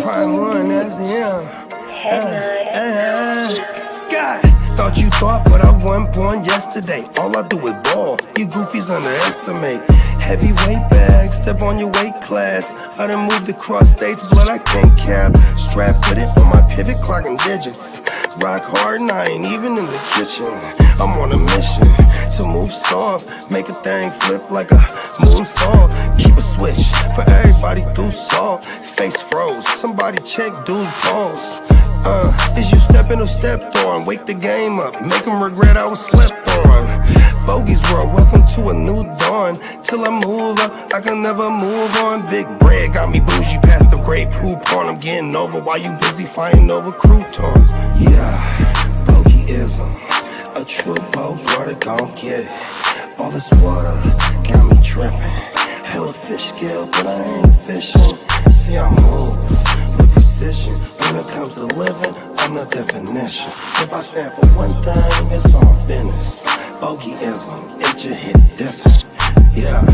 Prime one, that's him. Sky. Thought you thought, but I wasn't born yesterday. All I do is ball. You goofies underestimate. Heavyweight bag, step on your weight class. I done moved across states, blood I can't cap. Strap with it on my pivot, clocking digits. Rock hard and I ain't even in the kitchen. I'm on a mission to move soft, make a thing flip like a moonsault. Keep a switch for everybody through salt. Face froze, somebody check dude's pulse. Is you stepping or stepped on? Wake the game up, make them regret I was slept on. Bogey's world, welcome to a new dawn. Till I move up, I can never move on. Big bread got me bougie past the great poop on. I'm getting over while you busy fighting over croutons. Yeah, bogeyism, a true boat, brother, gon' get it. All this water got me tripping. Hell a fish scale, but I ain't fishing. See I move with precision. When it comes to living, I'm the definition. If I stand for one thing, it's all business. Bogeyism, it just hit different. Yeah,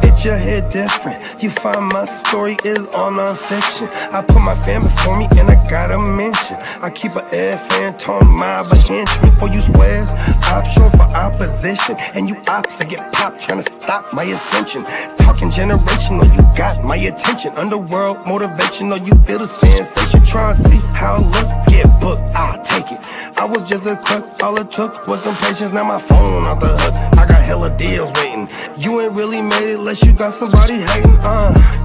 it just hit different. You find my story is all non-fiction. I put my fam before me and I gotta mention. I keep an air fan, tone mob a henchman. For you squares, option for opposition. And you ops, I get popped trying to stop my ascension. Talking generational, you got my attention. Underworld motivational, you feel a sensation. Try to see how I look, get booked, I'll take it. I was just a crook, all it took was some patience. Now my phone off the hook, I got hella deals waiting. You ain't really made it unless you got somebody hating.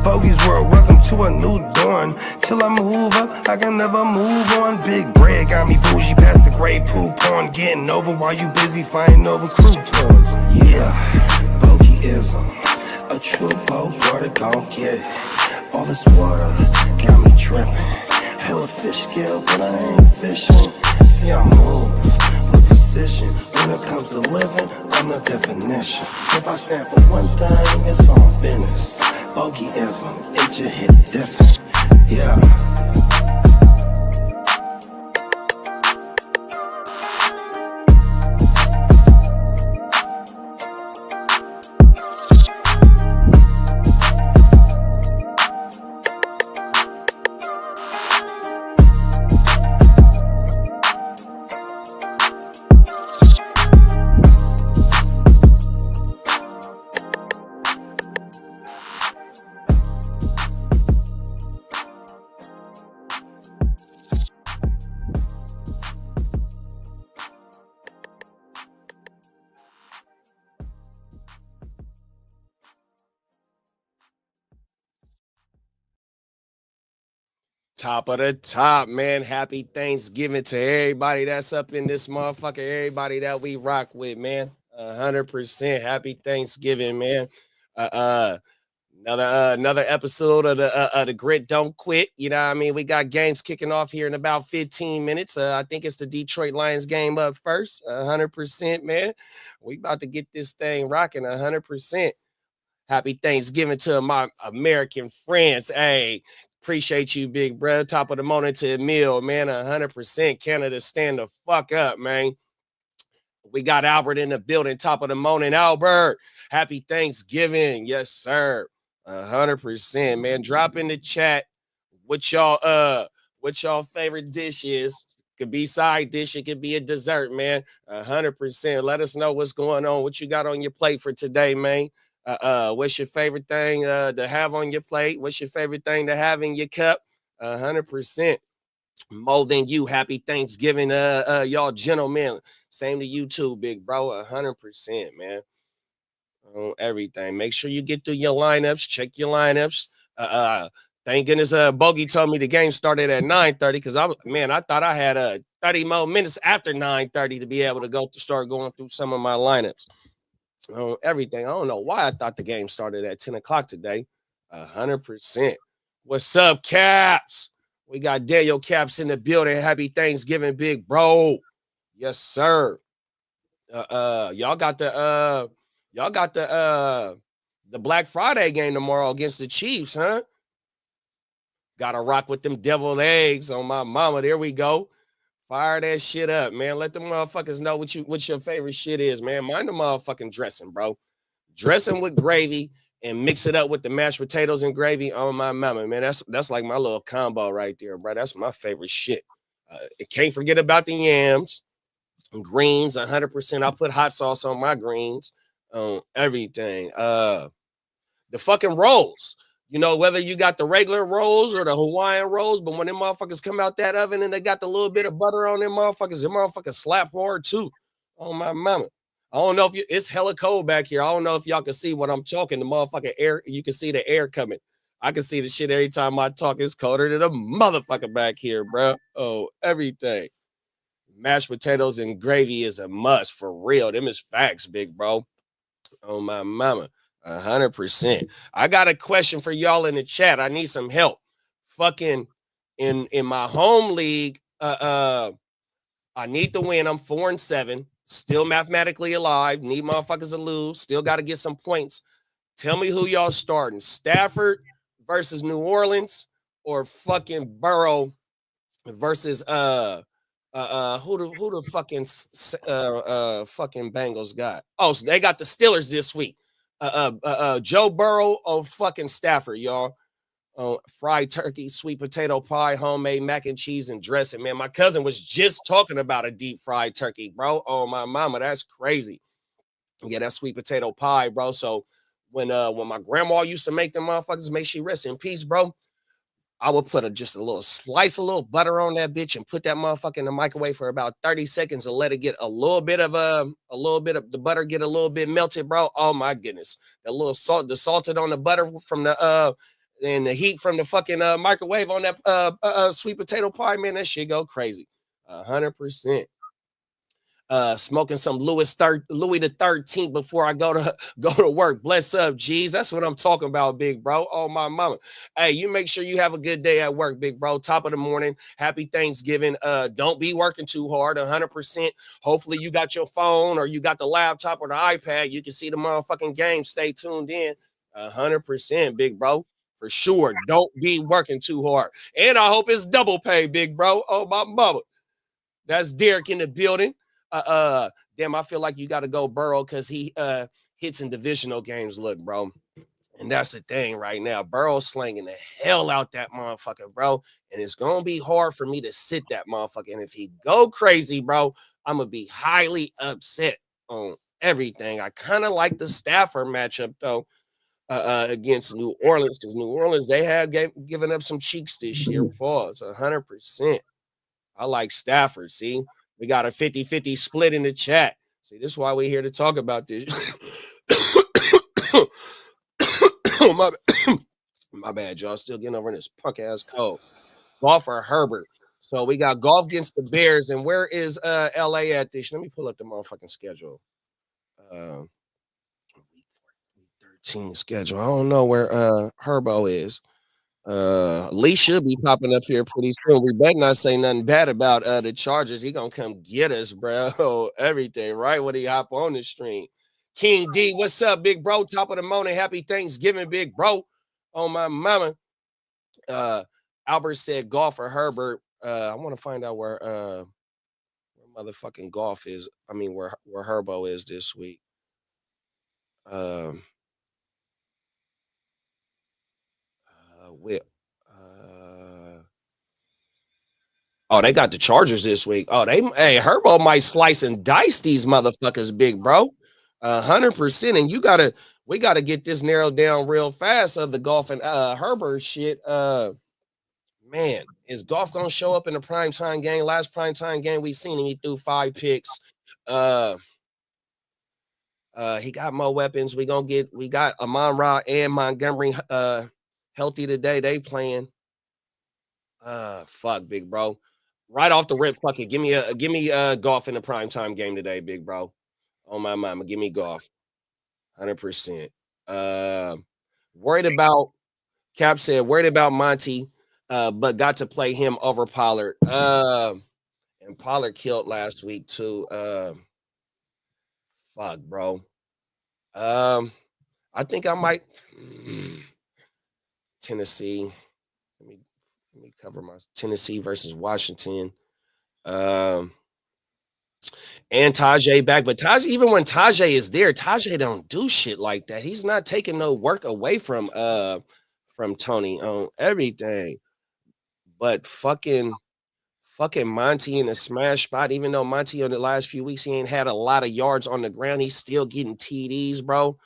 Bogey's world, welcome to a new dawn. Till I move up, I can never move on. Big bread got me bougie past the great poop on. Getting over while you busy fighting over croutons. Yeah, bogeyism, a true boat, brother, gon' get it. All this water got me tripping. Hella fish scale, but I ain't fishing. See I move with precision. When it comes to living, I'm the definition. If I stand for one thing, it's all business. Bogeyism, it just hit different. Yeah. Top of the top, man. Happy Thanksgiving to everybody that's up in this motherfucker. Everybody that we rock with, man. 100% happy Thanksgiving, man. Another episode of the Grit Don't Quit. You know what I mean? We got games kicking off here in about 15 minutes. I think it's the Detroit Lions game up first. 100%, man. We about to get this thing rocking 100%. Happy Thanksgiving to my American friends. Hey, appreciate you, big brother. Top of the morning to Emil, man. 100%. Canada, stand the fuck up, man. We got Albert in the building. Top of the morning, Albert. Happy Thanksgiving. Yes, sir. 100%, man. Drop in the chat what y'all favorite dish is. Could be side dish, it could be a dessert, man. 100%. Let us know what's going on, what you got on your plate for today, man. What's your favorite thing to have on your plate? What's your favorite thing to have in your cup? 100%. More than you. Happy Thanksgiving, y'all gentlemen. Same to you too, big bro. 100%, man. On everything. Make sure you get through your lineups. Check your lineups. Thank goodness Bogey told me the game started at 9:30 because I thought I had 30 more minutes after 9:30 to be able to start going through some of my lineups. Everything. I don't know why I thought the game started at 10 o'clock today. 100%. What's up, Caps? We got Daniel Caps in the building. Happy Thanksgiving, big bro. Yes, sir. Y'all got the Black Friday game tomorrow against the Chiefs, huh? Gotta rock with them deviled eggs on my mama. There we go. Fire that shit up, man. Let the motherfuckers know what your favorite shit is, man. Mind the motherfucking dressing, bro. Dressing with gravy and mix it up with the mashed potatoes and gravy on my mama, man. That's like my little combo right there, bro. That's my favorite shit. Can't forget about the yams, greens, 100%. I put hot sauce on my greens, on everything. The fucking rolls. You know, whether you got the regular rolls or the Hawaiian rolls, but when them motherfuckers come out that oven and they got the little bit of butter on them motherfuckers slap hard too. Oh my mama. I don't know if it's hella cold back here. I don't know if y'all can see what I'm talking. The motherfucking air, you can see the air coming. I can see the shit every time I talk. It's colder than a motherfucker back here, bro. Oh, everything. Mashed potatoes and gravy is a must for real. Them is facts, big bro. Oh my mama. 100%. I got a question for y'all in the chat. I need some help. Fucking in my home league, I need to win. I'm 4-7, still mathematically alive. Need motherfuckers to lose. Still got to get some points. Tell me who y'all starting. Stafford versus New Orleans or fucking Burrow versus who the fucking Bengals got? Oh, so they got the Steelers this week. Joe Burrow or fucking Stafford, y'all. Fried turkey, sweet potato pie, homemade mac and cheese and dressing. Man, my cousin was just talking about a deep fried turkey, bro. Oh my mama, that's crazy. Yeah, that's sweet potato pie, bro. So when my grandma used to make them motherfuckers, may she rest in peace, bro. I would put just a little slice, a little butter on that bitch and put that motherfucker in the microwave for about 30 seconds and let it get a little bit of the butter get a little bit melted, bro. Oh my goodness. That little salt, the salted on the butter from the and the heat from the fucking microwave on that sweet potato pie, man, that shit go crazy. 100%. Smoking some Louis the 13th before I go to work. Bless up, G's. That's what I'm talking about, big bro. Oh my mama. Hey, you make sure you have a good day at work, big bro. Top of the morning. Happy Thanksgiving. Don't be working too hard. 100%. Hopefully you got your phone or you got the laptop or the iPad. You can see the motherfucking game. Stay tuned in. 100%, big bro. For sure. Don't be working too hard. And I hope it's double pay, big bro. Oh my mama. That's Derek in the building. Damn, I feel like you got to go Burrow because he hits in divisional games. Look, bro, and that's the thing right now. Burrow's slanging the hell out that motherfucker, bro, and it's gonna be hard for me to sit that motherfucker. And if he go crazy, bro, I'm gonna be highly upset on everything. I kind of like the Stafford matchup though. Against New Orleans, because New Orleans they have given up some cheeks this year. Pause 100%. I like Stafford. See, we got a 50-50 split in the chat. See, this is why we're here to talk about this. my, my bad, y'all. Still getting over in this punk ass cold. Golf or Herbert. So we got golf against the Bears. And where is LA at this? Let me pull up the motherfucking schedule. Week 13 schedule. I don't know where Herbo is. Lee should be popping up here pretty soon. We better not say nothing bad about the Chargers. He gonna come get us, bro. Everything, right? When he hop on the stream. King D, what's up, big bro? Top of the morning. Happy Thanksgiving, big bro. Oh my mama. Albert said golf or Herbert. I want to find out where motherfucking golf is. I mean where Herbo is this week. Oh, they got the Chargers this week. Oh, hey, Herbo might slice and dice these motherfuckers, big bro. 100%. And we gotta get this narrowed down real fast of the golf and Herbert shit. Man, is golf gonna show up in the primetime game? Last primetime game we seen him, he threw 5 picks. He got more weapons. We got Amon-Ra and Montgomery healthy today. They playing. Fuck, big bro. Right off the rip, fuck it. Give me golf in the primetime game today, big bro. Oh my mama, give me golf. 100%. Worried about Cap said, worried about Monty, but got to play him over Pollard. And Pollard killed last week too. Fuck, bro. I think I might Tennessee. Let me cover my Tennessee versus Washington. Um, and Tajay back, but Tajay, even when Tajay is there, Tajay don't do shit like that. He's not taking no work away from Tony on everything. But fucking Monty in the smash spot, even though Monty on the last few weeks he ain't had a lot of yards on the ground, he's still getting TDs, bro.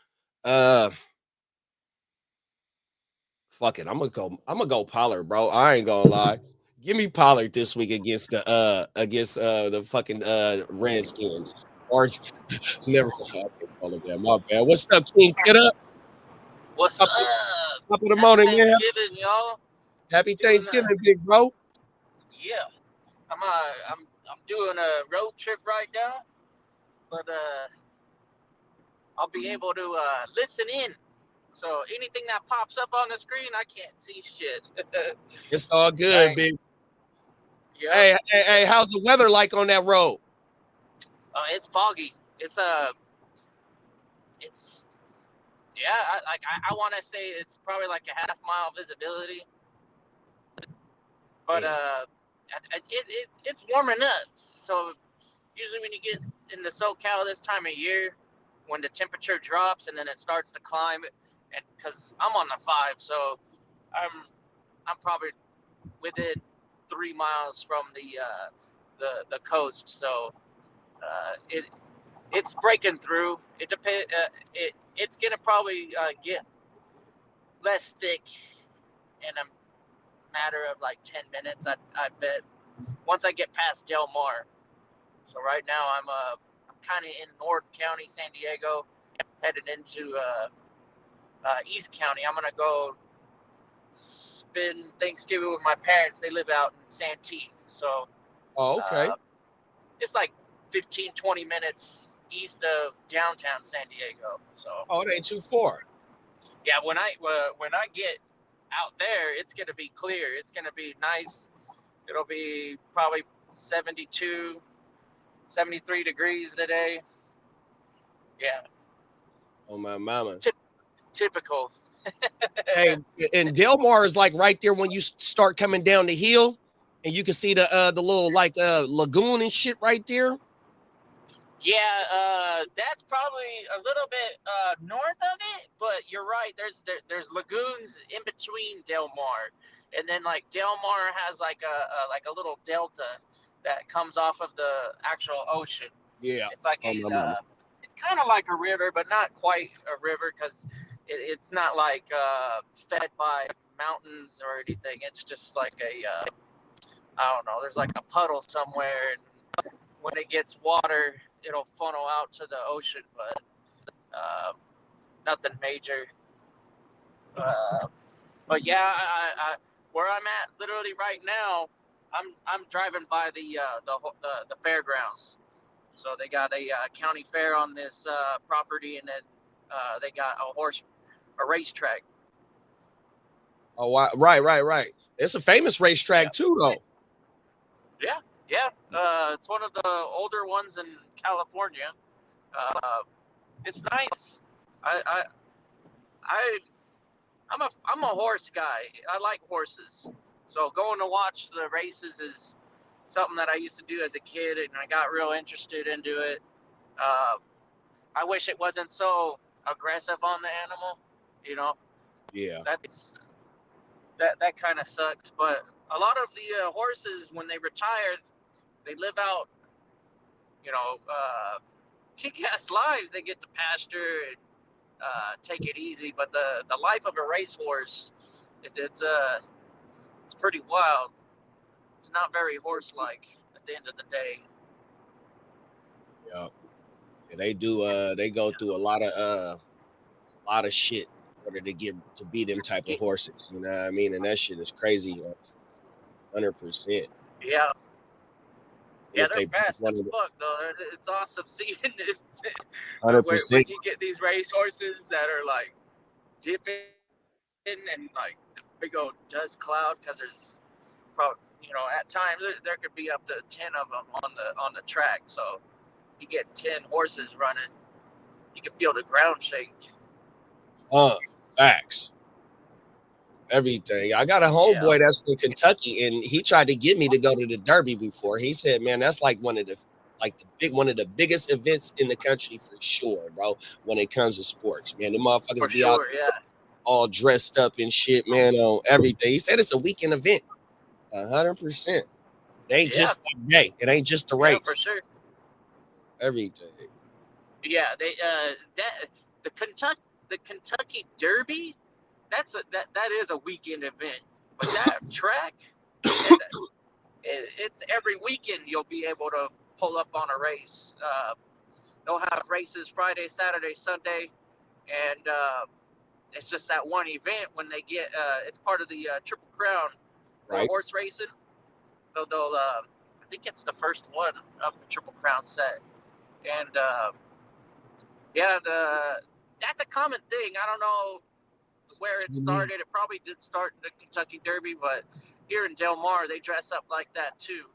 Fuck it. I'm gonna go Pollard, bro. I ain't gonna lie. Give me Pollard this week against the fucking Redskins. Or never call it that. My bad. What's up, King? Get up. What's Top up? of the Happy morning, man. Thanksgiving, y'all. Happy Doing Thanksgiving, big bro. Yeah, I'm doing a road trip right now, but I'll be able to listen in. So anything that pops up on the screen, I can't see shit. It's all good, Right. big. Yeah. Hey, how's the weather like on that road? It's foggy. It's yeah. I want to say it's probably like a half-mile visibility, but it's warming up. So usually when you get in the SoCal this time of year, when the temperature drops and then it starts to climb, and because I'm on the 5, so I'm probably within 3 miles from the coast, so it's breaking through. It depends. It's gonna probably get less thick in a matter of like 10 minutes. I bet once I get past Del Mar. So right now I'm kind of in North County, San Diego, headed into East County. I'm gonna go spend Thanksgiving with my parents. They live out in Santee, so okay. It's like 15-20 minutes east of downtown San Diego. So it ain't too far. Yeah, when I get out there, it's gonna be clear. It's gonna be nice. It'll be probably 72, 73 degrees today. Yeah. Oh my mama. Typical. Hey, and Del Mar is like right there when you start coming down the hill, and you can see the little like lagoon and shit right there. Yeah, that's probably a little bit north of it, but you're right. There's lagoons in between Del Mar, and then like Del Mar has like a little delta that comes off of the actual ocean. Yeah, it's like it's kind of like a river, but not quite a river because it's not like fed by mountains or anything. It's just like I don't know. There's like a puddle somewhere, and when it gets water, it'll funnel out to the ocean, but nothing major. But yeah, I where I'm at literally right now, I'm driving by the fairgrounds. So they got a county fair on this property, and then they got a racetrack. Oh, right. It's a famous racetrack too, though. Yeah. It's one of the older ones in California. It's nice. I'm a horse guy. I like horses. So going to watch the races is something that I used to do as a kid, and I got real interested into it. I wish it wasn't so aggressive on the animal, you know. Yeah. That kind of sucks. But a lot of the horses, when they retire, they live out, kick-ass lives. They get to pasture and take it easy. But the life of a racehorse, it's pretty wild. It's not very horse-like at the end of the day. Yeah, they do. They go through a lot of shit in order to be them type of horses. You know what I mean? And that shit is crazy. 100%. Yeah. Yeah, they're fast as fuck, though. It's awesome seeing it. 100%. When you get these race horses that are like dipping and like big old dust cloud, because there's probably, at times there could be up to 10 of them on the track. So you get 10 horses running, you can feel the ground shake. Facts. everything. I got a homeboy that's from Kentucky, and he tried to get me to go to the Derby before. He said, "Man, that's like one of the biggest events in the country for sure, bro. When it comes to sports, man, the motherfuckers be out all dressed up and shit, man, on everything." He said it's a weekend event, 100%. It ain't just a day. It ain't just a race. Yeah, for sure. Everything. Yeah, they the Kentucky Derby. That is a weekend event, but that track, it's every weekend you'll be able to pull up on a race. They'll have races Friday, Saturday, Sunday, and it's just that one event when they get. It's part of the Triple Crown horse racing, so they'll. I think it's the first one of the Triple Crown set, and that's a common thing. I don't know where it started. It probably did start in the Kentucky Derby, but here in Del Mar, they dress up like that too.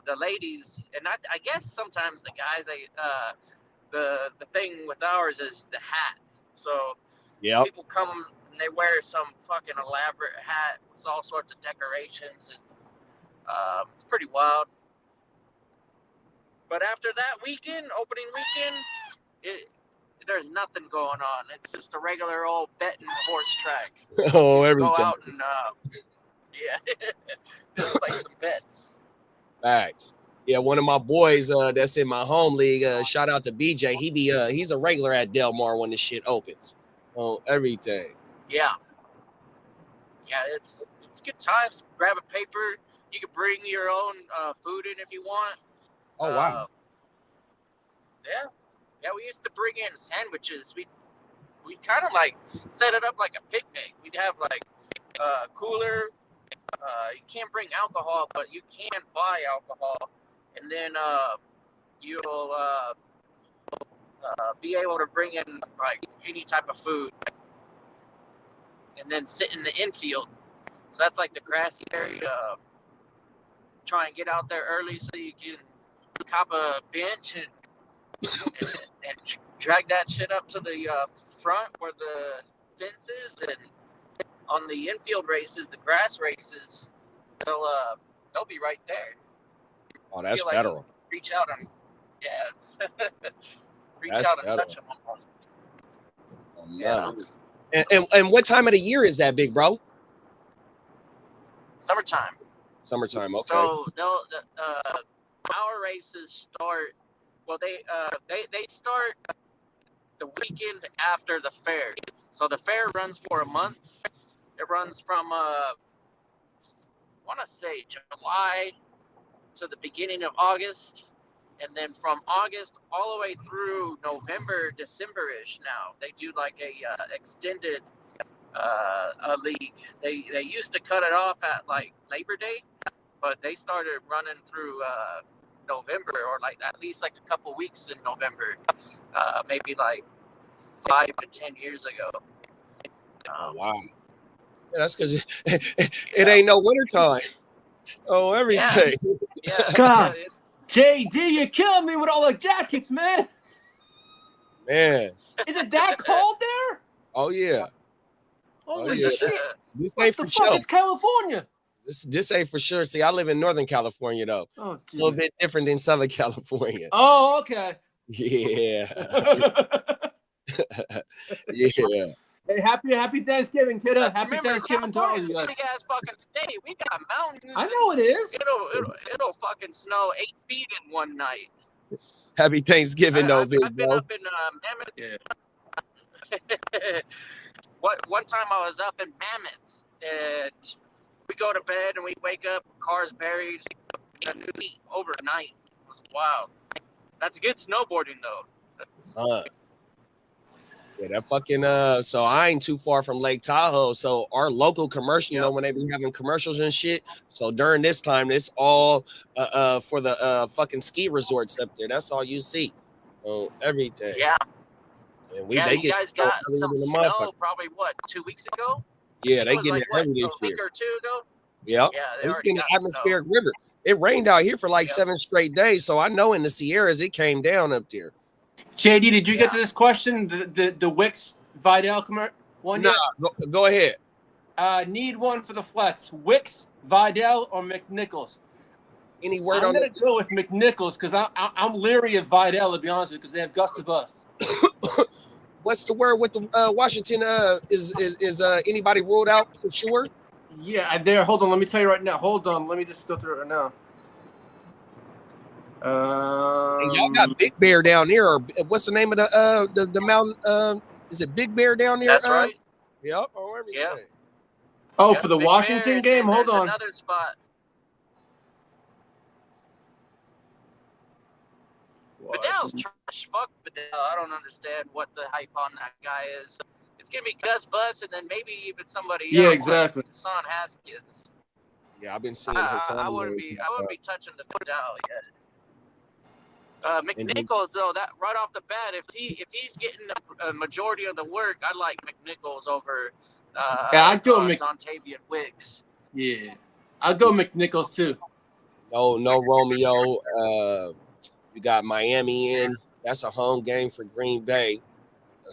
The ladies, and I guess sometimes the guys, the thing with ours is the hat. So people come and they wear some fucking elaborate hat with all sorts of decorations, and it's pretty wild. But after that weekend, opening weekend, there's nothing going on. It's just a regular old betting horse track. Everything. Go out and just play some bets. Facts. Yeah, one of my boys that's in my home league. Shout out to BJ. He's a regular at Del Mar when the shit opens. Everything. Yeah, it's good times. Grab a paper. You can bring your own food in if you want. Oh wow. Yeah, we used to bring in sandwiches. We kind of like set it up like a picnic. We'd have like a cooler. You can't bring alcohol, but you can buy alcohol, and then you'll be able to bring in like any type of food, and then sit in the infield. So that's like the grassy area. Try and get out there early so you can cop a bench and drag that shit up to the front where the fence is, and on the infield races, the grass races, they'll be right there. Oh, that's federal. Reach out and touch them almost. Oh, yeah. And what time of the year is that, big bro? Summertime. Okay. So our races start. Well, they start the weekend after the fair. So the fair runs for a month. It runs from I want to say July to the beginning of August, and then from August all the way through November, December-ish. Now they do like a extended a league. They used to cut it off at like Labor Day, but they started running through November, or like at least like a couple weeks in November, maybe like 5 to 10 years ago. Wow. Yeah, that's because it ain't no winter time. Oh, everything. Yeah. God, JD, you're killing me with all the jackets, man. Man. Is it that cold there? Oh, yeah. Holy shit. This ain't for sure. It's California. This ain't for sure. See, I live in Northern California, though. Oh, a little bit different than Southern California. Oh, okay. Yeah. Yeah. Hey, happy Thanksgiving, kiddo. Happy Thanksgiving to all of you. Big ass fucking state. We got mountains. I know it is. It'll fucking snow 8 feet in one night. Happy Thanksgiving, though, big I've been bro. up in Mammoth. Yeah. One time I was up in Mammoth, and we go to bed and we wake up, cars buried, overnight. It was wild. That's good snowboarding, though. Yeah, that fucking so I ain't too far from Lake Tahoe. So our local commercial, you know, when they be having commercials and shit. So during this time, it's all for the fucking ski resorts up there. That's all you see. Oh, everything. Yeah. And you guys got some snow probably 2 weeks ago? Yeah, they getting it heavy this year. A week or two ago? Yeah. It's been an atmospheric river. It rained out here for like 7 straight days. So I know in the Sierras it came down up there. JD, did you get to this question? The Wix Vidal one? No, go ahead. Need one for the flex. Wicks, Vidal, or McNichols? Any word I'm on going to go with McNichols because I'm leery of Vidal, to be honest with you, because they have Gus DeBuff. What's the word with the Washington? Is anybody ruled out for sure? Yeah, there. Hold on. Let me tell you right now. Hold on. Let me just go through it right now. And y'all got Big Bear down there, or what's the name of the mountain? Is it Big Bear down there? That's right. Yep. Oh, everything. Yeah. Oh, Yep, for the Big Washington Bear, game? and Hold there's on. Another spot. Vidal's trash. Fuck Vidal. I don't understand what the hype on that guy is. It's gonna be Gus Bus and then maybe even somebody else. Yeah, exactly. Like Hassan Haskins. Yeah, I've been seeing I Hassan. wouldn't be touching the Vidal yet. McNichols though, that right off the bat, if he's getting a majority of the work, I like McNichols over I'd go Dontavian Wicks. Yeah, I'll go McNichols too. No Romeo. You got Miami in. That's a home game for Green Bay.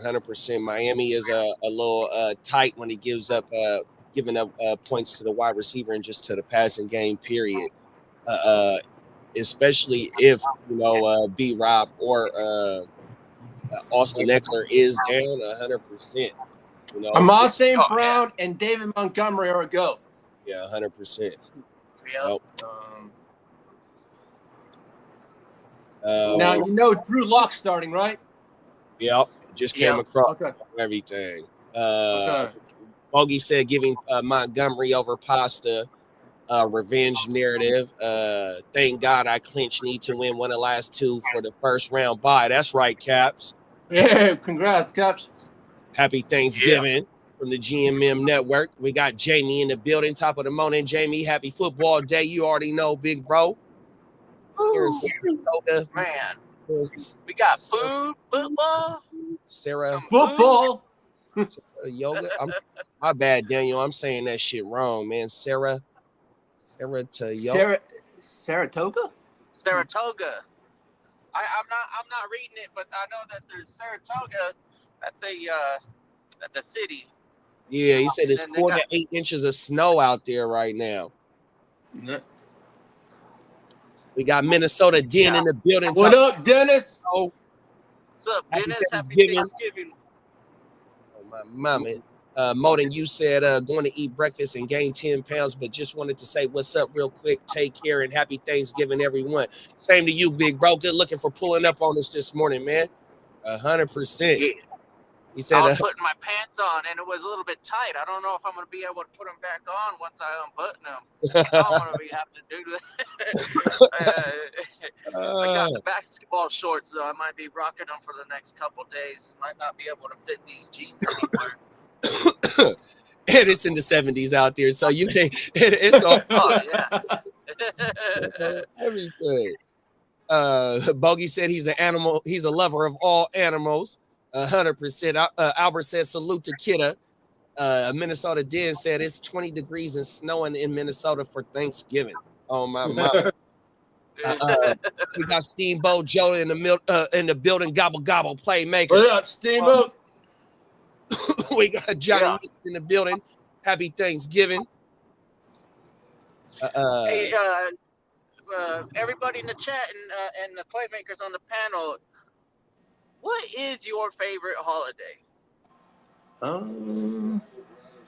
100%. Miami is a little tight when he gives up giving up points to the wide receiver and just to the passing game. Period. Especially if B. Rob or Austin Eckler is down 100%. Amon St. Brown and David Montgomery are a go. Yeah, 100%. Yeah. Now Drew Lock starting, right? Yep. Just came across everything. Bogey said giving Montgomery over Pasta. Revenge narrative. Thank God I clinched. Need to win one of the last two for the first round bye. That's right, Caps. Yeah, congrats, Caps. Happy Thanksgiving from the GMM Network. We got Jamie in the building. Top of the morning, Jamie. Happy football day. You already know, big bro. Here in Saratoga. Man, we got food, football, Sarah. Football. Yoga. My bad, Daniel. I'm saying that shit wrong, man. Saratoga. Saratoga. I'm not reading it, but I know that there's Saratoga. That's a city. Yeah, he said there's 4 to 8 inches of snow out there right now. Yeah. We got Minnesota Den in the building. What up, Dennis? What's up, Dennis? Happy Thanksgiving. Oh, my mama. Moden, you said going to eat breakfast and gain 10 pounds, but just wanted to say what's up real quick. Take care and happy Thanksgiving, everyone. Same to you, big bro. Good looking for pulling up on us this morning, man. 100%. Yeah. He said, I was putting my pants on and it was a little bit tight. I don't know if I'm going to be able to put them back on once I unbutton them. I'm going to have to do that. I got the basketball shorts, though. I might be rocking them for the next couple days. Might not be able to fit these jeans anymore. And it's in the 70s out there, so you think it's all. Oh, yeah. Everything. Bogey said he's an animal. He's a lover of all animals. 100%. Albert said salute to Kidda. Minnesota Den said it's 20 degrees and snowing in Minnesota for Thanksgiving. Oh my mama. We got Steamboat Joe in the building. Gobble gobble playmaker. What up, Steamboat? We got Johnny in the building. Happy Thanksgiving. Hey, everybody in the chat and the playmakers on the panel, what is your favorite holiday?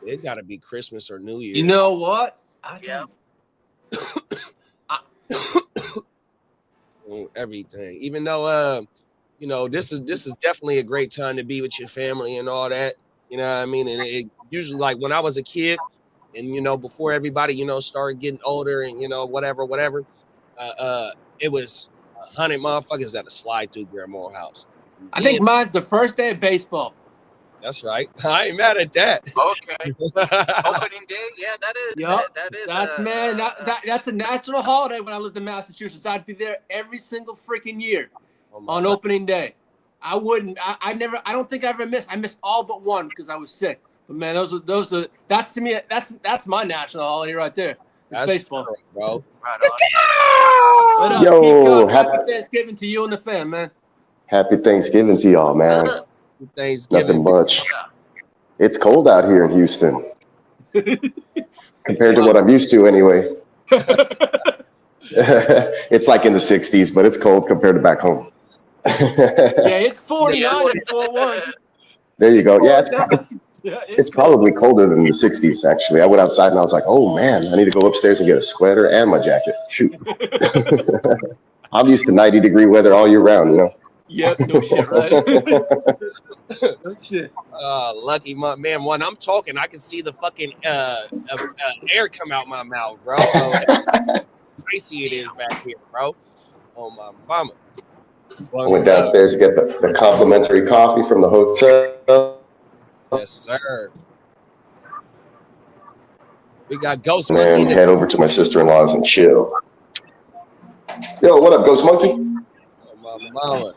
It got to be Christmas or New Year's. You know what? Everything. Even though this is definitely a great time to be with your family and all that. You know what I mean? And it usually, like when I was a kid, and before everybody started getting older and whatever. It was 100 motherfuckers that would slide through Grandma house. I think mine's the first day of baseball. That's right. I ain't mad at that. Okay. Opening day, yeah, that is. Yep. That is. That's a national holiday. When I lived in Massachusetts, I'd be there every single freaking year on opening day. I wouldn't. I never. I don't think I ever missed. I missed all but one because I was sick. But man, those are. That's to me. That's my national holiday right there. That's baseball, true, bro. Right on. Yo, happy Thanksgiving to you and the fam, man. Happy Thanksgiving to y'all, man. Thanksgiving. Nothing much. It's cold out here in Houston. compared to what I'm used to anyway. It's like in the 60s, but it's cold compared to back home. Yeah, it's 49 in Fort Worth. There you go. Yeah, It's probably colder than the 60s, actually. I went outside and I was like, oh, man, I need to go upstairs and get a sweater and my jacket. Shoot. I'm used to 90-degree weather all year round, you know? Yep, no shit, right? No shit. Lucky man, when I'm talking, I can see the fucking air come out my mouth, bro. How icy it is back here, bro. Oh, my mama. I went downstairs to get the complimentary coffee from the hotel. Yes, sir. We got Ghost And Monkey. then head over to my sister-in-law's and chill. Yo, what up, Ghost Monkey? Oh, my mama.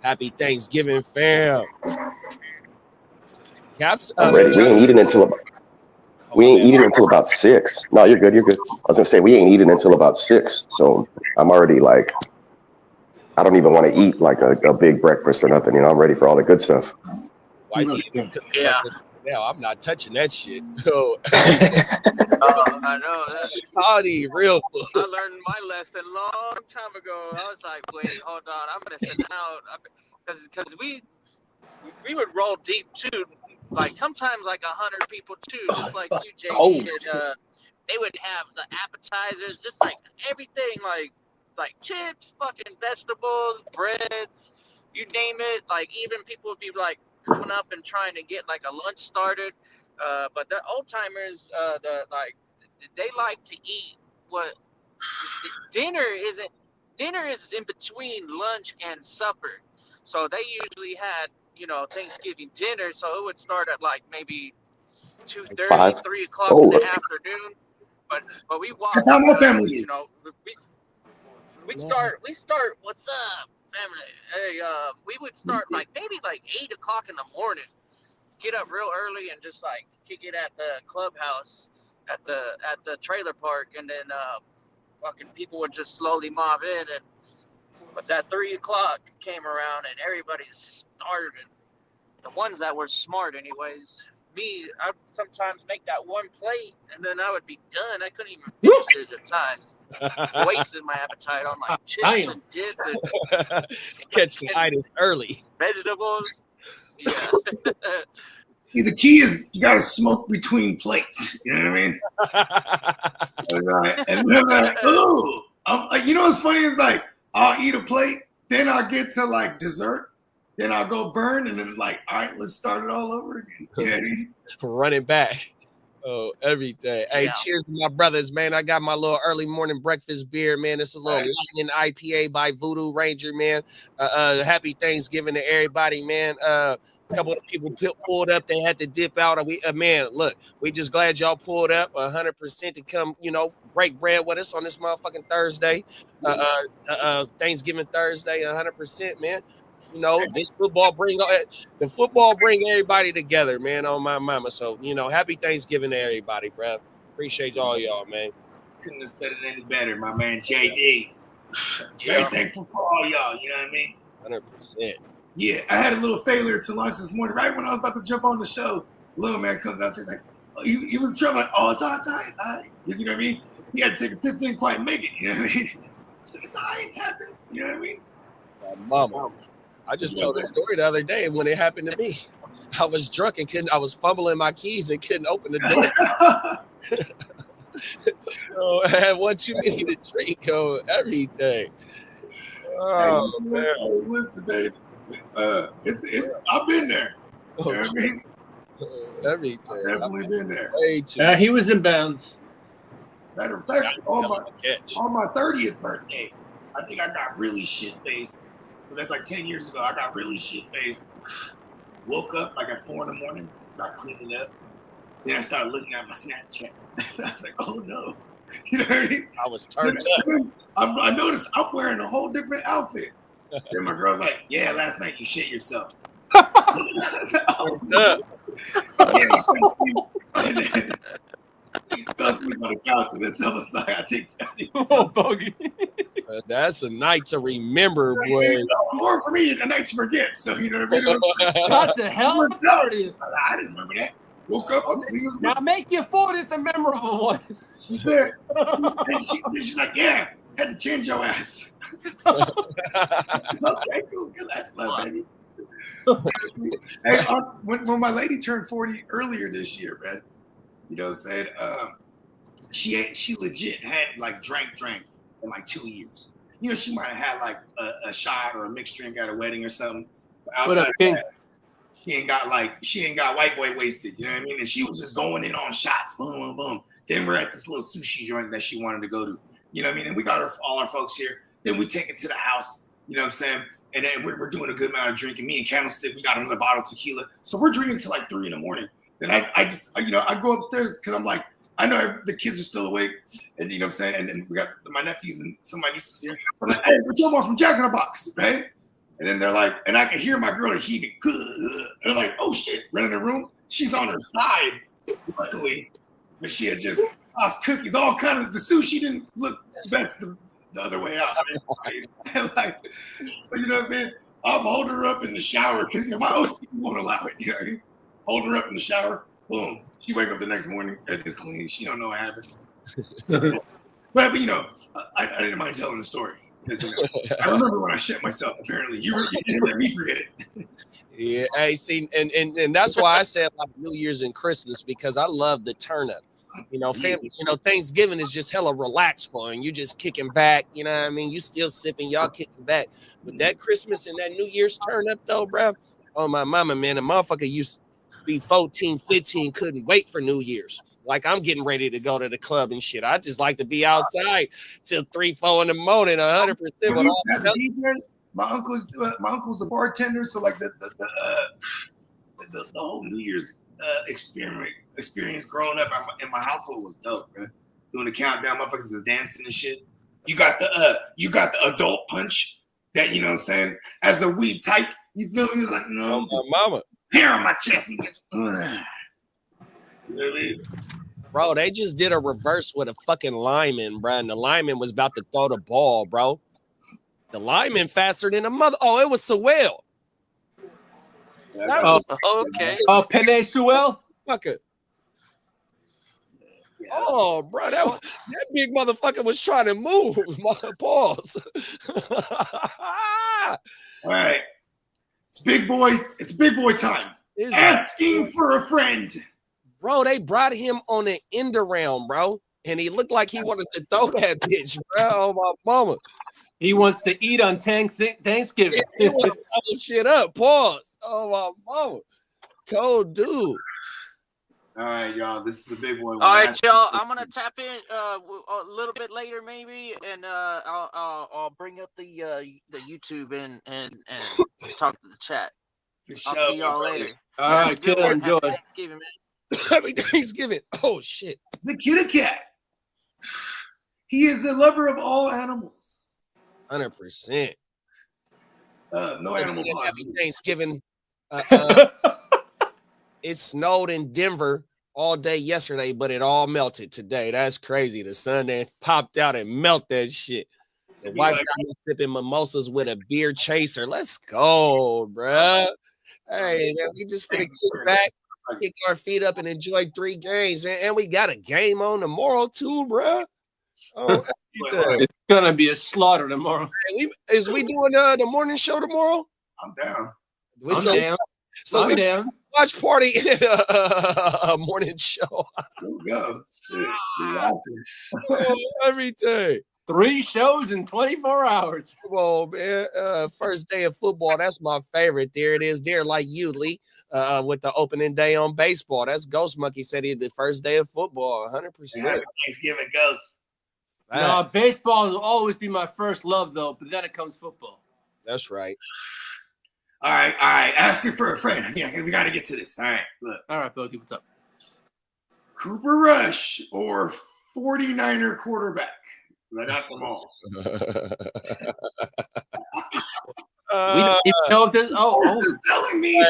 Happy Thanksgiving, fam. Caps, I'm ready. We ain't eating until about 6. No, you're good. You're good. I was gonna say we ain't eating until about 6. So I'm already like, I don't even want to eat like a big breakfast or nothing. You know, I'm ready for all the good stuff. Yeah. Now I'm not touching that shit. Oh, I know. Howdy, real food. I learned my lesson long time ago. I was like, wait, hold on, I'm missing out, because we would roll deep too, like sometimes like 100 people too, just like you, JD, and they would have the appetizers, just like everything, like chips, fucking vegetables, breads, you name it. Like even people would be like coming up and trying to get like a lunch started, but the old timers, they like to eat what dinner is in between lunch and supper. So they usually had, Thanksgiving dinner. So it would start at like maybe 2:30, 3 o'clock in the afternoon. But we walk. That's how my family is. We start. What's up, family? Hey, we would start like maybe like 8 o'clock in the morning. Get up real early and just like kick it at the clubhouse at the trailer park, and then fucking people would just slowly mob in. But that 3 o'clock came around and everybody's starving. The ones that were smart, anyways. Me, I'd sometimes make that one plate and then I would be done. I couldn't even finish it at times. Wasted my appetite on like chips and dip and catch the itis early. Vegetables. Yeah. See, the key is you gotta smoke between plates. You know what I mean? Right. And then I'm like, ooh. You know what's funny is like I'll eat a plate, then I'll get to like dessert. Then I'll go burn, and then like, all right, let's start it all over again. You know what I mean? Running back. Oh, every day. Hey, Yeah. Cheers to my brothers, man. I got my little early morning breakfast beer, man. It's a little lightning IPA by Voodoo Ranger, man. Happy Thanksgiving to everybody, man. A couple of people pulled up. They had to dip out. Man, look, we just glad y'all pulled up 100% to come, break bread with us on this motherfucking Thursday. Thanksgiving Thursday, 100%, man. This football bring everybody together, man, on my mama. So, happy Thanksgiving to everybody, bro. Appreciate all y'all, man. Couldn't have said it any better, my man JD. Very thankful for all y'all, you know what I mean? 100%. Yeah, I had a little failure to lunch this morning. Right when I was about to jump on the show, little man comes out, he's like, he was trouble, like, oh, it's all right. You know what I mean? He had to take a piss, didn't quite make it, you know what I mean? It's like, it's all right, it happens, you know what I mean? My mama. I just told a story the other day when it happened to me. I was drunk and I was fumbling my keys and couldn't open the door. I had one too many to drink everything. Oh, hey, man. Listen, baby. I've been there. You know what I mean? Everything. I've definitely been there. Way too. He was in bounds. Matter of fact, on my 30th birthday, I think I got really shit-faced. So that's like 10 years ago. I got really shit-faced. Woke up like at 4 in the morning, started cleaning up. Then I started looking at my Snapchat. I was like, oh no. You know what I mean? I was turned up. I noticed I'm wearing a whole different outfit. Then my girl's like, yeah, last night you shit yourself. Oh, no. And then go sleep on the couch and then someone's like, I think Oh, bogey. That's a night to remember, boy. More for me, a night to forget. So, you know what I mean? That's a hell of a 30th. I didn't remember that. Woke up, I was clean as a Now whistle. make your 40th a memorable one. She said, she's like, yeah, had to change your ass. Okay, cool. Good last love, baby. Hey, when my lady turned 40 earlier this year, man, you know what I'm saying? She legit had like drank in like 2 years. You know, she might have had like a shot or a mixed drink at a wedding or something. But outside of that, she ain't got white boy wasted. You know what I mean? And she was just going in on shots, boom, boom, boom. Then we're at this little sushi joint that she wanted to go to. You know what I mean? And we got all our folks here. Then we take it to the house. You know what I'm saying? And then we're doing a good amount of drinking. Me and Candlestick, we got another bottle of tequila. So we're drinking till like 3 a.m. Then I just, you know, I go upstairs because I'm like, I know the kids are still awake. And you know what I'm saying? And then we got my nephews and some of my nieces here. So I'm like, hey, we're talking about from Jack in the Box, right? And then they're like, and I can hear my girl heaving. And they're like, oh shit, run in the room. She's on her side, luckily. But she had just tossed cookies, all kind of, the sushi didn't look best the other way out. And like, you know what I mean? I'm holding her up in the shower because, you know, my OC won't allow it. You know, holding her up in the shower, boom. She wake up the next morning, everything's clean. She don't know what happened. but you know, I didn't mind telling the story. Because, you know, I remember when I shit myself, apparently. You didn't let me forget it. Yeah, hey, see, and that's why I said like New Year's and Christmas, because I love the turn up. You know, family, you know, Thanksgiving is just hella relaxed for, and you just kicking back, you know what I mean? You still sipping, y'all kicking back. But that Christmas and that New Year's turn up though, bro. Oh my mama, man, the motherfucker used to be 14, 15, couldn't wait for New Year's. Like I'm getting ready to go to the club and shit. I just like to be outside till 3, 4 in the morning, 100%. My uncle's a bartender, so like the whole New Year's experience growing up in my household was dope, bro. Doing the countdown, motherfuckers is dancing and shit. You got the adult punch that, you know what I'm saying, as a weed type. You feel me? He was like, no, my mama, hair on my chest. You know what I mean? Bro, they just did a reverse with a fucking lineman, bro, and the lineman was about to throw the ball, bro. The lineman faster than a mother. Oh, it was Sewell. Okay. Oh, Penei Sewell? Fucker. Oh, bro, that big motherfucker was trying to move. Pause. All right. It's big boy time. Asking for a friend. Bro, they brought him on an end around, bro. And he looked like he wanted to throw that bitch, bro. Oh, my mama. He wants to eat on Thanksgiving. He wants to throw shit up. Pause. Oh, my mama. Cold dude. All right, y'all. This is a big one. All right, y'all. I'm gonna tap in a little bit later, maybe, and I'll bring up the YouTube and talk to the chat. I'll see y'all later. All right, good. Enjoy. Happy Thanksgiving, man. Happy Thanksgiving. Oh, shit. The kitty cat. He is a lover of all animals. 100%. No animal. Happy Thanksgiving. It snowed in Denver all day yesterday, but it all melted today. That's crazy. The sun then popped out and melted that shit. The wife got me sipping mimosas with a beer chaser. Let's go, bruh. Hey, man, we just finna kick back, kick our feet up, and enjoy 3 games. And we got a game on tomorrow, too, bruh. Oh, it's gonna be a slaughter tomorrow. Is we doing the morning show tomorrow? I'm down. I'm down. So we down. Watch party a morning show. Let's go. Shit. Every day. 3 shows in 24 hours. Come on, man. First day of football. That's my favorite. There it is. There, like you, Lee, with the opening day on baseball. That's Ghost Monkey said he the first day of football. 100%. Thanksgiving Ghost. No, baseball will always be my first love, though, but then it comes football. That's right. All right. Asking for a friend. Yeah, we got to get to this. All right, look. All right, Bogey, what's up? Cooper Rush or 49er quarterback? I got them all. We don't even know if this. This is telling me.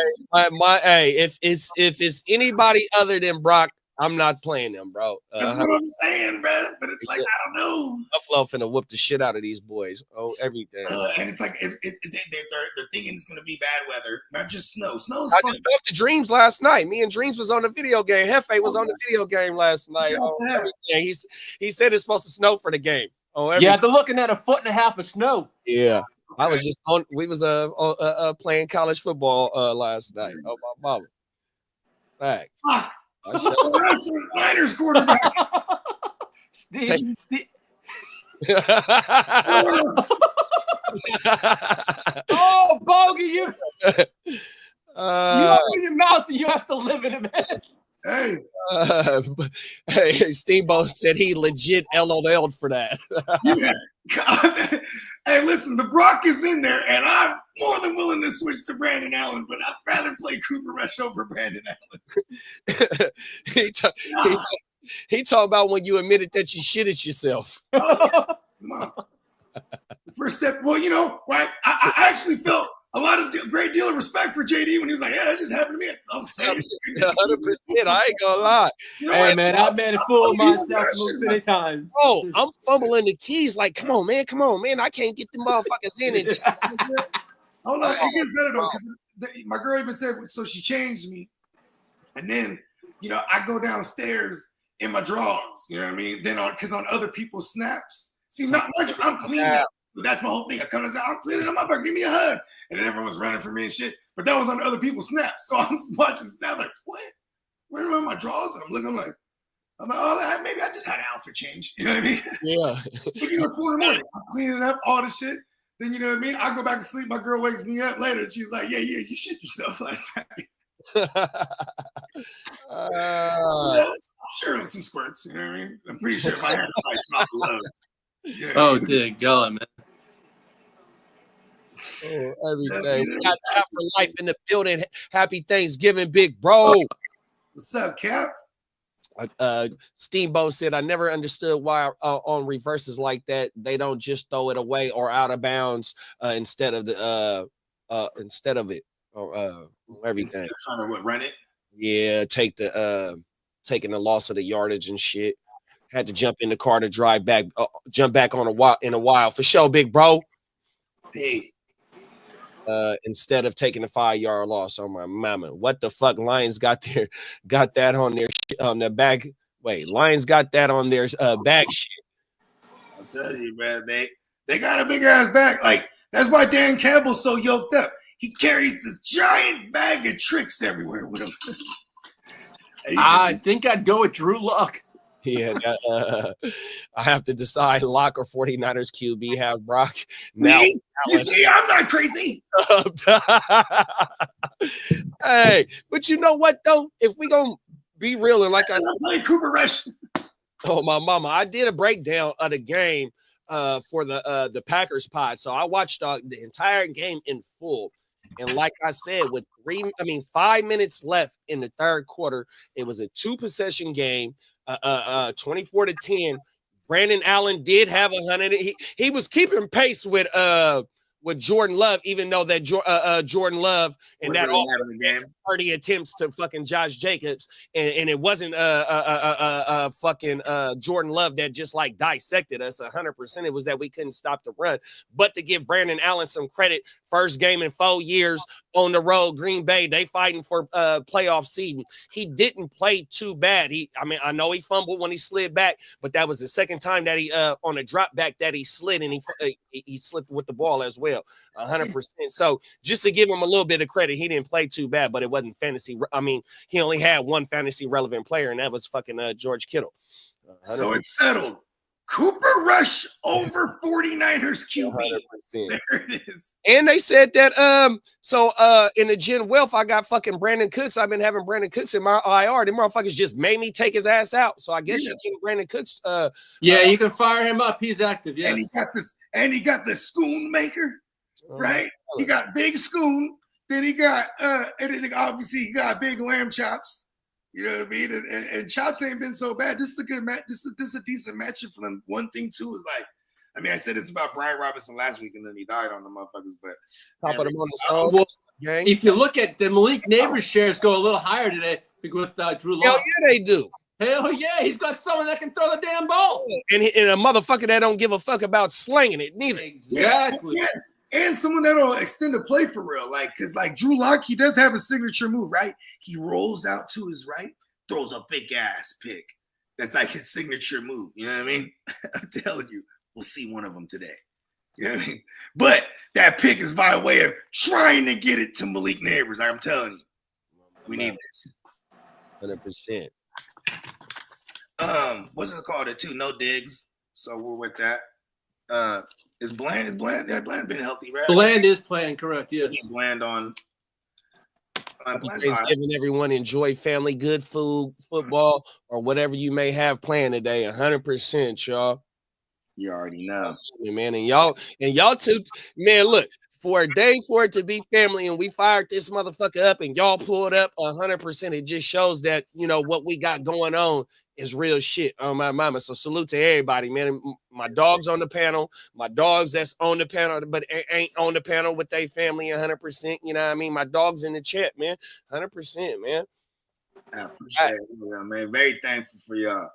Hey, if it's anybody other than Brock, I'm not playing them, bro. That's what I'm saying, bro. But it's like, I don't know. Buffalo finna whoop the shit out of these boys. Oh, everything. And it's like they're thinking it's gonna be bad weather, not just snow. Snow's I fun. just left the Dreams last night. Me and Dreams was on the video game. Hefe was on the video game last night. Oh, everything. He said it's supposed to snow for the game. Oh, everything. Yeah, they're looking at 1.5 feet of snow. Yeah. I was just on. We was playing college football last night. Oh my mama. Fact. Fuck. Niners quarterback. Steve. Oh, Bogey, you open your mouth and you have to live in it, man. Hey, Steamboat said he legit LOL'd for that. Yeah. God. Hey, listen, the Brock is in there, and I'm more than willing to switch to Brandon Allen, but I'd rather play Cooper Rush over Brandon Allen. He talked about when you admitted that you shitted yourself. Oh, yeah. Come on. First step. Well, you know, right? I actually felt a lot of great deal of respect for JD when he was like, "Yeah, that just happened to me." I was 100%. I ain't gonna lie. You know Hey, what? man, I've been fooled myself many times. Oh, I'm fumbling the keys like, come on, man. I can't get the motherfuckers in and just. Oh no, it gets better though, because my girl even said so. She changed me, and then you know I go downstairs in my drawers. You know what I mean? Then because on other people's snaps, see, I'm clean now. That's my whole thing. I come and say, I'm cleaning them up. Give me a hug, and then everyone's running for me and shit. But that was on other people's snaps, so I'm watching snap like, what? Where are my drawers? And I'm looking like, oh, maybe I just had an outfit change. You know what I mean? Yeah. But you know, it's 4 in the morning. I'm cleaning up all the shit. Then you know what I mean? I go back to sleep. My girl wakes me up later. And she's like, yeah, you shit yourself last night. I'm sure it was some squirts. You know what I mean? I'm pretty sure my hair like dropped low. Yeah. Oh, dear God, man. Oh, everything. We got Cap for life in the building. Happy Thanksgiving, big bro. What's up, Cap? Steamboat said, I never understood why on reverses like that they don't just throw it away or out of bounds instead of it or everything. Instead of trying to run it. Yeah, taking the loss of the yardage and shit. Had to jump in the car to drive back, jump back on in a while for sure, big bro. Peace. Instead of taking the 5-yard loss on my mama. What the fuck? Lions got that on their back. Wait, Lions got that on their back shit. I'll tell you, man, they got a big ass back. Like, that's why Dan Campbell's so yoked up. He carries this giant bag of tricks everywhere with him. I think I'd go with Drew Luck. Yeah, I have to decide Lock or 49ers QB have Brock. Now, you see, I'm not crazy. Hey, but you know what though? If we gonna be real and like I said, Cooper Rush. Oh my mama, I did a breakdown of the game for the Packers pod, so I watched the entire game in full. And like I said, with 5 minutes left in the third quarter, it was a 2-possession game. 24-10. Brandon Allen did have 100. He was keeping pace with Jordan Love, even though that Jordan Love and that all 30 attempts to fucking Josh Jacobs, and it wasn't fucking Jordan Love that just like dissected us 100%. It was that we couldn't stop the run. But to give Brandon Allen some credit, first game in 4 years on the road, Green Bay, they fighting for playoff seeding. He didn't play too bad. I know he fumbled when he slid back, but that was the second time that he on a drop back that he slid, and he slipped with the ball as well. 100%. So just to give him a little bit of credit, he didn't play too bad, but it wasn't fantasy. He only had one fantasy relevant player, and that was fucking George Kittle. So it's settled. Cooper Rush over 49ers QB. 100%. There it is. And they said that in the Gen Wealth, I got fucking Brandon Cooks. I've been having Brandon Cooks in my IR. The motherfuckers just made me take his ass out. So I guess you're getting Brandon Cooks. You can fire him up. He's active. Yes. And he got the Schoon maker, right? He got Big Schoon. Then he got and then obviously he got Big Lamb Chops. You know what I mean? And Chops ain't been so bad. This is a good match. This is a decent matchup for them. One thing too is like, I said this about Brian Robinson last week, and then he died on the motherfuckers. But top of them on the if you look at the Malik Neighbors shares go a little higher today with Drew Luck. Hell yeah, they do. Hell yeah, he's got someone that can throw the damn ball. And a motherfucker that don't give a fuck about slinging it neither. Exactly. Yeah. And someone that'll extend the play for real. Like, because like Drew Lock, he does have a signature move, right? He rolls out to his right, throws a big ass pick. That's like his signature move. You know what I mean? I'm telling you, we'll see one of them today. You know what I mean? But that pick is by way of trying to get it to Malik Neighbors. I'm telling you, we need this. 100%. What's it called? It too? No digs. So we're with that. Is Bland? Yeah, Bland's been healthy, right? Bland is playing, correct? Yes. Bland on. Happy Thanksgiving, everyone. Enjoy family, good food, football, or whatever you may have planned today. 100%, y'all. You already know, man. And y'all too, man. Look, for a day for it to be family, and we fired this motherfucker up, and y'all pulled up 100%. It just shows that what we got going on is real shit on my mama. So salute to everybody, man. My dogs on the panel, my dogs that's on the panel, but ain't on the panel with their family 100%. You know what I mean? My dogs in the chat, man. 100%, man. I appreciate it, man. Very thankful for y'all.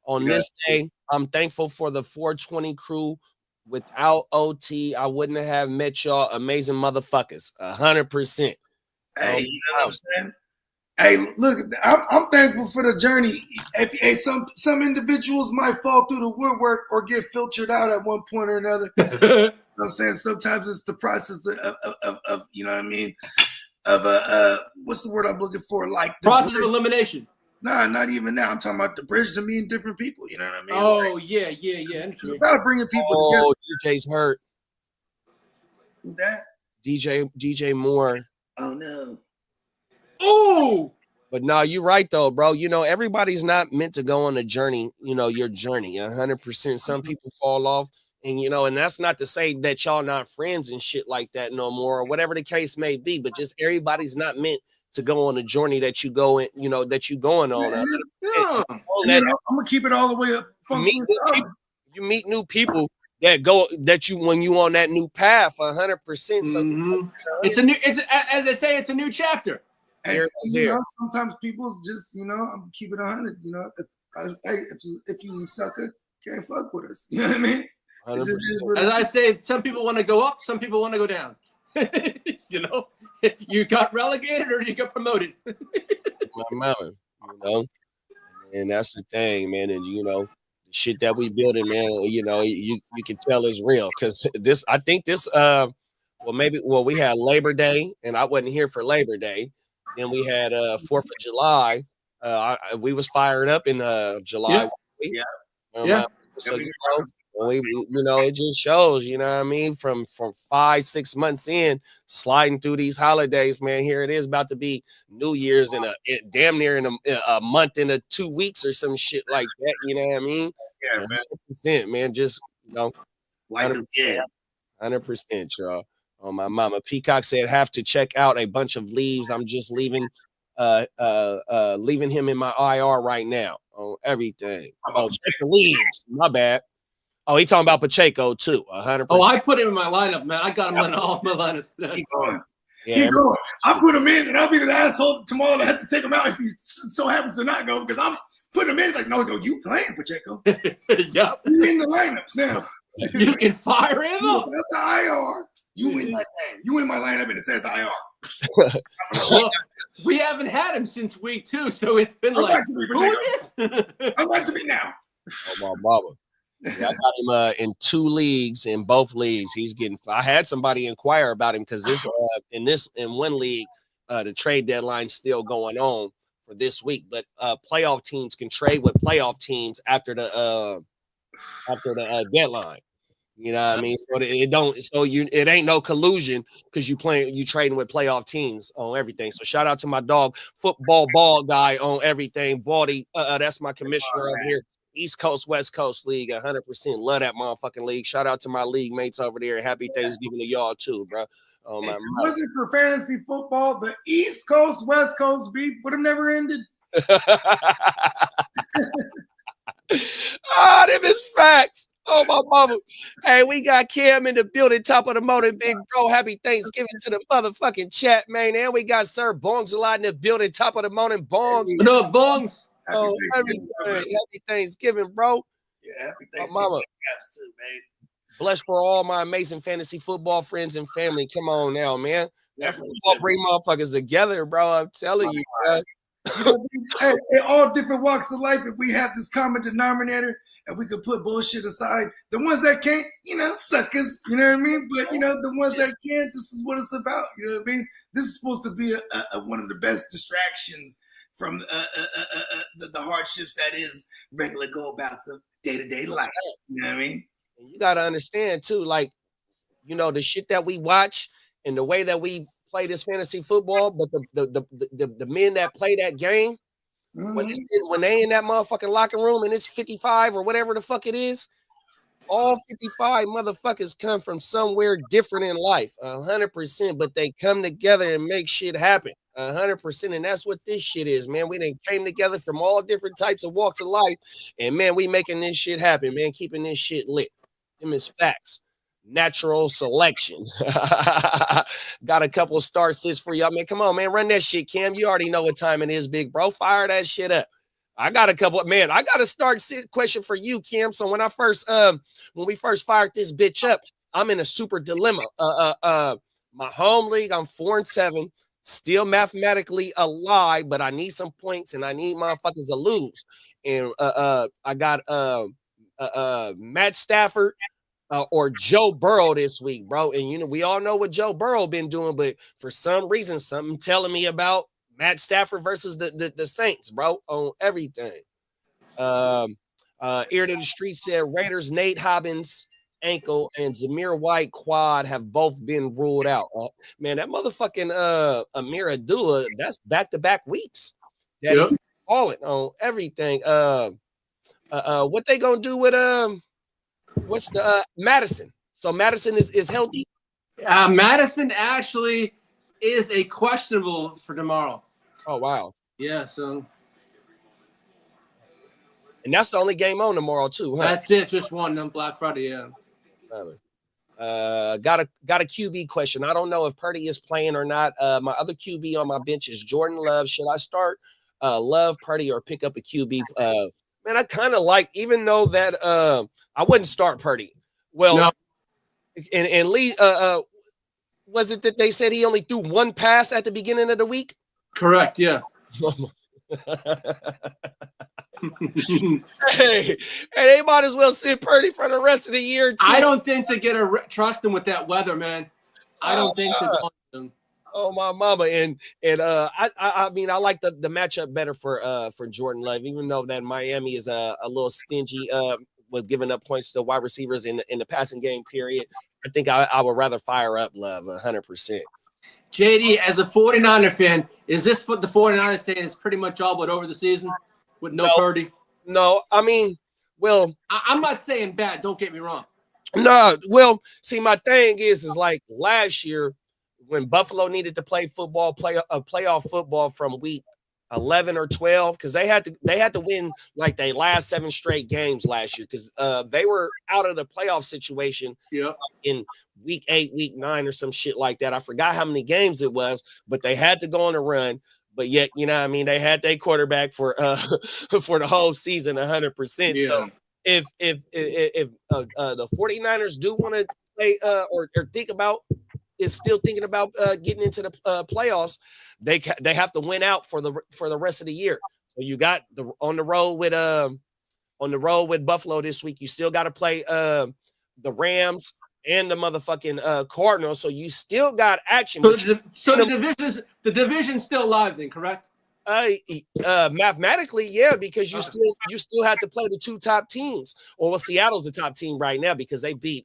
On this day, I'm thankful for the 420 crew. Without OT, I wouldn't have met y'all amazing motherfuckers. 100%. Hey, you know what I'm saying? Hey, look, I'm thankful for the journey. Some individuals might fall through the woodwork or get filtered out at one point or another. You know what I'm saying? Sometimes it's the process of you know what I mean? Of what's the word I'm looking for? Like the process of elimination. Nah, not even that. I'm talking about the bridge to meeting different people. You know what I mean? Oh, like, yeah. It's about bringing people together. DJ's hurt. Who's that? DJ Moore. Oh, no. Oh! But no, you're right, though, bro. Everybody's not meant to go on a journey, your journey, 100%. Some people fall off. And, and that's not to say that y'all not friends and shit like that no more, or whatever the case may be. But just everybody's not meant to go on a journey that you go in, that you going on. I'm gonna keep it all the way up. You meet new people when you on that new path 100%. So it's as they say, it's a new chapter. And, sometimes people's just I'm keeping 100. If you're a sucker, can't fuck with us. You know what I mean? As I say, some people want to go up, some people want to go down. You got relegated or you got promoted. My mama, and that's the thing, man. And the shit that we building, man, you can tell is real because I think this we had Labor Day and I wasn't here for Labor Day. Then we had 4th of July. We was fired up in July. Yeah. So it just shows, you know what I mean, from 5-6 months in, sliding through these holidays, man. Here it is about to be New Year's in damn near in a month and 2 weeks or some shit like that. You know what I mean? Yeah, man. 100%, man. Just like 100%, y'all. Oh, my mama. Peacock said have to check out a bunch of leaves. I'm just leaving him in my IR right now on everything. Oh, check the leaves. My bad. Oh, he talking about Pacheco too. 100%. Oh, I put him in my lineup, man. I got him in all my lineups today. Keep going. Keep going. I put him in, and I'll be the asshole tomorrow that has to take him out if he so happens to not go because I'm putting him in. It's like, no, you playing Pacheco. Yep. You in the lineups now. You can fire him up. That's the IR. You in my name. You in my lineup, and it says IR. Well, we haven't had him since week 2, so it's been like, who is this? I'm like to be now. Oh, my baba. Yeah, I got him in 2 leagues. In both leagues, he's getting. I had somebody inquire about him because in one league, the trade deadline's still going on for this week. But playoff teams can trade with playoff teams after the deadline. You know what I mean? So it ain't no collusion because you trading with playoff teams on everything. So shout out to my dog, football ball guy on everything. Baldy, that's my commissioner up here. East Coast, West Coast League, 100%. Love that motherfucking league. Shout out to my league mates over there. Happy Thanksgiving to y'all too, bro. Oh my! Wasn't for fantasy football, the East Coast, West Coast beef would have never ended. Them is facts. Oh, my mama. Hey, we got Cam in the building, top of the motor, big bro. Happy Thanksgiving to the motherfucking chat, man. And we got Sir Bongs a lot in the building, top of the morning, Bongs. What up, Bongs? Oh, Thanksgiving, happy Thanksgiving, bro. Yeah, happy My Thanksgiving. mama. Caps too, man. Blessed for all my amazing fantasy football friends and family. Come on now, man. That football bring motherfuckers together, bro. I'm telling you, bro. You know, hey, in all different walks of life, if we have this common denominator and we could put bullshit aside, the ones that can't, suckers, you know what I mean? But, the ones that can, this is what it's about, you know what I mean? This is supposed to be one of the best distractions from the hardships that is regular go-abouts of day-to-day life, you know what I mean? And you got to understand, too, like, the shit that we watch and the way that we play this fantasy football, but the men that play that game, when they in that motherfucking locker room and it's 55 or whatever the fuck it is, all 55 motherfuckers come from somewhere different in life, 100%, but they come together and make shit happen, 100%, and that's what this shit is, man. We done came together from all different types of walks of life, and, man, we making this shit happen, man, keeping this shit lit. Them is facts. Natural selection. Got a couple of star sits for y'all, man. Come on, man. Run that shit, Cam. You already know what time it is, big bro. Fire that shit up. I got a couple of, man. I got a start sit question for you, Cam. So when we first fired this bitch up, I'm in a super dilemma. My home league, I'm 4-7, still mathematically alive, but I need some points and I need motherfuckers to lose. And I got Matt Stafford or Joe Burrow this week, bro. And, we all know what Joe Burrow been doing, but for some reason, something telling me about Matt Stafford versus the Saints, bro, on everything. Ear to the Street said Raiders, Nate Hobbins, ankle, and Zamir White quad have both been ruled out. Man, that motherfucking Amir Abdullah, that's back-to-back weeks that he's calling on everything. What they gonna do with what's the Madison? So Madison is healthy. Madison actually is a questionable for tomorrow. Oh wow. Yeah, so and that's the only game on tomorrow too, huh? That's it, just one on Black Friday, yeah. Got a QB question. I don't know if Purdy is playing or not. My other QB on my bench is Jordan Love. Should I start Love, Purdy, or pick up a QB? Man, I kind of like, even though that I wouldn't start Purdy. Well, no. and Lee, was it that they said he only threw one pass at the beginning of the week? Correct, yeah. Hey, they might as well sit Purdy for the rest of the year, too. I don't think they trust him with that weather, man. I don't think they're going to. Oh, my mama. And I mean, I like the matchup better for Jordan Love, even though that Miami is a little stingy with giving up points to wide receivers in the passing game period. I think I would rather fire up Love 100%. JD, as a 49er fan, is this what the 49ers saying is pretty much all but over the season with no Purdy? No, I mean, well, I'm not saying bad. Don't get me wrong. No, well, see, my thing is like last year when Buffalo needed to play playoff football from week 11 or 12, because they had to win like their last 7 straight games last year, because they were out of the playoff situation in week 8, week 9 or some shit like that. I forgot how many games it was, but they had to go on a run. But yet, you know what I mean, they had their quarterback for the whole season 100%. Yeah. So if the 49ers do want to play or think about still thinking about getting into the playoffs, they have to win out for the rest of the year. So you got on the road with Buffalo this week. You still got to play the Rams and the motherfucking Cardinals. So you still got action. So the division's still alive then, correct? Mathematically, yeah, because you still have to play the 2 top teams. Well, Seattle's the top team right now because they beat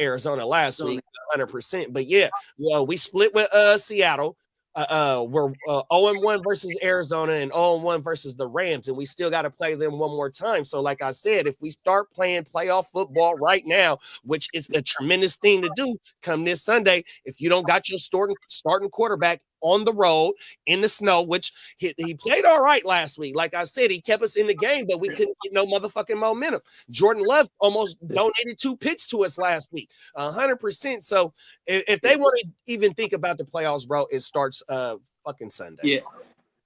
Arizona last week 100%. But yeah, well, we split with Seattle. We're 0-1 versus Arizona and 0-1 versus the Rams, and we still got to play them one more time. So like I said, if we start playing playoff football right now, which is a tremendous thing to do come this Sunday, if you don't got your starting quarterback on the road in the snow, which he played all right last week. Like I said, he kept us in the game, but we couldn't get no motherfucking momentum. Jordan Love almost donated 2 picks to us last week, 100%. So if they want to even think about the playoffs, bro, it starts fucking Sunday. Yeah,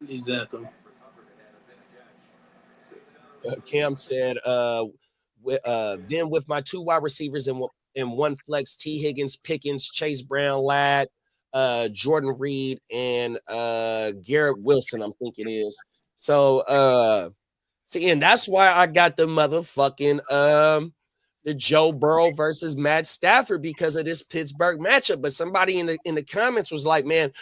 exactly. Cam said, then with my 2 wide receivers and 1 flex, T. Higgins, Pickens, Chase Brown, Ladd, Jordan Reed, and Garrett Wilson, I'm thinking is. So see, and that's why I got the motherfucking the Joe Burrow versus Matt Stafford because of this Pittsburgh matchup. But somebody in the comments was like, man,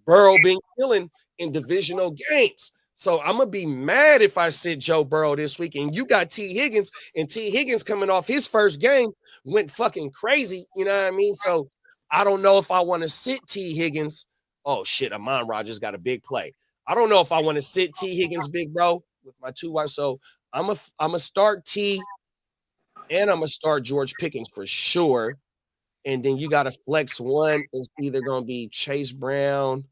Burrow been killing in divisional games. So I'm gonna be mad if I sit Joe Burrow this week. And you got T. Higgins, and T. Higgins coming off his first game went fucking crazy. You know what I mean? So I don't know if I want to sit T. Higgins. Oh shit, Amon Rodgers got a big play. I don't know if I want to sit T. Higgins, big bro, with my 2 wives. So I'm a start T, and I'm gonna start George Pickens for sure. And then you got a flex 1. It's either gonna be Chase Brown.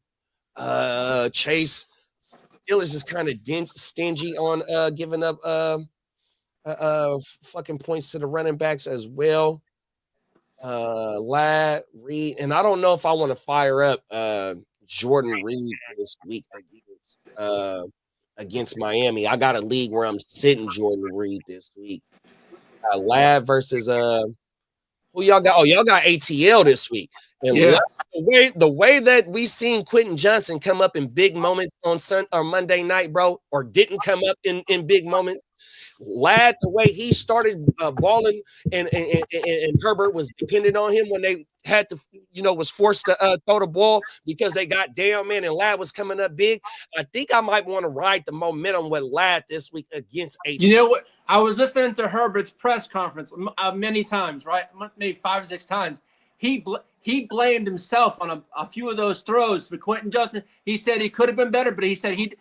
Chase still is just kind of stingy on giving up fucking points to the running backs as well. Ladd, Reed, and I don't know if I want to fire up Jordan Reed this week against Miami. I got a league where I'm sitting Jordan Reed this week. Ladd versus who y'all got? Oh, y'all got ATL this week. And Yeah. the way that we seen Quentin Johnson come up in big moments on Monday night, bro, or didn't come up in big moments. Ladd, the way he started balling, and Herbert was dependent on him when they had to, was forced to throw the ball because they got down, man, and Ladd was coming up big. I think I might want to ride the momentum with Ladd this week against ATL. You know what? I was listening to Herbert's press conference many times, right? Maybe 5 or 6 times. He blamed himself on a few of those throws for Quentin Johnson. He said he could have been better, but he said he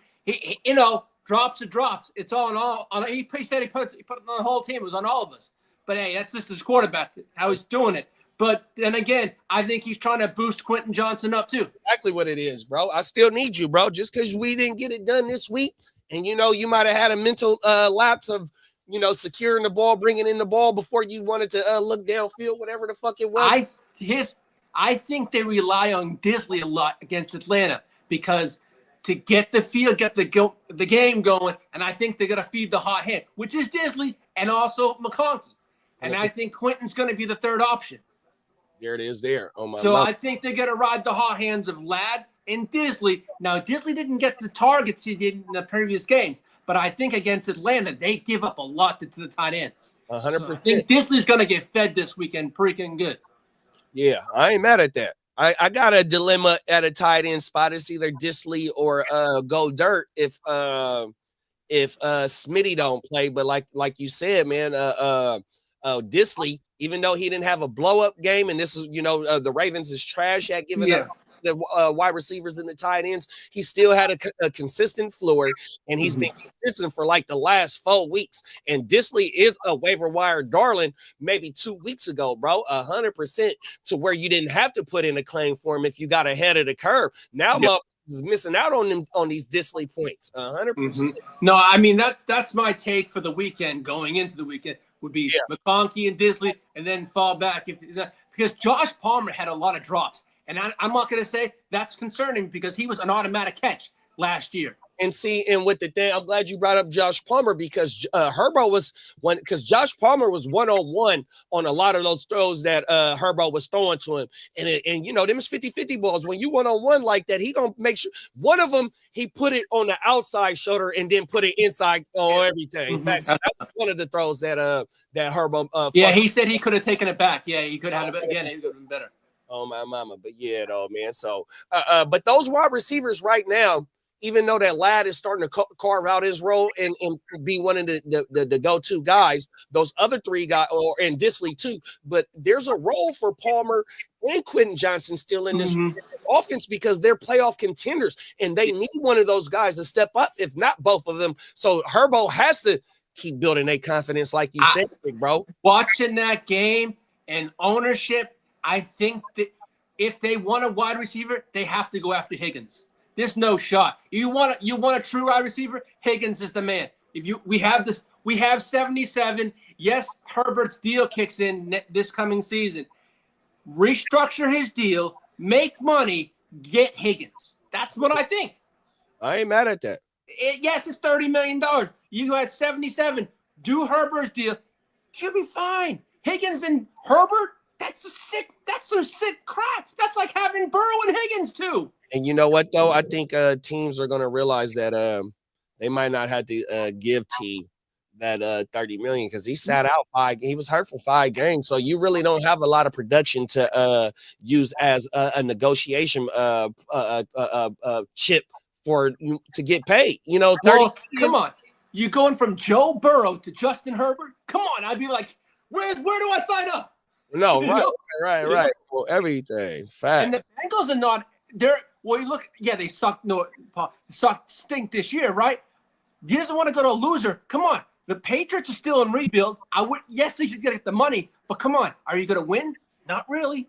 drops are drops. It's all on. He said he put it on the whole team. It was on all of us. But hey, that's just his quarterback, how he's doing it. But then again, I think he's trying to boost Quentin Johnson up too. Exactly what it is, bro. I still need you, bro. Just because we didn't get it done this week, and you might have had a mental lapse of securing the ball, bringing in the ball before you wanted to look downfield, whatever the fuck it was. I think they rely on Disley a lot against Atlanta because to get the field, get the game going, and I think they're going to feed the hot hand, which is Disley and also McConkey. And I think Quentin's going to be the third option. There it is there. Oh my! So I think they're going to ride the hot hands of Ladd and Disley. Now, Disley didn't get the targets he did in the previous games, but I think against Atlanta, they give up a lot to the tight ends. 100%. So I think Disley's going to get fed this weekend pretty good. Yeah, I ain't mad at that. I got a dilemma at a tight end spot. It's either Disley or Go Dirt if Smitty don't play. But like you said, man, Disley, even though he didn't have a blow up game, and this is the Ravens is trash at giving up the wide receivers and the tight ends, he still had a consistent floor, and he's been consistent for like the last 4 weeks. And Disley is a waiver wire darling maybe 2 weeks ago, bro, 100% to where you didn't have to put in a claim for him if you got ahead of the curve. Now is missing out on these Disley points, 100%. No, I mean that's my take for the weekend. Going into the weekend would be McConkey and Disley, and then fall back because Josh Palmer had a lot of drops. And I'm not going to say that's concerning because he was an automatic catch last year. And with the thing, I'm glad you brought up Josh Palmer because Herbo was because Josh Palmer was 1-on-1 on a lot of those throws that Herbo was throwing to him. And them is 50-50 balls. When you 1-on-1 like that, he going to make sure one of them, he put it on the outside shoulder and then put it inside on everything. In fact, so that was one of the throws that Herbo. He said he could have taken it back. Yeah, he could have had it again. It would have been better. Oh, my mama. But yeah, though, man. So, but those wide receivers right now, even though that Ladd is starting to carve out his role and be one of the go-to guys, those other 3 guys, and Disley too, but there's a role for Palmer and Quentin Johnson still in this offense because they're playoff contenders, and they need one of those guys to step up, if not both of them. So Herbo has to keep building their confidence, like you said, bro. Watching that game and ownership, I think that if they want a wide receiver, they have to go after Higgins. There's no shot. You want a true wide receiver? Higgins is the man. We have 77. Yes, Herbert's deal kicks in this coming season. Restructure his deal, make money, get Higgins. That's what I think. I ain't mad at that. Yes, it's $30 million. You had 77. Do Herbert's deal. You'll be fine. Higgins and Herbert, that's some sick crap. That's like having Burrow and Higgins too. And you know what though? I think teams are gonna realize that they might not have to give T that 30 million because he sat out he was hurt for 5 games. So you really don't have a lot of production to use as a negotiation chip for you to get paid. You know, 30 well, come on. You going from Joe Burrow to Justin Herbert? Come on, I'd be like, where do I sign up? No, You right, know? right. Well, everything. Facts. And the Bengals are not there. Well, you look, yeah, they suck. No, stink this year, right? He doesn't want to go to a loser. Come on. The Patriots are still in rebuild. Yes, they should get the money, but come on. Are you going to win? Not really.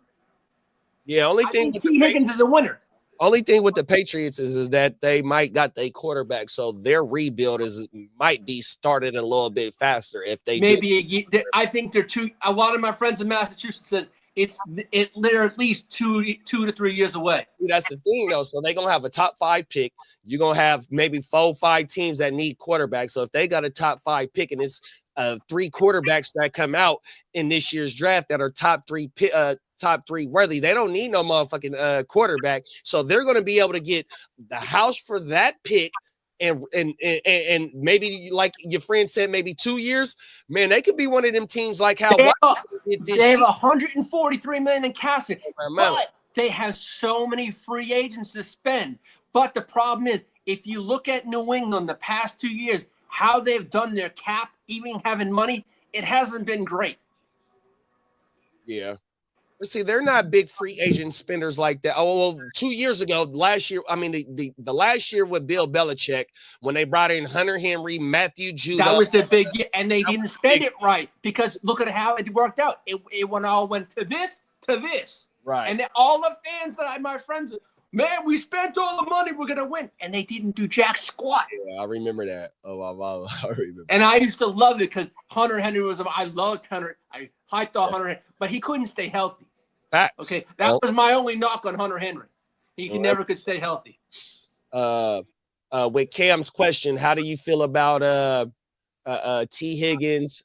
Yeah, I think T. Higgins is a winner. Only thing with the Patriots is that they might got their quarterback, so their rebuild might be started a little bit faster if they maybe. I think they're too. A lot of my friends in Massachusetts says they're at least 2 to 3 years away. See, that's the thing though. So they're gonna have a top 5 pick. You're gonna have maybe 4-5 teams that need quarterbacks. So if they got a top 5 pick and it's 3 quarterbacks that come out in this year's draft that are top 3 worthy, they don't need no motherfucking quarterback. So they're gonna be able to get the house for that pick. And maybe like your friend said, maybe 2 years, man, they could be one of them teams like how they have 143 million in cash, but they have so many free agents to spend. But the problem is, if you look at New England the past 2 years, how they've done their cap, even having money, it hasn't been great. Yeah. But see, they're not big free agent spenders like that. Oh, well, 2 years ago, last year, I mean, the last year with Bill Belichick, when they brought in Hunter Henry, Matthew Judon. That was their big year, and they didn't spend it right because look at how it worked out. It went to this. Right. And all the fans that my friends, man, we spent all the money, we're going to win. And they didn't do jack squat. Yeah, I remember that. Oh, I remember. And I used to love it because Hunter Henry I loved Hunter. I thought Hunter Henry, but he couldn't stay healthy. Facts. Okay, that was my only knock on Hunter Henry. He never could stay healthy. With Cam's question, how do you feel about T. Higgins,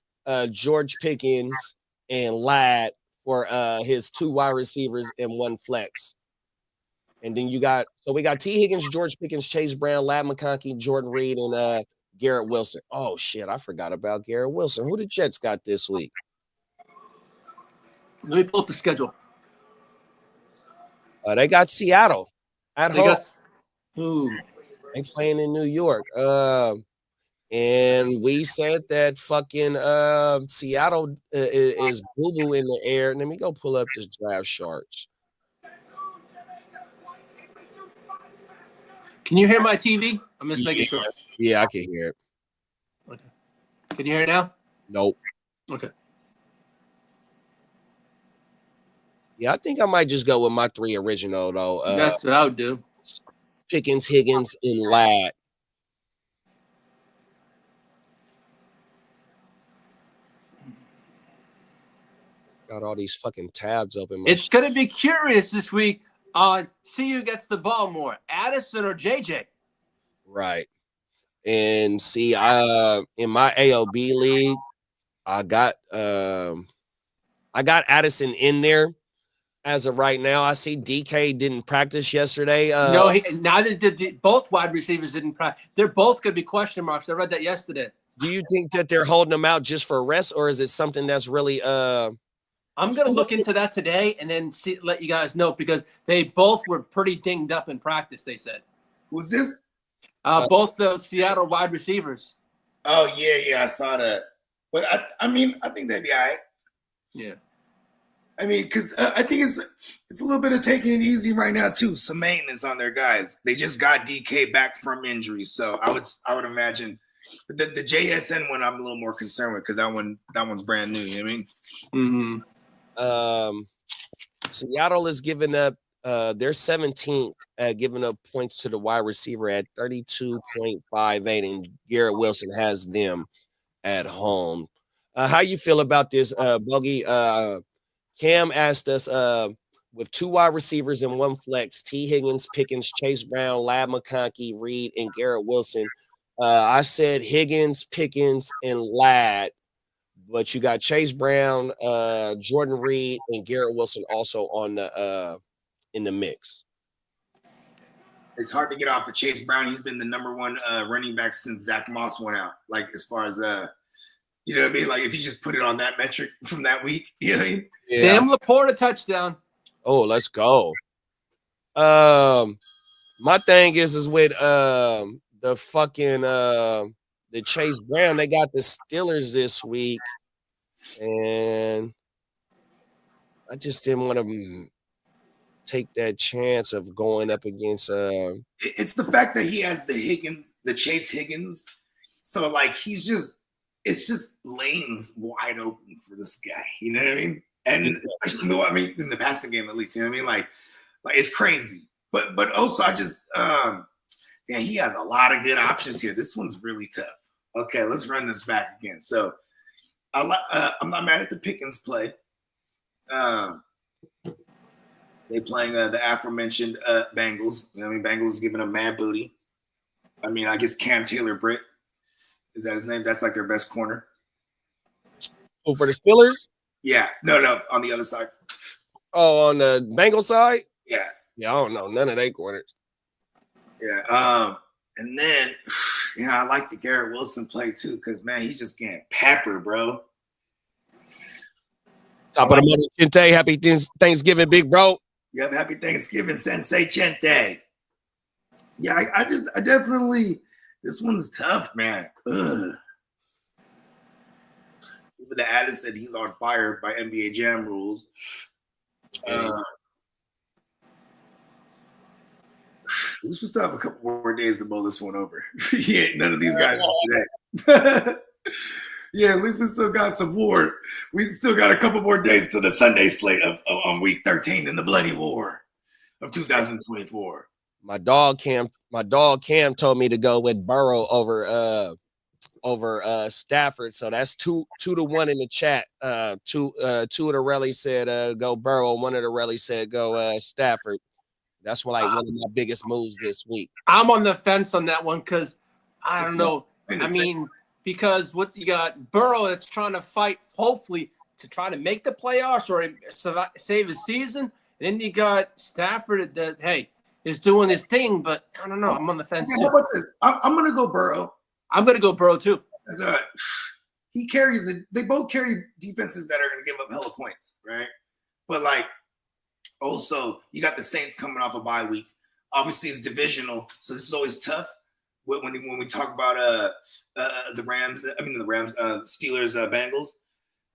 George Pickens, and Ladd for his 2 wide receivers and 1 flex? And then we got T. Higgins, George Pickens, Chase Brown, Ladd McConkey, Jordan Reed, and Garrett Wilson. Oh shit, I forgot about Garrett Wilson. Who the Jets got this week? Let me pull up the schedule. They got Seattle at home. They playing in New York. And we said that fucking Seattle is boo-boo in the air. Let me go pull up this draft charts. Can you hear my TV? I'm just making sure. Yeah, I can hear it. Okay. Can you hear it now? Nope. Okay. Yeah, I think I might just go with my 3 original though. That's what I would do. Pickens, Higgins, and Ladd. Got all these fucking tabs open. It's going to be curious this week on see who gets the ball more, Addison or JJ. Right. And see, in my AOB league, I got Addison in there. As of right now, I see DK didn't practice yesterday. No, neither did both wide receivers didn't practice. They're both going to be question marks. I read that yesterday. Do you think that they're holding them out just for rest, or is it something that's really I'm going to look into that today and then let you guys know because they both were pretty dinged up in practice, they said. Who's this? Both the Seattle wide receivers. Oh, yeah, I saw that. But, I think they'd be all right. Yeah. I mean, because I think it's a little bit of taking it easy right now, too. Some maintenance on their guys. They just got DK back from injury. So I would imagine the JSN one I'm a little more concerned with because that one's brand new. You know what I mean? Mm-hmm. Seattle is giving up they're 17th at giving up points to the wide receiver at 32.58, and Garrett Wilson has them at home. How you feel about this, Bogey? Cam asked us, with 2 wide receivers and 1 flex, T. Higgins, Pickens, Chase Brown, Lab McConkey, Reed, and Garrett Wilson. I said Higgins, Pickens, and Lad, but you got Chase Brown, Jordan Reed, and Garrett Wilson also on the in the mix. It's hard to get off of Chase Brown. He's been the number 1 running back since Zach Moss went out. Like, as far as you know what I mean? Like, if you just put it on that metric from that week, you know what I mean? Yeah. Damn Laporta touchdown. Oh, let's go. My thing is with the fucking the Chase Brown. They got the Steelers this week, and I just didn't want to take that chance of going up against. It's the fact that he has the Chase Higgins. So like it's just lanes wide open for this guy. You know what I mean? And especially, in the passing game at least. You know what I mean? Like it's crazy. But also I just he has a lot of good options here. This one's really tough. Okay, let's run this back again. So I'm not mad at the Pickens play. They playing the aforementioned Bengals. You know what I mean? Bengals giving them mad booty. I mean, I guess Cam Taylor-Britt, is that his name? That's like their best corner. Oh, for the Steelers? Yeah. No, on the other side. Oh, on the Bengals side? Yeah. Yeah, I don't know. None of they corners. Yeah. And then, I like the Garrett Wilson play too, because, man, he's just getting peppered, bro. Top of the morning, Chente. Happy Thanksgiving, big bro. Yep, happy Thanksgiving, Sensei Chente. Yeah, I definitely, this one's tough, man. Ugh. Even the Addis said he's on fire by NBA Jam rules. We're supposed to have a couple more days to mull this one over. Yeah, none of these guys today. Yeah, we've still got some war. We still got a couple more days to the Sunday slate on week 13 in the bloody war of 2024. My dog Cam told me to go with Burrow over Stafford. So that's 2-1 in the chat. Two of the rallies said go Burrow. One of the rallies said go Stafford. That's one of my biggest moves this week. I'm on the fence on that one because I don't know. I mean, because what you got Burrow that's trying to fight, hopefully, to try to make the playoffs or save his season. And then you got Stafford that is doing his thing, but I don't know. I'm on the fence. How about this? I'm gonna go Burrow. I'm gonna go Burrow too. He carries it. They both carry defenses that are gonna give up hella points, right? But like, also you got the Saints coming off a bye week. Obviously, it's divisional, so this is always tough. When we talk about the Rams, Steelers, Bengals,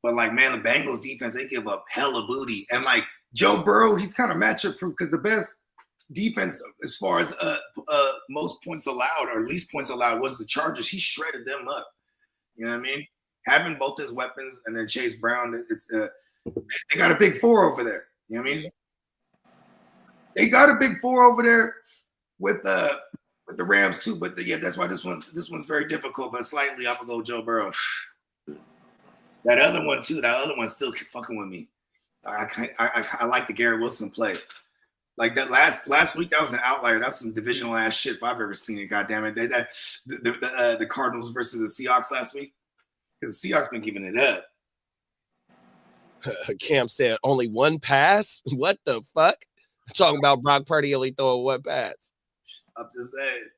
but like, man, the Bengals defense, they give up hella booty, and like Joe Burrow, he's kind of matchup proof because the best defense as far as most points allowed or least points allowed was the Chargers. He shredded them up. You know what I mean? Having both his weapons and then Chase Brown, they got a big 4 over there. You know what I mean? They got a big 4 over there with the Rams too, but that's why this one's very difficult. But slightly, I'm gonna go Joe Burrow. That other one too. That other one's still fucking with me. I like the Garrett Wilson play. Like that last week, that was an outlier. That's some divisional ass shit if I've ever seen it. God damn it! The Cardinals versus the Seahawks last week, because the Seahawks been giving it up. Cam said only 1 pass. What the fuck? Talking about Brock Purdy only throwing 1 pass. I'm just saying.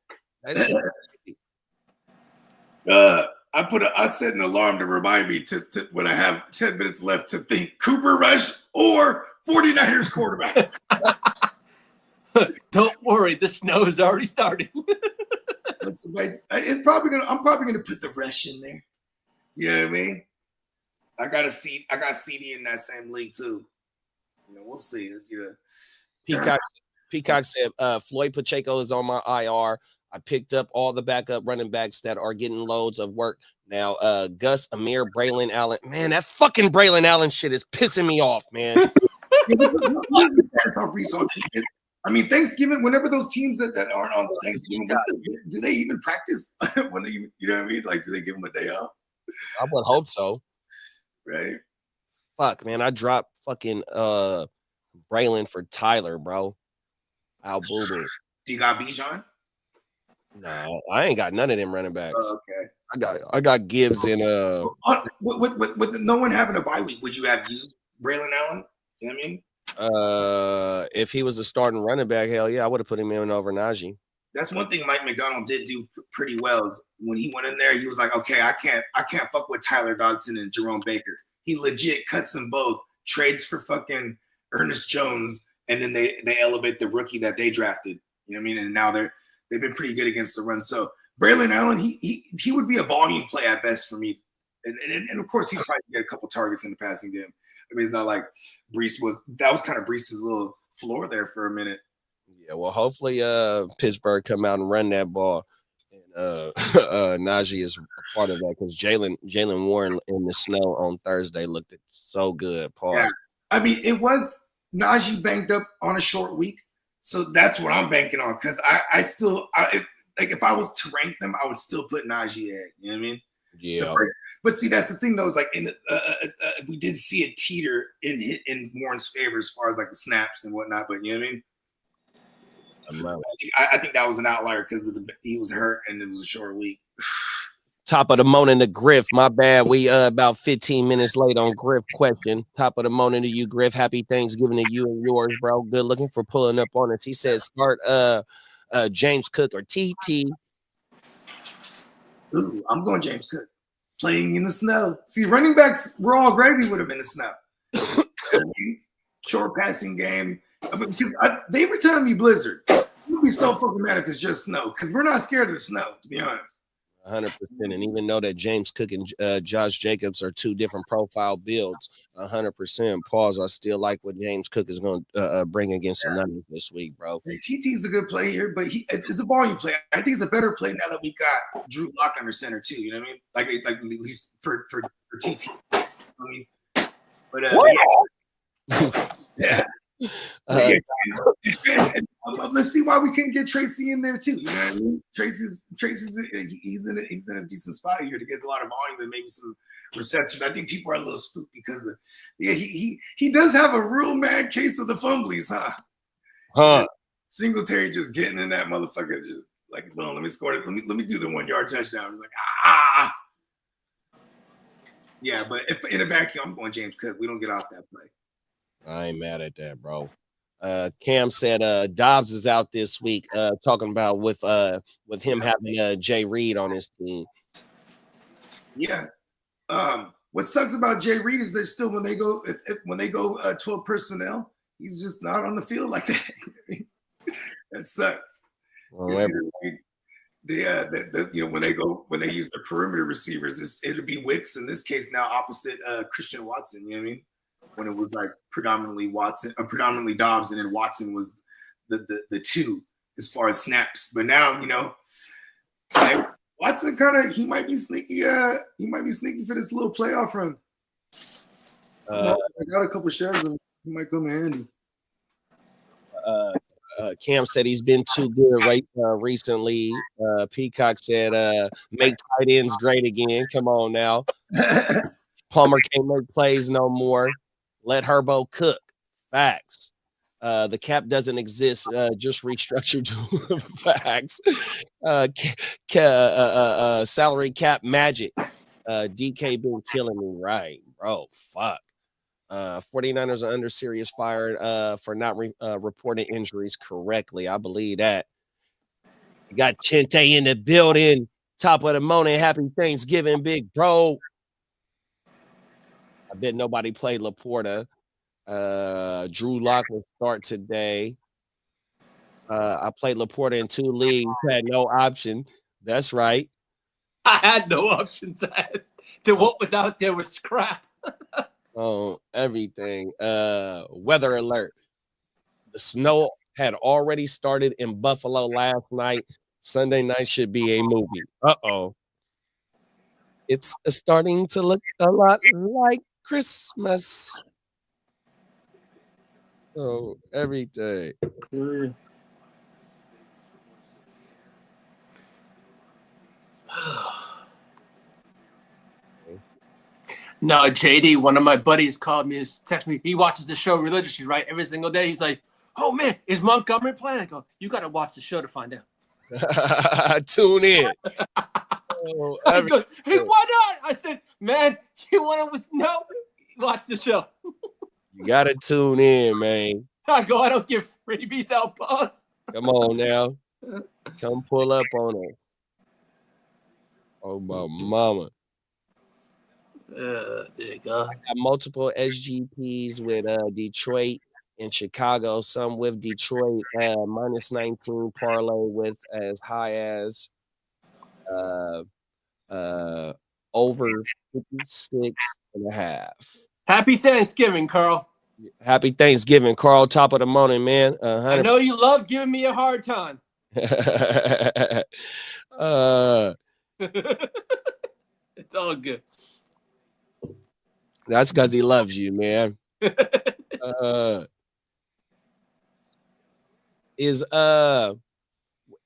I set an alarm to remind me to when I have 10 minutes left to think Cooper Rush or 49ers quarterback. Don't worry, the snow has already started. I'm probably gonna put the Rush in there. You know what I mean? I got CD in that same league too. We'll see. Peacock said Floyd Pacheco is on my IR. I picked up all the backup running backs that are getting loads of work. Now, Gus, Amir, Braylon Allen. Man, that fucking Braylon Allen shit is pissing me off, man. I mean, Thanksgiving, whenever those teams that aren't on Thanksgiving, do they even practice? You know what I mean? Like, do they give them a day off? I would hope so. Right. Fuck, man. I dropped fucking Braylon for Tyler, bro. Al Boo. Do you got Bijan? No, I ain't got none of them running backs. Oh, okay. I got Gibbs and With no one having a bye week, would you have used Braylon Allen? You know what I mean? If he was a starting running back, hell yeah, I would have put him in over Najee. That's one thing Mike McDonald did do pretty well is when he went in there, he was like, okay, I can't fuck with Tyler Dodson and Jerome Baker. He legit cuts them both, trades for fucking Ernest Jones, and then they elevate the rookie that they drafted. You know what I mean? And now they've been pretty good against the run. So Braylon Allen, he would be a volume play at best for me. And of course, he'd probably get a couple targets in the passing game. I mean, it's not like Brees was – that was kind of Brees' little floor there for a minute. Yeah, well, hopefully Pittsburgh come out and run that ball. And Najee is a part of that because Jalen Warren in the snow on Thursday looked so good. Pause. Yeah. I mean, it was Najee banked up on a short week. So that's what I'm banking on because if I was to rank them, I would still put Najee in. You know what I mean? Yeah. But see, that's the thing though. Is like we did see a teeter in Warren's favor as far as like the snaps and whatnot. But you know what I mean? I think that was an outlier because he was hurt and it was a short week. Top of the morning to Griff. My bad. We about 15 minutes late on Griff question. Top of the morning to you, Griff. Happy Thanksgiving to you and yours, bro. Good looking for pulling up on us. He says start James Cook or TT. Ooh, I'm going James Cook. Playing in the snow. See, running backs were all gravy with him in the snow. Short passing game. I mean, they every time me blizzard. We'd be so fucking mad if it's just snow because we're not scared of the snow, to be honest. 100%. And even though that James Cook and Josh Jacobs are two different profile builds, 100%. Pause. I still like what James Cook is going to bring against the Nuggets this week, bro. TT's a good play here, but it's a volume play. I think it's a better play now that we got Drew Lock under center too. You know what I mean? Like at least for TT. I mean, but yeah. Let's see why we couldn't get Tracy in there too. You know what I mean? Tracy's he's in a decent spot here to get a lot of volume and maybe some receptions. I think people are a little spooked because he does have a real mad case of the fumblies, huh? Singletary just getting in that motherfucker, just like, well, let me score it. Let me do the 1 yard touchdown. He's like, yeah, but if in a vacuum, I'm going James Cook. We don't get off that play. I ain't mad at that, bro. Cam said Dobbs is out this week, talking about with him having Jay Reed on his team. Yeah. What sucks about Jay Reed is that still when they go 12 personnel, he's just not on the field like that. That sucks. Well, when they use the perimeter receivers, it'll be Wicks in this case now opposite Christian Watson. You know what I mean? When it was like predominantly Dobbs, and then Watson was the two as far as snaps. But now, you know, like Watson he might be sneaky. He might be sneaky for this little playoff run. I got a couple shares of him. He might come in handy. Cam said he's been too good recently. Peacock said make tight ends great again. Come on now. Palmer can't make plays no more. Let Herbo cook. Facts. The cap doesn't exist. Just restructured. Facts. Salary cap magic. DK been killing me, right, bro? Fuck. 49ers are under serious fire for not reporting injuries correctly. I believe that. We got Chente in the building. Top of the morning. Happy Thanksgiving, big bro. I bet nobody played Laporta. Drew Lock will start today. I played Laporta in 2 leagues. Had no option. That's right. I had no options. What was out there was scrap. Oh, everything. Weather alert. The snow had already started in Buffalo last night. Sunday night should be a movie. Uh-oh. It's starting to look a lot like Christmas. So every day. No, JD, one of my buddies called me, text me. He watches the show religiously, right? Every single day. He's like, "Oh man, is Montgomery playing?" I go, "You got to watch the show to find out." Tune in. I go, "Hey, why not?" I said, "Man, you want to no? Watch the show." You gotta tune in, man. I go, "I don't give freebies out, boss." Come on now, come pull up on us. Oh my mama. There you go. I got multiple SGPs with Detroit and Chicago, some with Detroit minus 19 parlay with as high as over 56.5. Happy Thanksgiving, Carl. Happy Thanksgiving, Carl. Top of the morning, man. I know you love giving me a hard time. It's all good. That's because he loves you, man. Is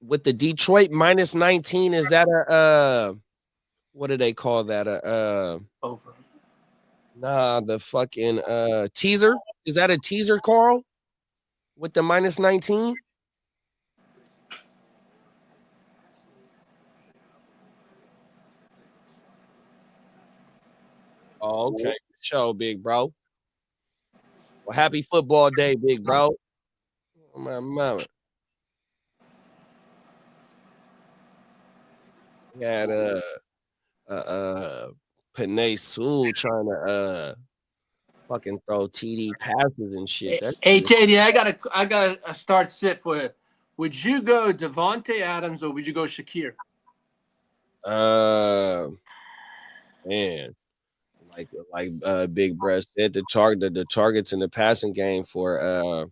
with the Detroit minus 19, is that a what do they call that? Over. Nah, the fucking teaser. Is that a teaser, Carl? With the minus 19? Oh, okay. Show, big bro. Well, happy football day, big bro. Oh, my mama. We had Penei Sewell trying to fucking throw TD passes and shit. Hey JD, I got a start sit for you. Would you go Devontae Adams or would you go Shakir? Man. Like Big Breast said, the targets in the passing game for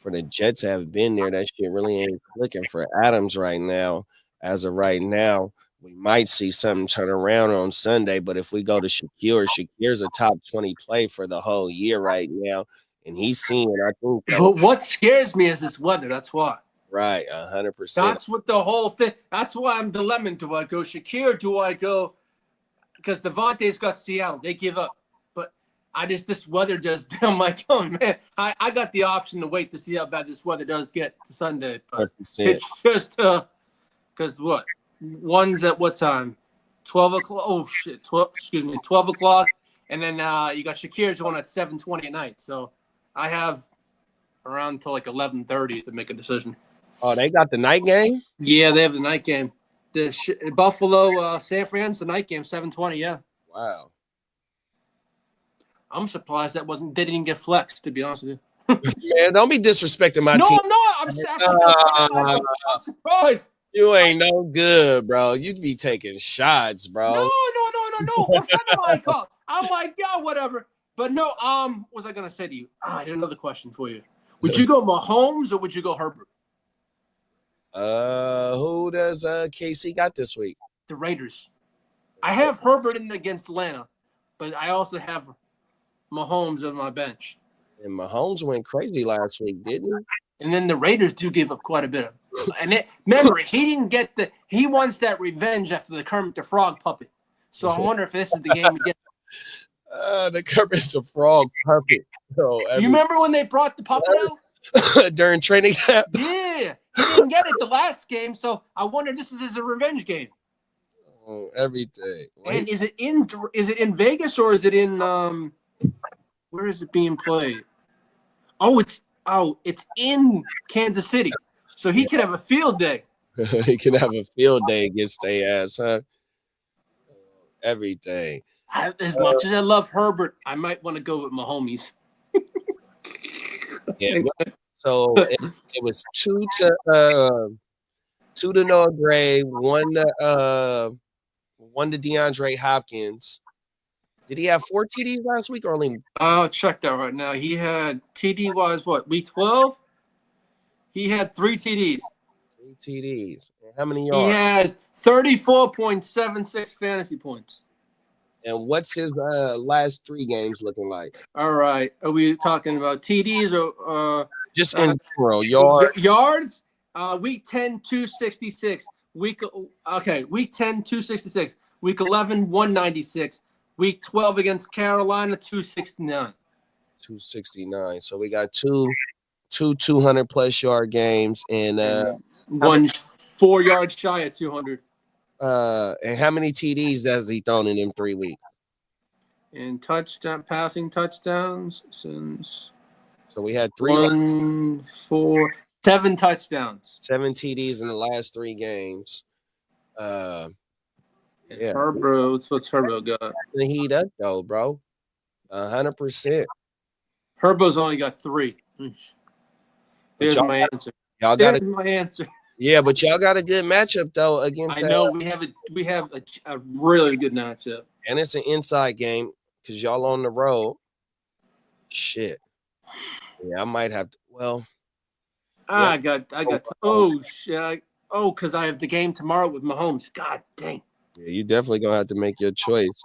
the Jets have been there. That shit really ain't clicking for Adams right now. As of right now, we might see something turn around on Sunday. But if we go to Shakir's a top 20 play for the whole year right now, and he's seeing. I think. But what scares me is this weather. That's why. Right, 100%. That's what the whole thing. That's why I'm dilemmaing. Do I go Shakir? Do I go? Because Devontae's got Seattle. They give up. But this weather does. I'm like, oh, man, I got the option to wait to see how bad this weather does get to Sunday. But 100%. it's just because what? One's at what time? 12 o'clock. Oh, shit. 12 o'clock. And then you got Shakir's one at 7:20 at night. So I have around until like 11:30 to make a decision. Oh, they got the night game? Yeah, they have the night game. The Buffalo, San Fran's the night game, 7:20. Yeah. Wow. I'm surprised they didn't get flexed. To be honest with you. Man, don't be disrespecting my team. No, I'm not. I'm surprised. You ain't no good, bro. You'd be taking shots, bro. No. A friend of mine called. I'm like, yeah, whatever. But no. What was I gonna say to you? I had another question for you. Would you go Mahomes or would you go Herbert? Who does KC got this week? The Raiders. I have Herbert in against Atlanta, but I also have Mahomes on my bench. And Mahomes went crazy last week, didn't he? And then the Raiders do give up quite a bit of. And remember, he didn't get he wants that revenge after the Kermit the Frog puppet. So I wonder if this is the game again. The Kermit the Frog puppet. You remember when they brought the puppet out? During training camp? Yeah. He didn't get it the last game, so I wonder if this is a revenge game. Oh, everything. And is it in Vegas or is it in where is it being played? It's in Kansas City. So he could have a field day. He can have a field day against their ass, huh? Everything. As much as I love Herbert, I might want to go with my homies. Yeah. So it was 2 to Noah Gray, 1 to DeAndre Hopkins. Did he have 4 TDs last week or only? I'll check that right now. He had TD wise what, week 12? He had 3 TDs. 3 TDs. How many yards? He had 34.76 fantasy points. And what's his last 3 games looking like? All right. Are we talking about TDs or just in general, yards? Week 10, 266. Week 10, 266. Week 11, 196. Week 12 against Carolina, 269. 269. So we got two 200+ yard games and one 4 yards shy of 200. And how many TDs has he thrown in them 3 weeks? And passing touchdowns since. So we had 7 touchdowns. 7 TDs in the last 3 games. Yeah. Herbo, what's Herbo got? The heat up though, bro. 100%. Herbo's only got 3. There's my answer. Y'all got my answer. Yeah, but y'all got a good matchup though against. I know we have a really good matchup, and it's an inside game because y'all on the road. Shit. Yeah, I might have to. Well, I got. Oh shit. Oh, because I have the game tomorrow with Mahomes. God dang. Yeah, you definitely gonna have to make your choice.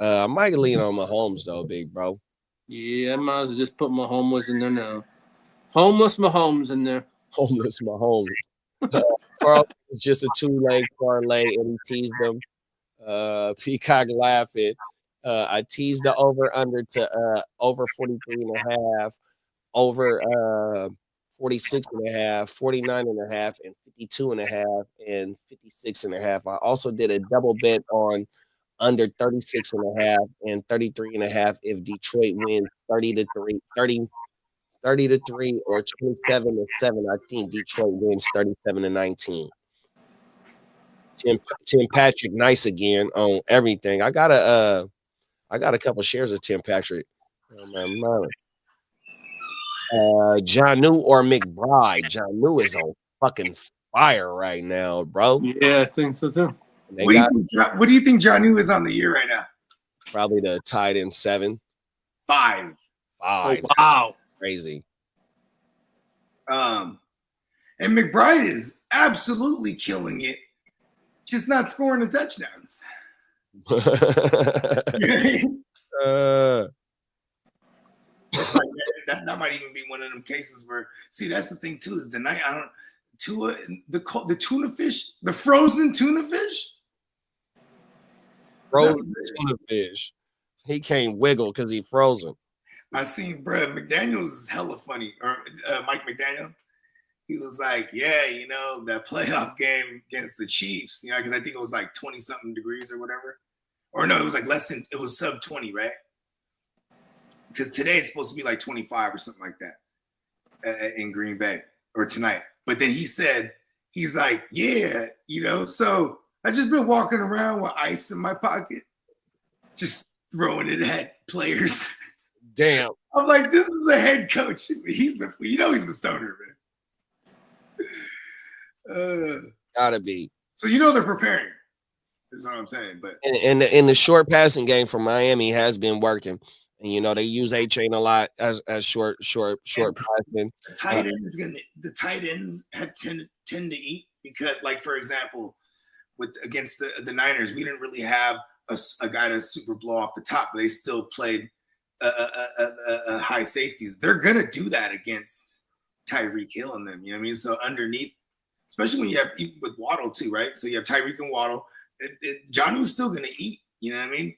I might lean on Mahomes though, big bro. Yeah, I might as well just put Mahomes in there now. Homeless Mahomes in there. Homeless Mahomes. Carl is just a 2-leg parlay, and he teased them. Peacock laughing. I teased the over/under to over 43.5, over 46.5, 49.5, and 52.5, and 56.5. I also did a double bet on under 36.5 and 33.5 if Detroit wins 30-3 or 27-7. I think Detroit wins 37-19. Tim Patrick, nice again on everything. I got a couple shares of Tim Patrick. Oh my mind. Jonnu or McBride. Jonnu is on fucking fire right now, bro. Yeah, I think so too. What do you think Jonnu is on the year right now? Probably the tied in 7. 5. Oh, wow. Crazy. And McBride is absolutely killing it, just not scoring the touchdowns. It's like that might even be one of them cases where, see, that's the thing too, is the night the tuna fish, the frozen tuna fish. Frozen tuna fish. He can't wiggle because he's frozen. I seen McDaniels is hella funny, or Mike McDaniel. He was like, yeah, that playoff game against the Chiefs, because I think it was like 20-something degrees or whatever. Or no, it was like it was sub 20, right? Because today it's supposed to be like 25 or something like that in Green Bay, or tonight. But then he's like, yeah, so I just been walking around with ice in my pocket, just throwing it at players. Damn. I'm like, this is a head coach. He's a stoner, man. Gotta be. So they're preparing, is what I'm saying. But in the short passing game for Miami has been working. And they use A-Chain a lot as short passing. The tight ends have tend to eat because, like, for example, against the Niners, we didn't really have a guy to super blow off the top, but they still played high safeties. They're gonna do that against Tyreek Hill and them. You know what I mean? So underneath, especially when you have with Waddle too, right? So you have Tyreek and Waddle. Jonnu's still gonna eat. You know what I mean?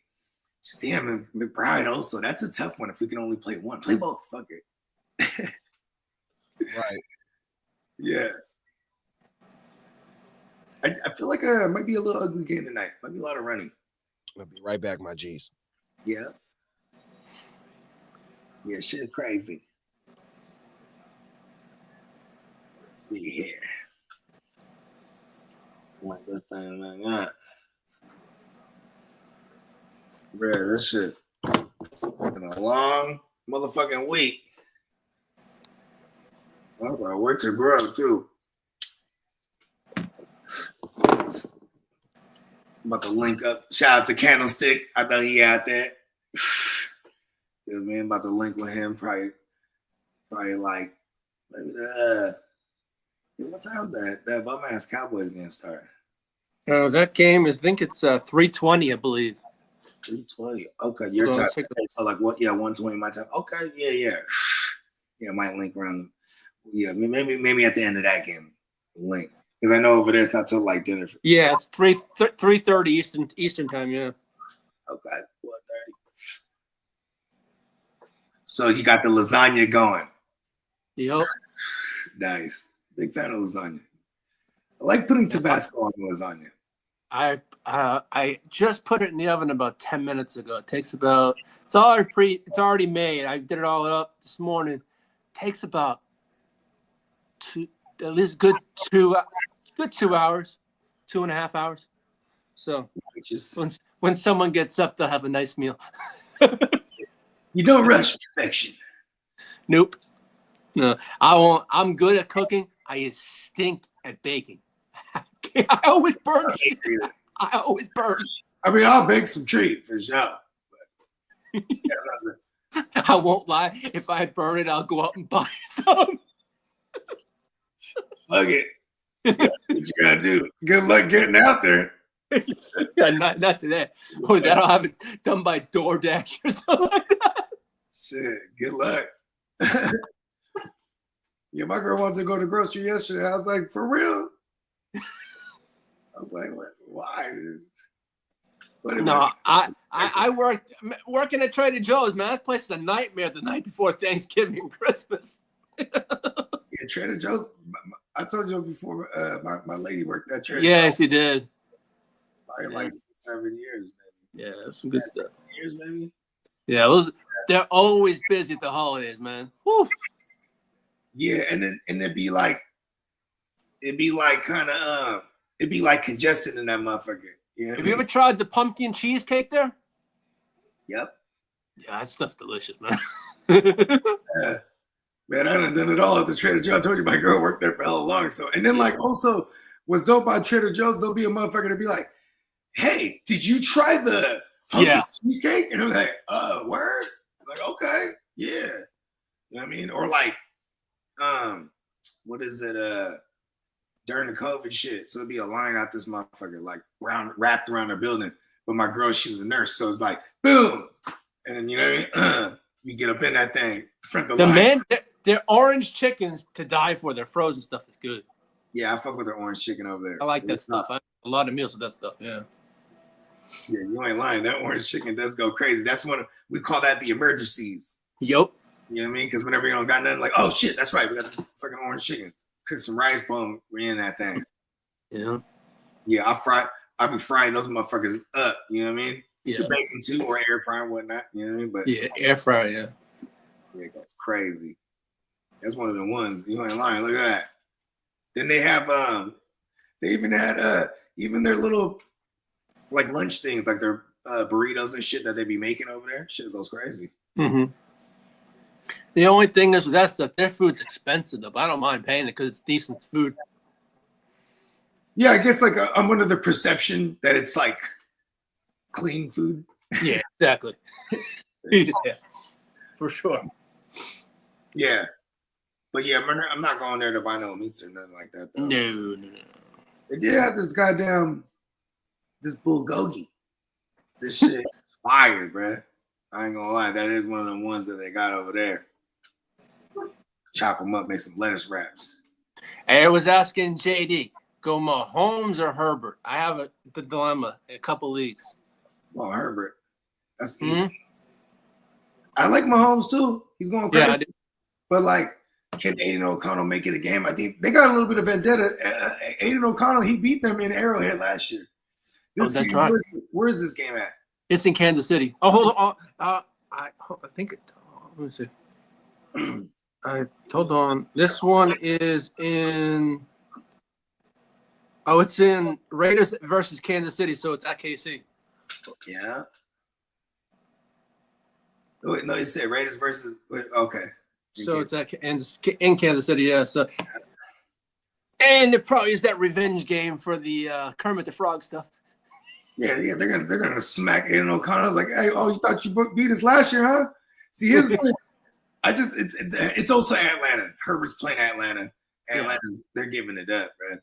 Damn, McBride also. That's a tough one if we can only play one. Play both. Fuck it. Right. Yeah. I feel like it might be a little ugly game tonight. Might be a lot of running. I'll be right back, my G's. Yeah. Yeah, shit crazy. Let's see here. Like this thing like that. Bro, this shit been a long motherfucking week. I went to grow too. I'm about to link up. Shout out to Candlestick. I know he out there. Yeah, man, about to link with him. Probably like maybe what time's that bum ass Cowboys game start? That game is, I think it's 3:20, I believe. 3:20. Okay, your time. So like what? Yeah, 1:20 my time. Okay, yeah. Yeah, might link around. Yeah, maybe at the end of that game, link, because I know over there it's not till like dinner. Yeah, it's 3:30 Eastern time. Yeah. Okay, 4:30. So you got the lasagna going. Yep. Nice. Big fan of lasagna. I like putting Tabasco on lasagna. I just put it in the oven about 10 minutes ago. It takes about it's already made. I did it all up this morning. Takes about at least good 2 hours, 2.5 hours. So when someone gets up, they'll have a nice meal. You don't rush perfection. Nope. No, I won't. I'm good at cooking. I stink at baking. I always burn. I always burn. I mean, I'll bake some treat for sure. I won't lie. If I burn it, I'll go out and buy some. Fuck it. What you gotta do? Good luck getting out there. Yeah, not today. Or that'll have it done by DoorDash or something like that. Shit, good luck. Yeah, my girl wanted to go to the grocery yesterday. I was like, for real? I was like, what? Why? No, I working at Trader Joe's, man. That place is a nightmare the night before Thanksgiving and Christmas. Yeah, Trader Joe's. I told you before. My lady worked at Trader Joe's. Yeah, she did. Like 7 years, maybe. Yeah, some good stuff. 6 years, maybe. Yeah, they're always busy at the holidays, man. Woo. Yeah, and it'd be like congested in that motherfucker. You know Have you ever tried the pumpkin cheesecake there? Yep. Yeah, that stuff's delicious, man. Man, I done it all at the Trader Joe's. I told you my girl worked there for hella long. So, and then like also what's dope about Trader Joe's, there'll be a motherfucker to be like, hey, did you try the pumpkin cheesecake? And I'm like, word? I'm like, okay, yeah. You know what I mean? Or like, what is it? During the COVID shit. So it'd be a line out this motherfucker, like wrapped around the building. But my girl, she was a nurse. So it's like, boom. And then, you know what I mean? We get up in that thing. Front the line. Man, they're orange chickens to die for. Their frozen stuff is good. Yeah, I fuck with their orange chicken over there. I like that stuff. I have a lot of meals with that stuff. Yeah. Yeah, you ain't lying. That orange chicken does go crazy. That's one we call that the emergencies. Yep. You know what I mean? Because whenever you don't got nothing, like, oh shit, that's right. We got the fucking orange chicken. Cook some rice, boom, we're in that thing. Yeah. Yeah, I be frying those motherfuckers up. You know what I mean? Yeah. The bacon too, or air fry and whatnot. You know what I mean? But yeah, air fryer. Yeah. Yeah, that's crazy. That's one of the ones. You ain't lying. Look at that. Then they have they even had even their little like lunch things, like their burritos and shit that they be making over there. Shit goes crazy. Mm-hmm. The only thing is with that stuff, their food's expensive though. But I don't mind paying it because it's decent food. Yeah, I guess like I'm under the perception that it's like clean food. Yeah, exactly. Yeah, for sure. Yeah, but yeah, I'm not going there to buy no meats or nothing like that. Though. No. They did have this bulgogi. This shit is fire, bro. I ain't gonna lie, that is one of the ones that they got over there. Chop them up, make some lettuce wraps. I was asking JD, go Mahomes or Herbert? I have the dilemma in a couple leagues. Oh, Herbert. That's easy. I like Mahomes too. He's going crazy. Yeah, I do. But like, can Aiden O'Connell make it a game? I think they got a little bit of vendetta. Aiden O'Connell, he beat them in Arrowhead last year. That's right. Where is this game at? It's in Kansas City. Oh, hold on. I think it. Let me see. Hold on. This one is in. Oh, it's in Raiders versus Kansas City, so it's at KC. Yeah. Wait, no, you said Raiders versus. Okay. So it's in Kansas City, yeah. So, and it probably is that revenge game for the Kermit the Frog stuff. Yeah, they're gonna smack Aiden O'Connell like, hey, oh, you thought you beat us last year, huh? See, here's the thing. It's also Atlanta. Herbert's playing Atlanta. They're giving it up, man.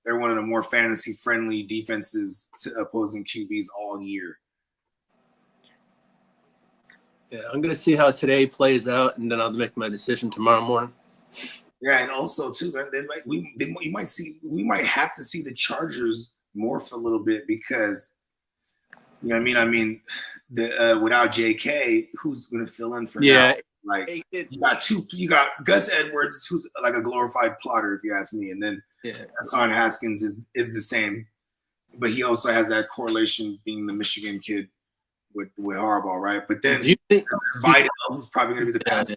They're one of the more fantasy friendly defenses to opposing QBs all year. Yeah, I'm gonna see how today plays out, and then I'll make my decision tomorrow morning. Yeah, and also too, man, we might have to see the Chargers morph a little bit because You know what I mean? I mean, without JK, who's going to fill in for Yeah. now? Like you got Gus Edwards, who's like a glorified plotter, if you ask me, and then Hassan Haskins is the same, but he also has that correlation being the Michigan kid with Harbaugh, right? But then Vidal, who's probably going to be the pass guy.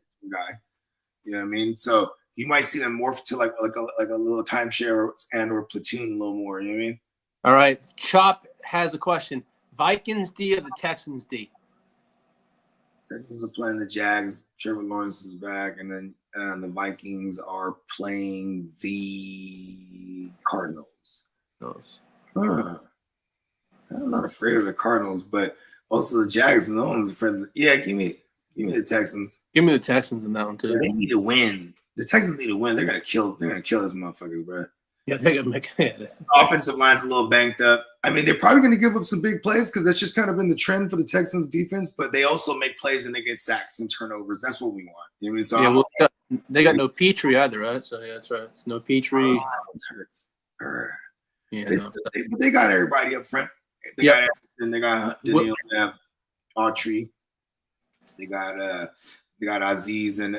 You know what I mean? So you might see them morph to like a little timeshare or platoon a little more. You know what I mean? All right. Chop has a question: Vikings D or the Texans D? Texans are playing the Jags. Trevor Lawrence is back, and then the Vikings are playing the Cardinals. I'm not afraid of the Cardinals, but also the Jags. No one's afraid of the, give me the Texans. Give me the Texans in that one too. Yeah, they need to win. The Texans need to win. They're gonna kill those motherfuckers, bro. Yeah, they're gonna make it. Offensive line's a little banked up. I mean, they're probably gonna give up some big plays because that's just kind of been the trend for the Texans defense. But they also make plays and they get sacks and turnovers. That's what we want. You know what I mean? So they got no Petrie either, right? So yeah, that's right. It's no Petrie. It hurts. Yeah, they got everybody up front. They got Anderson, they got Daniel, they have Autry. They got Aziz and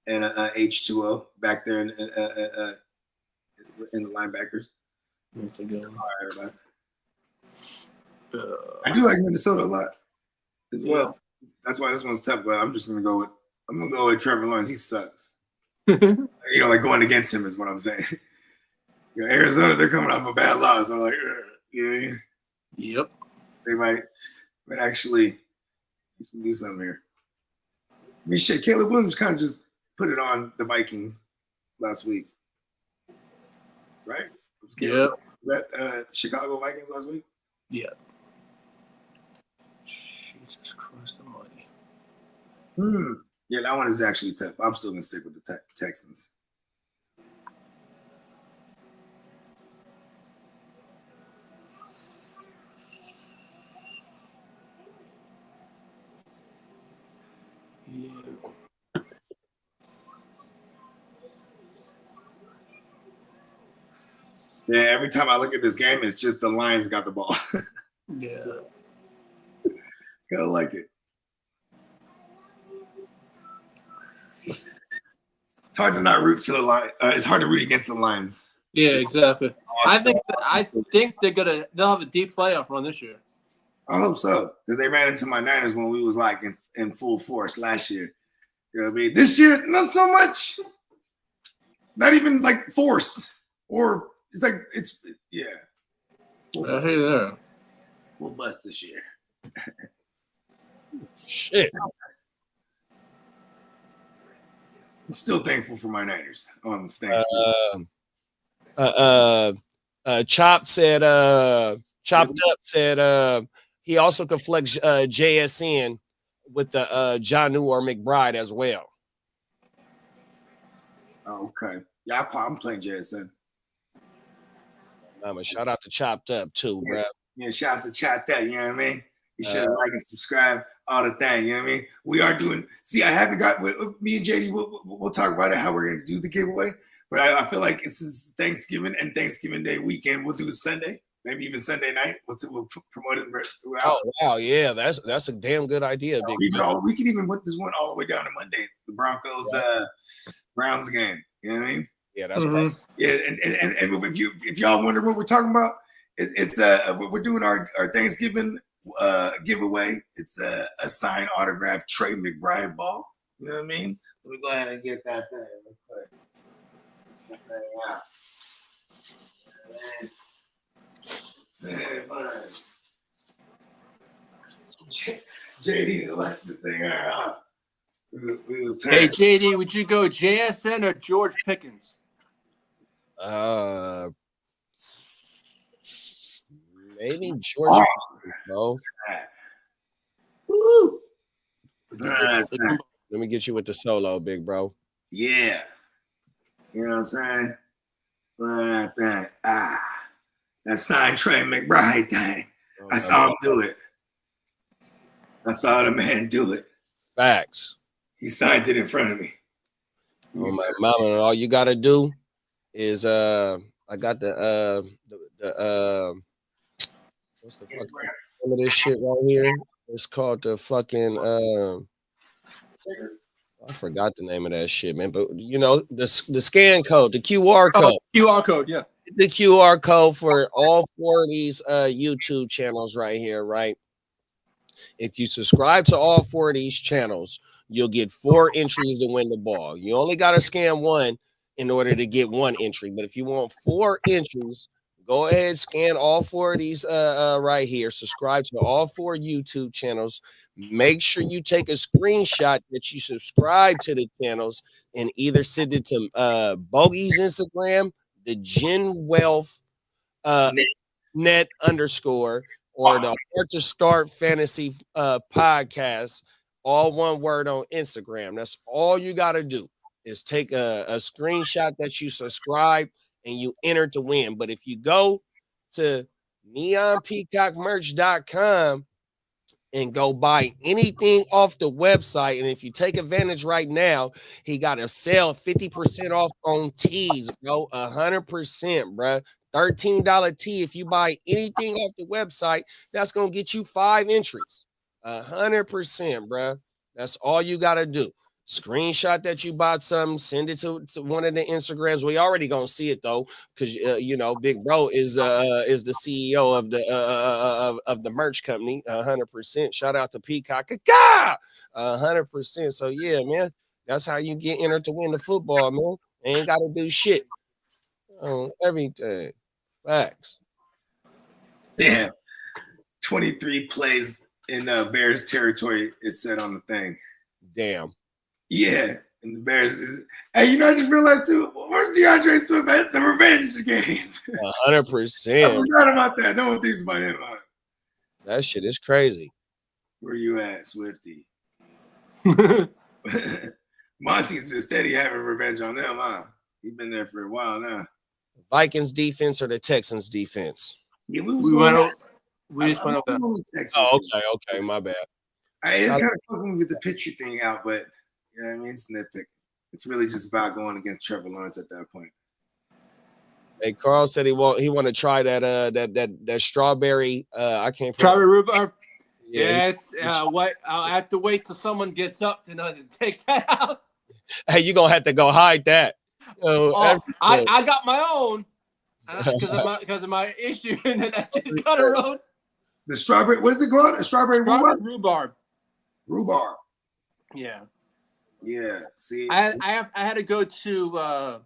H2O back there in the linebackers. I do like Minnesota a lot as well. That's why this one's tough. But I'm just gonna go with Trevor Lawrence. He sucks. Like going against him is what I'm saying. Arizona, they're coming off a bad loss. I'm like, Yep. They might actually do something here. I mean, shit, Caleb Williams kind of just put it on the Vikings last week, right? Yeah. That Chicago Vikings last week? Yeah. Jesus Christ almighty. Yeah, that one is actually tough. I'm still going to stick with the Texans. Yeah, every time I look at this game, it's just the Lions got the ball. Yeah. Gotta like it. It's hard to not root for the Lions. It's hard to root against the Lions. Yeah, exactly. I think they'll have a deep playoff run this year. I hope so, because they ran into my Niners when we was like in full force last year. You know what I mean? This year, not so much. Not even like force or. It's like I hear there. We'll bust this year. Shit. I'm still thankful for my Niners on this thing. Chopped Up said he also could flex JSN with the Jonnu or McBride as well. Oh, okay. Yeah, I'm playing JSN. Shout out to Chopped Up too, bro. Yeah, shout out to Chopped Up, you know what I mean? You should like and subscribe, all the thing, you know what I mean? We are doing, I haven't got, with me and JD, we'll talk about it, how we're going to do the giveaway, but I feel like this is Thanksgiving and Thanksgiving Day weekend. We'll do it Sunday, maybe even Sunday night. We'll promote it throughout. Oh, wow, yeah, that's a damn good idea, big. We can even put this one all the way down to Monday, the Broncos Browns game, you know what I mean? Yeah, that's right. Yeah, and if y'all wonder what we're talking about, it's we're doing our Thanksgiving giveaway. It's a signed autograph Trey McBride ball. You know what I mean? Let me go ahead and get that thing real quick. Get that out. JD left the thing out. Hey JD, would you go JSN or George Pickens? Maybe George. No. Let me get you with the solo, big bro. Yeah. You know what I'm saying? That signed Trey McBride thing. I saw him do it. I saw the man do it. Facts. He signed it in front of me. Oh my mama! All you gotta do is I got the What's the fuck name of this shit right here? It's called the fucking I forgot the name of that shit, man. But you know, the scan code, the QR code. QR code, yeah. The QR code for all 4 of these YouTube channels right here, right? If you subscribe to all 4 of these channels, you'll get 4 entries to win the ball. You only got to scan 1 in order to get 1 entry. But if you want 4 entries, go ahead, scan all 4 of these right here. Subscribe to all 4 YouTube channels. Make sure you take a screenshot that you subscribe to the channels and either send it to Bogey's Instagram, the Gen Wealth net _, or the Hard to Start Fantasy podcast, all one word on Instagram. That's all you got to do is take a screenshot that you subscribe and you enter to win. But if you go to neonpeacockmerch.com and go buy anything off the website, and if you take advantage right now, he got a sale 50% off on tees, bro. 100%, bro. $13 tee. If you buy anything off the website, that's gonna get you 5 entries. 100%, bro. That's all you gotta do. Screenshot that you bought something, send it to one of the Instagrams. We already gonna see it though, because you know, Big Bro is the CEO of the merch company. 100%. Shout out to Peacock. 100%. So yeah, man, that's how you get entered to win the football, man. Ain't gotta do shit on everything. Facts. Damn. 23 plays in Bears territory is said on the thing. Damn. Yeah, and the Bears is. Hey, you know, I just realized too. Where's DeAndre Swift? It's a revenge game. 100%. I forgot about that. No one thinks about him. That shit is crazy. Where you at, Swifty? Monty's been steady having revenge on them, huh? He's been there for a while now. Vikings defense or the Texans defense? Yeah, We just went over that. Oh, okay, my bad. It's kind of fucking with the picture thing out, but you know what I mean? It's nitpick. It's really just about going against Trevor Lawrence at that point. Hey, Carl said he want to try that strawberry. I can't. Strawberry rhubarb. Yeah, it's what I'll have to wait till someone gets up to take that out. Hey, you gonna have to go hide that. I got my own because of my issue, and then I just got a road. The strawberry. What is it called? A strawberry rhubarb. Rhubarb. Yeah. Yeah. See, I had to go to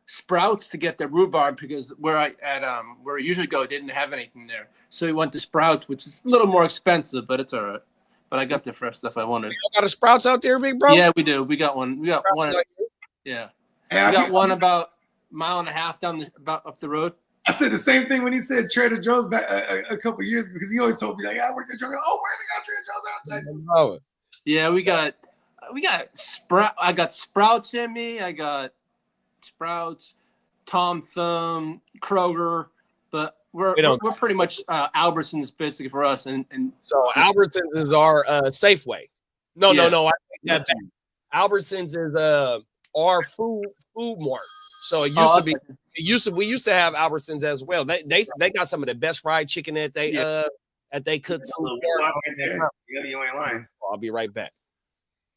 Sprouts to get the rhubarb because where I usually go didn't have anything there. So we went to Sprouts, which is a little more expensive, but it's all right. But I got the fresh stuff I wanted. You got a Sprouts out there, big bro? Yeah, we do. We got one. We got Sprouts one. like Yeah. Hey, We got one about a mile and a half up the road. I said the same thing when he said Trader Joe's back a couple of years because he always told me like, I worked at Trader Joe's. Oh, where they got Trader Joe's out in Texas? Oh, Yeah, we got Sprout. I got Sprouts in me. I got Sprouts, Tom Thumb, Kroger, but we're pretty much Albertsons basically for us. And so Albertsons is our Safeway. No, I think that back. Albertsons is our food mart. So it used to be. We used to have Albertsons as well. They got some of the best fried chicken that they cook. Yeah, you ain't lying. I'll be right back.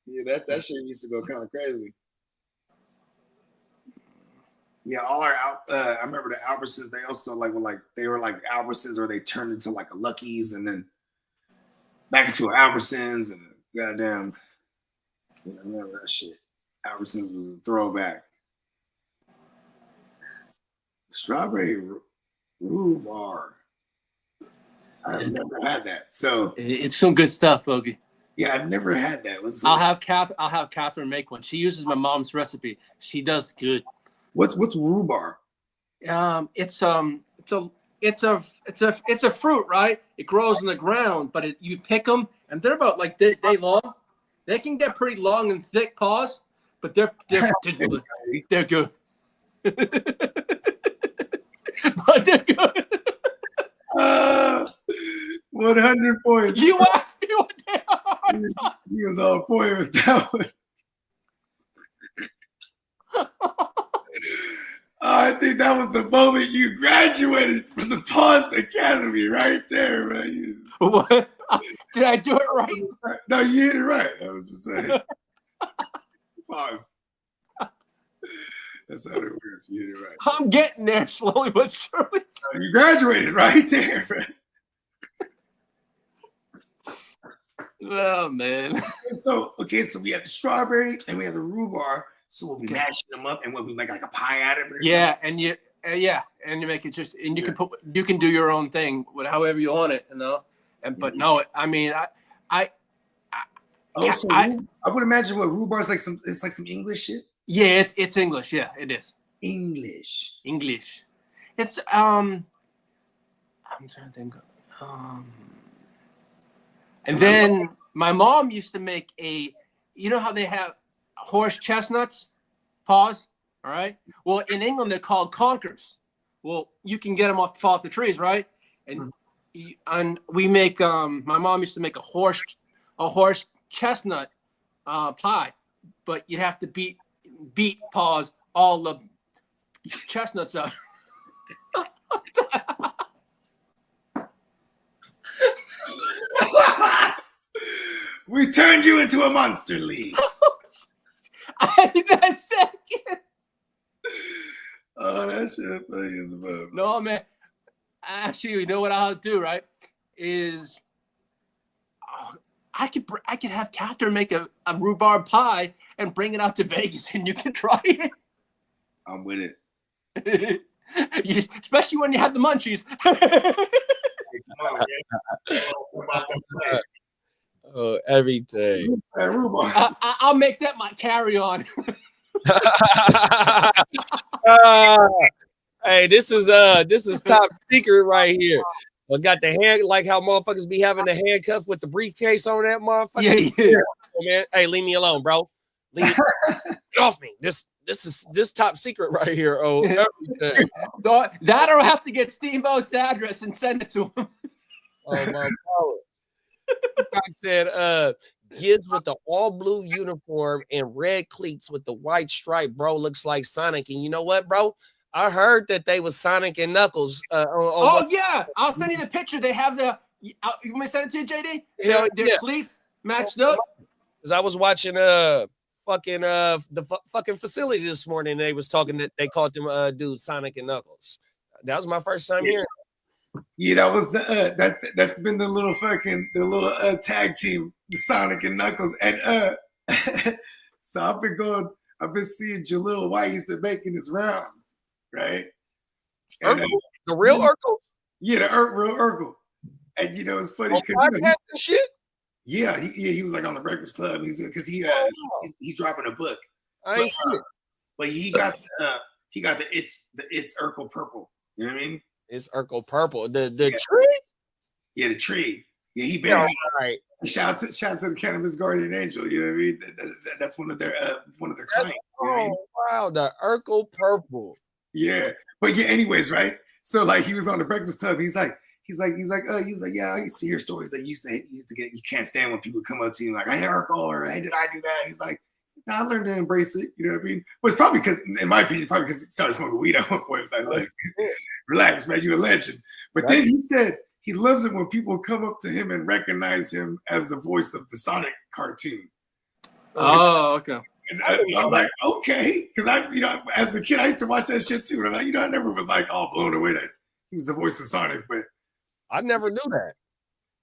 Yeah, that shit used to go kind of crazy. Yeah, all our I remember the Albertsons. They also they were like Albertsons, or they turned into like a Lucky's, and then back into Albertsons, and goddamn, I remember that shit. Albertsons was a throwback. Strawberry rhubarb. I've never had that. So it's some good stuff, Bogey. Yeah, I've never had that. I'll have Catherine make one. She uses my mom's recipe. She does good. What's rhubarb? It's a fruit, right? It grows in the ground, but you pick them, and they're about like day long. They can get pretty long and thick paws, but they're good. They're good. But they're good. 100 points. You asked me what they are. He was on point with that one. I think that was the moment you graduated from the Pause Academy right there, man. What? Did I do it right? No, you hit it right. I was just saying. Pause. That's how it works. You hit it right. I'm getting there slowly but surely. You graduated right there, man. Oh, man. So we have the strawberry and we have the rhubarb. So we'll be mashing them up and we'll be make like a pie out of it. Yeah, and you make it just, and you can do your own thing with however you want it, you know. And but no, I mean, I would imagine what rhubarb is like. It's like some English shit. Yeah, it's English. Yeah, it is English. It's I'm trying to think. And then my mom used to make you know how they have horse chestnuts? Pause. All right. Well, in England, they're called conkers. Well, you can get them off the trees, right? And we make. My mom used to make a horse chestnut pie, but you'd have to beat pause all the chestnuts out. We turned you into a monster league. I need that second. Oh, that shit funny as well. No, man. Actually, you know what I'll do, right? Is I could have Catherine make a rhubarb pie and bring it out to Vegas, and you can try it. I'm with it. Especially when you have the munchies. Oh, every day. I'll make that my carry-on. Hey, this is top secret right here. I got the hand, like how motherfuckers be having the handcuff with the briefcase on that motherfucker. Yeah. Oh, man. Hey, leave me alone, bro. Get off me. This top secret right here. Oh, everything. That or I'll have to get Steamboat's address and send it to him. Oh my God. I said, Gibbs with the all blue uniform and red cleats with the white stripe, bro, looks like Sonic. And you know what, bro? I heard that they was Sonic and Knuckles. Yeah, I'll send you the picture. They have the. You want me to send it to you, JD? Their cleats matched up. Because I was watching the fucking facility this morning. And they was talking that they called them dude Sonic and Knuckles. That was my first time hearing. Yeah, that was that's been the little tag team, the Sonic and Knuckles, and so I've been seeing Jaleel White. He's been making his rounds, right? And, the real Urkel? Yeah, the real Urkel. And you know it's funny because shit. Yeah, he was like on the Breakfast Club. He's dropping a book. I ain't seen it, but he got the it's Urkel purple. You know what I mean? It's Urkel purple. The tree? Yeah, the tree. Yeah, he been right. Shout to the Cannabis Guardian Angel. You know what I mean? That's one of their clients. Oh wow, the Urkel purple. Yeah, but yeah. Anyways, right? So like he was on the Breakfast Club. He's like, yeah. I used to hear stories that you used to get. You can't stand when people come up to you like, "Hey, Urkel," or "Hey, did I do that?" He's like, I learned to embrace it. You know what I mean? But it's probably because, in my opinion, he started smoking weed at one point. It's like, relax, man, you're a legend. But then he said he loves it when people come up to him and recognize him as the voice of the Sonic cartoon. Oh, okay. And I'm like, okay, because as a kid, I used to watch that shit too. And I never was like all blown away that he was the voice of Sonic, but I never knew that.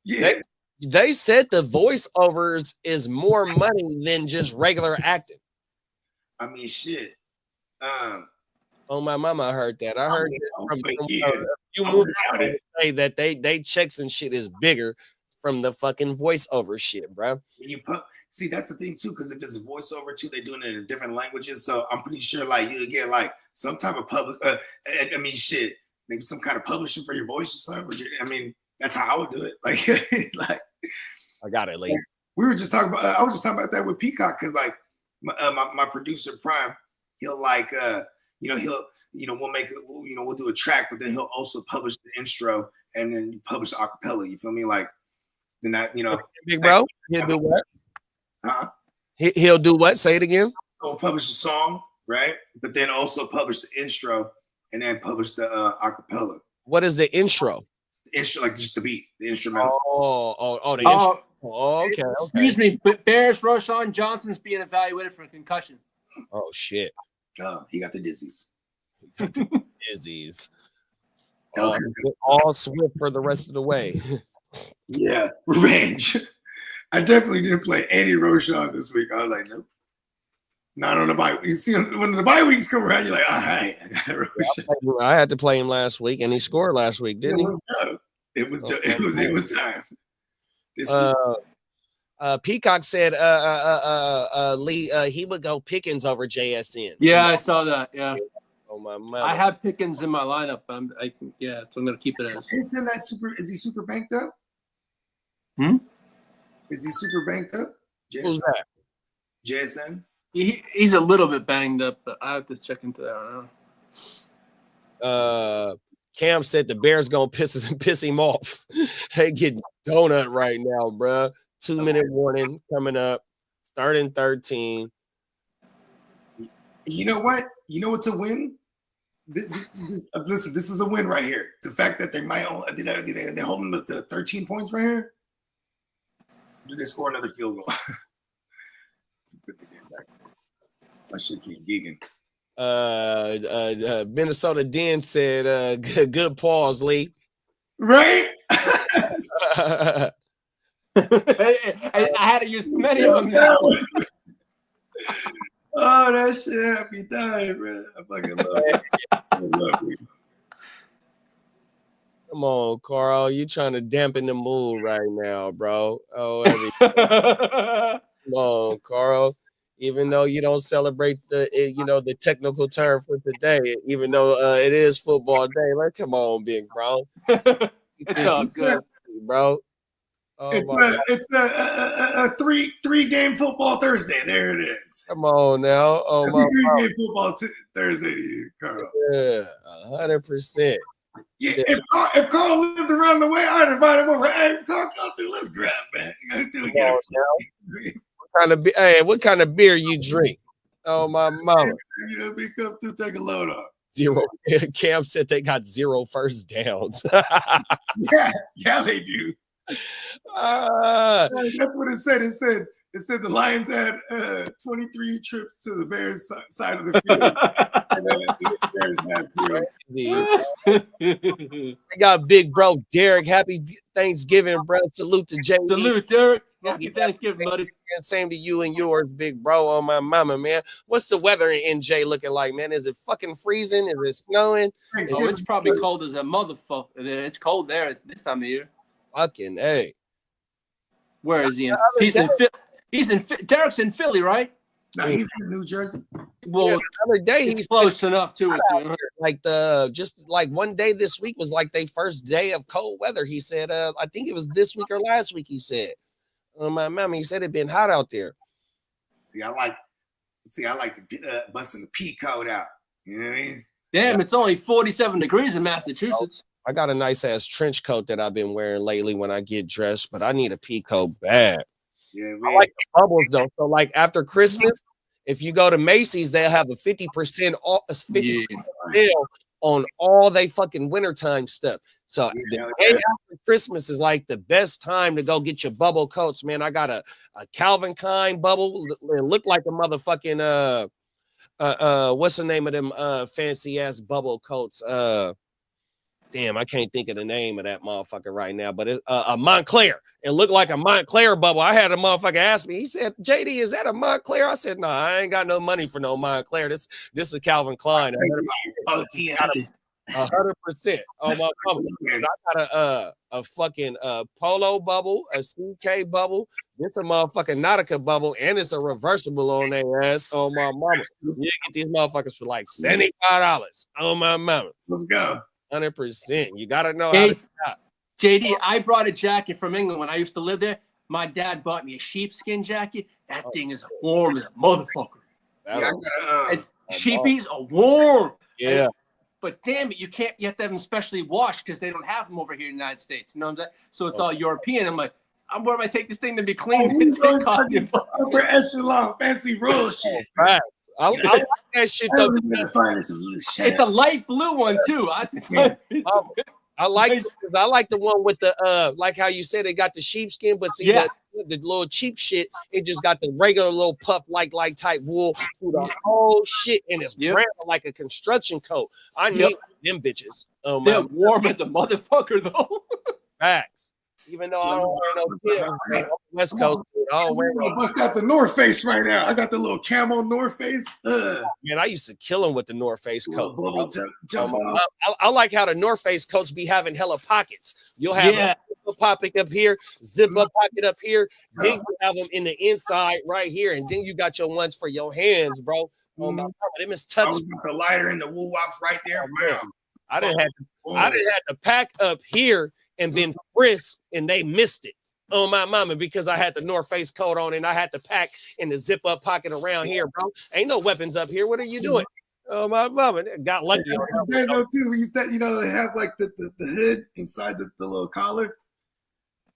Yeah. They said the voiceovers is more money than just regular acting. I mean, shit. Oh, my mama heard that. I heard from a few movies say that they checks and shit is bigger from the fucking voiceover shit, bro. See, that's the thing too, because if it's a voiceover too, they're doing it in different languages. So I'm pretty sure like you get like some type of public. I mean, shit, maybe some kind of publishing for your voice or something. I mean, that's how I would do it. Like I got it, Lee. We were just talking about. I was just talking about that with Peacock because like my producer Prime, he'll like we'll do a track, but then he'll also publish the intro and then publish the acapella. You feel me? Like then that big bro, he'll do what? Huh? He'll do what? Say it again. So publish a song, right? But then also publish the intro and then published the acapella. What is the intro? Like just the beat, the instrumental. The intro. Oh, okay. Excuse me, but Bears Roshan Johnson's being evaluated for a concussion. Oh shit. He got the dizzies. Dizzies. Okay. All Swift for the rest of the way. Yeah, revenge. I definitely didn't play any Roshan this week. I was like, nope. Not on the bye. You see, when the bye weeks come around, you're like, all right, I got Roshan. I had to play him last week, and he scored last week, didn't he? It was time. Peacock said Lee he would go Pickens over JSN. Yeah, I saw that. Yeah. Oh my mother. I have Pickens in my lineup. So I'm gonna keep it as. Isn't that super? Is he super banked up? Is he super banked up? Who's that? JSN. He's a little bit banged up, but I have to check into that right now. Cam said the Bears gonna piss him off. They getting donut right now, bruh. 2-minute warning coming up. 3rd and 13. You know what? You know what's a win? Listen, this is a win right here. The fact that they might they're holding them to 13 points right here. Do they score another field goal? Put the game back. My shit keep gigging. Minnesota Den said, "Good pause, Lee." Right? I had to use many of them now. Oh, that shit happy time, man. I fucking love it. I love it. Come on, Carl. You trying to dampen the mood right now, bro. Oh, come on, Carl. Even though you don't celebrate the technical term for today, even though it is football day, like, come on, big bro. It's all good, bro. Oh, it's a three game football Thursday. There it is. Come on now. Oh my God. 3 game football Thursday to you, Carl. Yeah, 100%. Yeah, if Carl lived around the way, I'd invite him over. Hey, Carl, come through. Let's grab, man. What kind of beer you drink? Oh my mama. We come through, take a load off. 0. Cam said they got 0 first downs. yeah, they do. That's what it said. It said the Lions had 23 trips to the Bears side of the field. And then the Bears had 3. We got big bro Derek. Happy Thanksgiving, bro. Salute to Jay. Salute, Derek. Happy Thanksgiving, buddy. And same to you and yours, big bro. On my mama, man. What's the weather in NJ looking like, man? Is it fucking freezing? Is it snowing? Oh, it's probably cold as a motherfucker. It's cold there this time of year. Fucking hey. Where is he? Derek's in Philly, right? No, he's in New Jersey. Well, the other day he's close enough to it. Like just one day this week was like their first day of cold weather. He said, I think it was this week or last week. He said, my mama, he said it'd been hot out there. See, I like busting the pea coat out. You know what I mean? Damn, it's only 47 degrees in Massachusetts. I got a nice ass trench coat that I've been wearing lately when I get dressed, but I need a pea coat bad. Yeah, I like the bubbles though. So like after Christmas, if you go to Macy's, they'll have a 50% off, 50% sale on all they fucking wintertime stuff. So the day after Christmas is like the best time to go get your bubble coats, man. I got a Calvin Klein bubble. It looked like a motherfucking what's the name of them fancy ass bubble coats? Damn, I can't think of the name of that motherfucker right now, but it's a Montclair. It looked like a Montclair bubble. I had a motherfucker ask me, he said, JD, is that a Montclair? I said, no, I ain't got no money for no Montclair. This is Calvin Klein. 100%. Oh, my mama. I got a fucking polo bubble, a CK bubble. This a motherfucking Nautica bubble, and it's a reversible on their ass. Oh, my mama. You get these motherfuckers for like $75. Oh, my mama. Let's go. 100%. You gotta know how to shop. JD, I brought a jacket from England when I used to live there. My dad bought me a sheepskin jacket. That thing is warm as a motherfucker. Sheepies are warm. Yeah. But damn it, you have to have them specially washed because they don't have them over here in the United States. You know what I'm saying? So it's all European. I'm like, where do I take this thing to be clean? Upper echelon, fancy roll shit. I like that shit though. It's a light blue one too. I like the one with the like how you said they got the sheepskin, but see the little cheap shit, it just got the regular little puff like type wool through the whole shit, and it's brown like a construction coat. I need them bitches. They're warm as a motherfucker though. Facts. Even though I don't wear no Tims, West Coast, dude, I don't wear no. Bust out the North Face right now. I got the little camo North Face. Man, I used to kill him with the North Face coat. Jump I like how the North Face coats be having hella pockets. You'll have a zip pocket up here, zip up pocket up here. Then you have them in the inside right here, and then you got your ones for your hands, bro. Oh my God, them is touch. The lighter and the wool wops right there. I didn't have to pack up here and then frisk, and they missed it. Oh my mama, because I had the North Face coat on and I had to pack in the zip up pocket around here, bro. Ain't no weapons up here. What are you doing? Oh my mama, got lucky. Too. We used to, they have like the hood inside the little collar.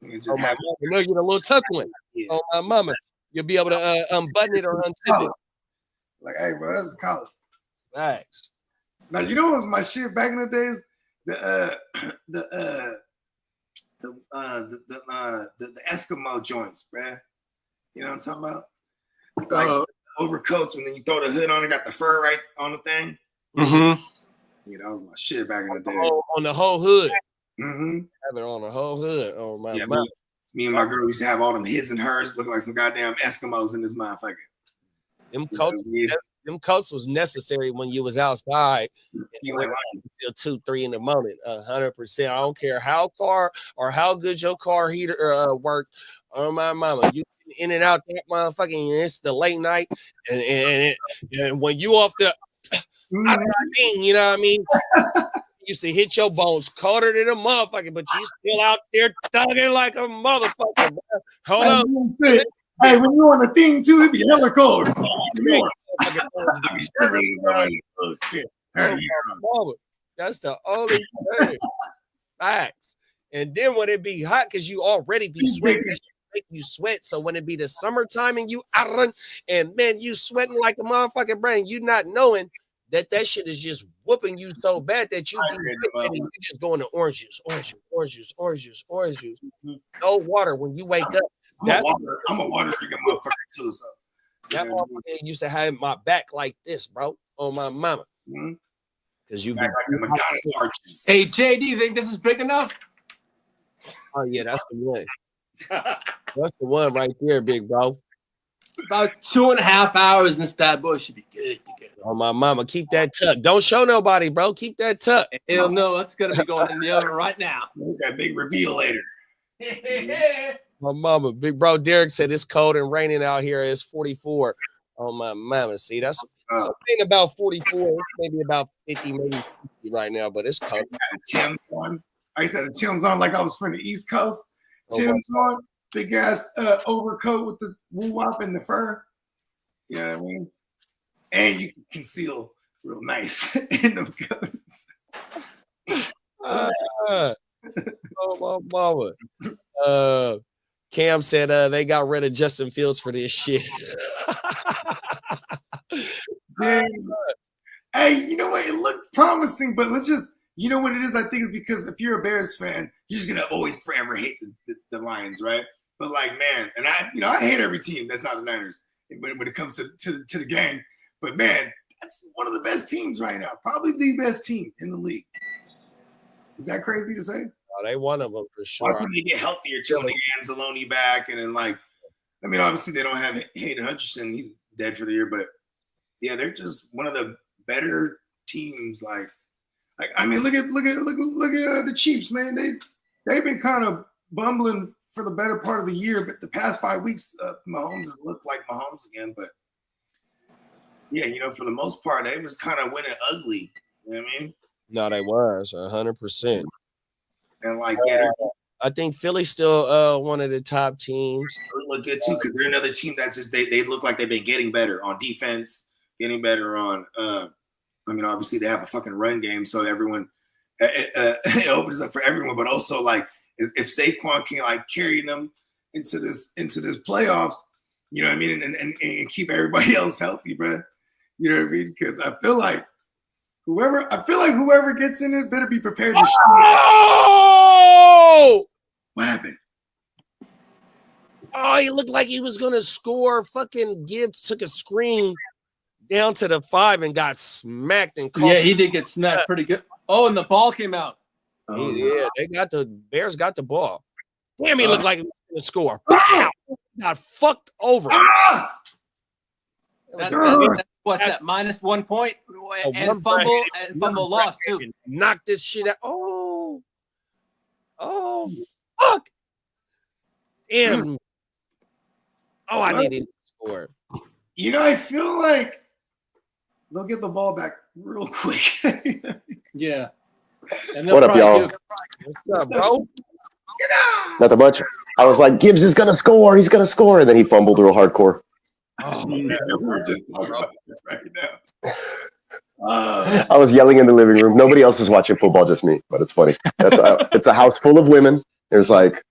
Oh my mama, no, you get a little tuck one. Oh my mama, you'll be able to unbutton it or unzip it. Like, hey, bro, that's a collar. Thanks. Now you know what was my shit back in the days? The Eskimo joints, bruh. You know what I'm talking about? Like overcoats when you throw the hood on, it got the fur right on the thing. Mm-hmm. Yeah, that was my shit back in the day. On the whole hood. Mm-hmm. Have it on the whole hood. Oh my yeah, mama. Me and my girl used to have all them his and hers looking like some goddamn Eskimos in this motherfucker. Them coats was necessary when you was outside until 2-3 in the morning. 100%. I don't care how far or how good your car heater worked. Oh my mama, you in and out that motherfucking. It's the late night, and when you off the, you know what I mean. You used to hit your bones colder than a motherfucker, but you still out there thugging like a motherfucker. Hold on. Hey, when you on the thing too, it be hella cold. That's the only thing. Facts. And then when it be hot, because you already be sweating, make you sweat. So when it be the summertime and you and man, you sweating like a motherfucking brain, you not knowing that shit is just whooping you so bad that you just going to orange juice. No water when you wake up. I'm a water drinking motherfucker too. So that motherfucker used to have my back like this, bro. On my mama. Because you back like the McDonald's arches. Hey JD, you think this is big enough? Oh yeah, that's the one. That's the one right there, big bro. About 2.5 hours, and this bad boy should be good to go. Oh my mama, keep that tuck. Don't show nobody, bro. Keep that tuck. Hell no, that's gonna be going in the oven right now. That big reveal later. My mama, big bro Derek said it's cold and raining out here. It's 44. Oh my mama, see that's something about 44, maybe about 50, maybe 60 right now, but it's cold. I had a Tim's on. I used to have a Tim's on like I was from the East Coast. Tim's on, big ass overcoat with the woo wop and the fur. You know what I mean? And you can conceal real nice in the guns. Oh my mama. Cam said they got rid of Justin Fields for this shit. Hey, you know what? It looked promising, but let's just, you know what it is? I think it's because if you're a Bears fan, you're just gonna always forever hate the Lions, right? But like, man, and I hate every team that's not the Niners when it comes to the game. But man, that's one of the best teams right now. Probably the best team in the league. Is that crazy to say? Oh, they one of them for sure. Why couldn't they get healthier too? When they get Anzalone back, and then obviously they don't have Hayden Hutchinson. He's dead for the year, but yeah, they're just one of the better teams. Like I mean, look at the Chiefs, man. They've been kind of bumbling for the better part of the year, but the past 5 weeks, Mahomes has looked like Mahomes again. But yeah, for the most part, they was kind of winning ugly. You know what I mean? No, they was 100%. And I think Philly's still one of the top teams. They look good too because they're another team that just they look like they've been getting better on defense, getting better on. Obviously they have a fucking run game, so everyone it opens up for everyone. But also if Saquon can carry them into this playoffs, you know what I mean, and keep everybody else healthy, bro. You know what I mean? Because I feel like whoever gets in it better be prepared to shoot. Oh! What happened? Oh, he looked like he was gonna score. Fucking Gibbs took a screen down to the 5 and got smacked and caught. Yeah, he did get smacked pretty good. Oh, and the ball came out. Yeah, the Bears got the ball. Damn, he looked like he was gonna score. Bam! Got fucked over. What's that? -1 point and fumble lost too. Knocked this shit out. Oh, fuck. Damn. Oh, I needed to score. You know, I feel like they'll get the ball back real quick. Yeah. And What up, y'all? What's up, bro? Nothing much. I was like, Gibbs is gonna score. He's gonna score, and then he fumbled real hardcore. Oh, man, we're just talking about this right now. I was yelling in the living room. Nobody else is watching football, just me. But it's funny. It's a house full of women. There's like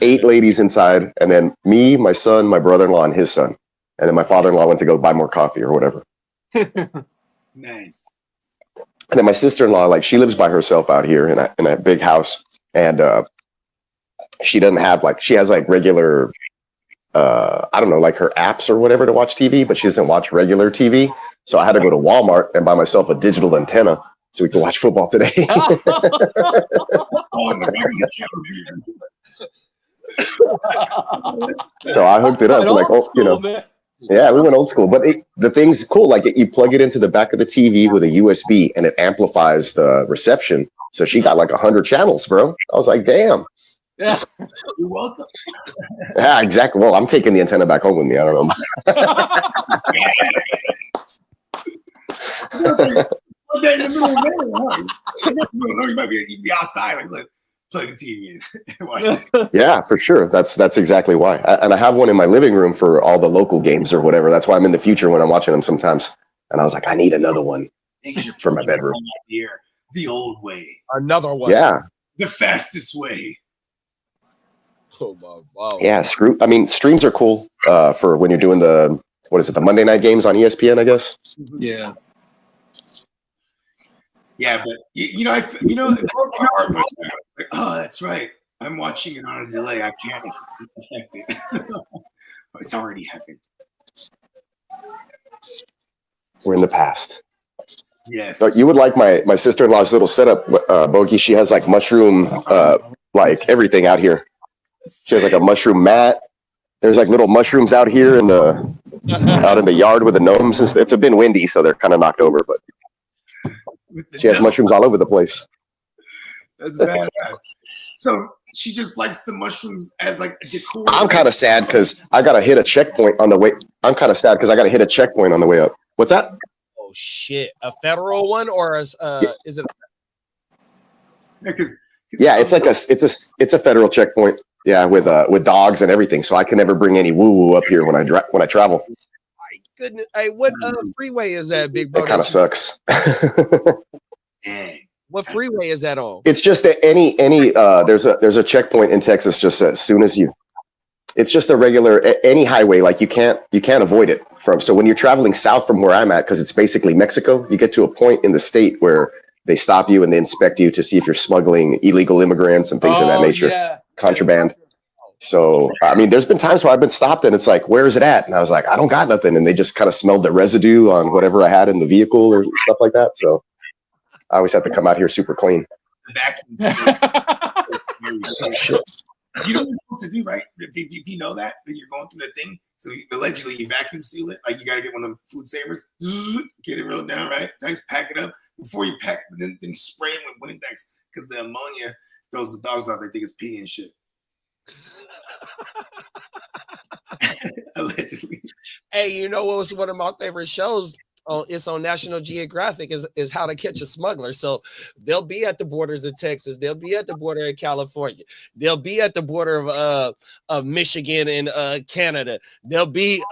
8 ladies inside, and then me, my son, my brother-in-law, and his son. And then my father-in-law went to go buy more coffee or whatever. Nice. And then my sister-in-law, like, she lives by herself out here in a big house, and she doesn't have, like, she has like regular, I don't know, like her apps or whatever to watch TV, but she doesn't watch regular TV. So I had to go to Walmart and buy myself a digital antenna so we could watch football today. Oh, and the regular channels even. So I hooked it up, like, oh, you know. Man. Yeah, we went old school, but the thing's cool. Like, you plug it into the back of the TV with a USB, and it amplifies the reception. So she got like 100 channels, bro. I was like, damn. Yeah. You're welcome. Yeah, exactly. Well, I'm taking the antenna back home with me. I don't know. Okay, in the middle of the night, you might be outside, like, look, plug the TV in and watch it. Yeah, for sure. That's exactly why. And I have one in my living room for all the local games or whatever. That's why I'm in the future when I'm watching them sometimes. And I was like, I need another one for my bedroom. Here, the old way, Another one. Yeah. the fastest way. Oh, wow. Yeah. Streams are cool for when you're doing the Monday night games on ESPN, I guess. Yeah. Yeah, but it broke my heart much now. Like, oh, that's right. I'm watching it on a delay. I can't affect it. It's already happened. We're in the past. Yes. So you would like my sister-in-law's little setup, Bogey. She has like mushroom, like everything out here. She has like a mushroom mat. There's like little mushrooms out here out in the yard with the gnomes. It's been windy, so they're kind of knocked over, but she has mushrooms all over the place. That's badass. So she just likes the mushrooms as like a decor. I'm kind of sad because I gotta hit a checkpoint on the way. On the way up. What's that? Oh shit! A federal one or is it? Yeah, it's like it's a federal checkpoint. Yeah, with dogs and everything. So I can never bring any woo woo up here when I travel. My goodness! Hey, what freeway is that, big bro? It kind of sucks. Dang. What freeway is that on? It's just that any there's a checkpoint in Texas just as soon as it's just a regular any highway, like you can't avoid it so when you're traveling south from where I'm at, because it's basically Mexico, you get to a point in the state where they stop you and they inspect you to see if you're smuggling illegal immigrants and things of that nature. Yeah. Contraband. So there's been times where I've been stopped and it's like, where is it at? And I was like, I don't got nothing, and they just kind of smelled the residue on whatever I had in the vehicle or stuff like that. So I always have to come out here super clean. Shit. You know what you're supposed to do, right? If you know that you're going through the thing, so allegedly you vacuum seal it. Like, you got to get one of them food savers, get it real down, right? Nice, pack it up before you pack, then spray it with Windex, because the ammonia throws the dogs out. They think it's pee and shit. Allegedly. Hey, you know what was one of my favorite shows? It's on National Geographic, is How to Catch a Smuggler. So they'll be at the borders of Texas, they'll be at the border of California, they'll be at the border of Michigan and Canada, they'll be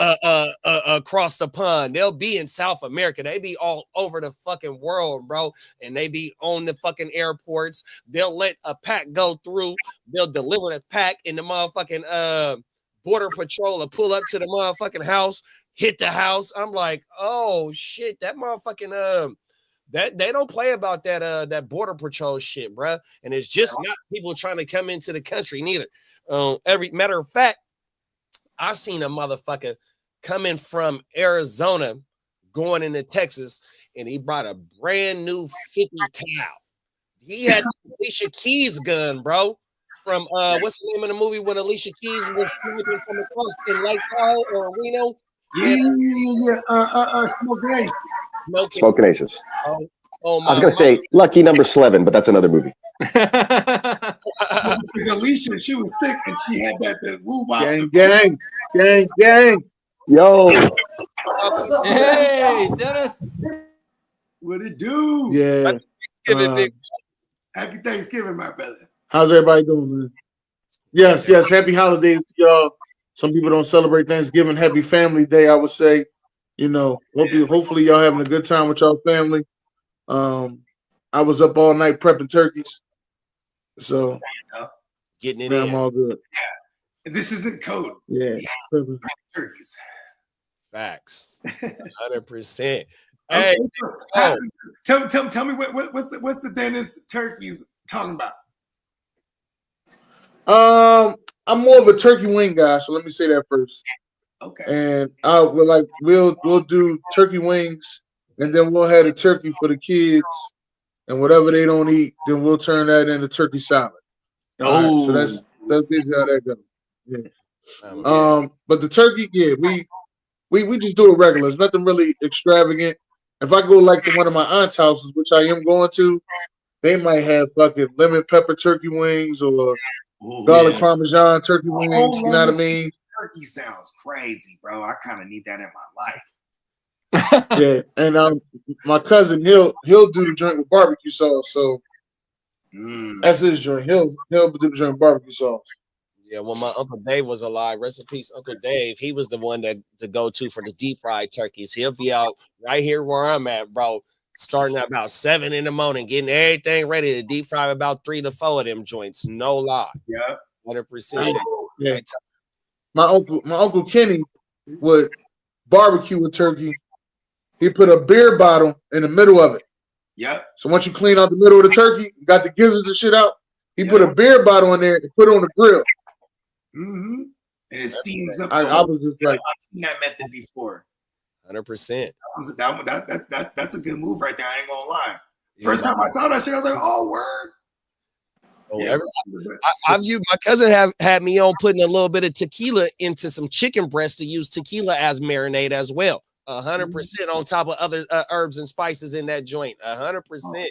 across the pond, they'll be in South America, they be all over the fucking world, bro, and they be on the fucking airports. They'll let a pack go through, they'll deliver the pack, in the motherfucking border patrol will pull up to the motherfucking house, hit the house. I'm like, oh shit, that motherfucking that they don't play about that border patrol shit, bruh. And it's just not people trying to come into the country neither. Every matter of fact, I seen a motherfucker coming from Arizona going into Texas, and he brought a brand new 50 cal. He had Alicia Keys gun, bro. From what's the name of the movie when Alicia Keys was sniping from across in Lake Tahoe or Reno? Smoking Aces. Smoking Aces. Oh I was gonna say Lucky Number 11, but that's another movie. Alicia, she was thick and she had that woo wop. Gang. Yo. Hey, Dennis. What it do? Yeah. Happy Thanksgiving, my brother. How's everybody doing, man? Yes. Happy holidays, y'all. Some people don't celebrate Thanksgiving. Happy Family Day, I would say. You know, hopefully y'all having a good time with y'all family. I was up all night prepping turkeys. So getting it I'm all good. Yeah. This isn't code. Yeah. Turkeys. Facts. 100%. Okay, Hey, tell me what's the Dennis turkeys talking about? I'm more of a turkey wing guy, so let me say that first. Okay. And we'll do turkey wings, and then we'll have a turkey for the kids, and whatever they don't eat, then we'll turn that into turkey salad. Oh, right, so that's basically how that goes. Yeah. But the turkey, we just do it regular. It's nothing really extravagant. If I go like to one of my aunt's houses, which I am going to, they might have fucking lemon pepper turkey wings or garlic parmesan turkey wings. You know what I mean? Turkey sounds crazy, bro. I kind of need that in my life. Yeah, and my cousin he'll do the joint with barbecue sauce. So that's his joint. He'll do the joint with barbecue sauce. Yeah, when my Uncle Dave was alive, rest in peace, Uncle Dave, he was the one to go to for the deep fried turkeys. He'll be out right here where I'm at, bro, starting at about 7 in the morning, getting everything ready to deep fry about 3 to 4 of them joints. No lie. Yeah. 100%. Yeah. My uncle Kenny would barbecue a turkey. He put a beer bottle in the middle of it. Yep. So once you clean out the middle of the turkey, you got the gizzards and shit out. He put a beer bottle in there and put it on the grill. Mm-hmm. And it steams up. I was just like, I've seen that method before. 100%. That's a good move right there. I ain't gonna lie. First time I saw that shit, I was like, oh, word. I view my cousin had me on putting a little bit of tequila into some chicken breast to use tequila as marinade as well. 100% on top of other herbs and spices in that joint. 100%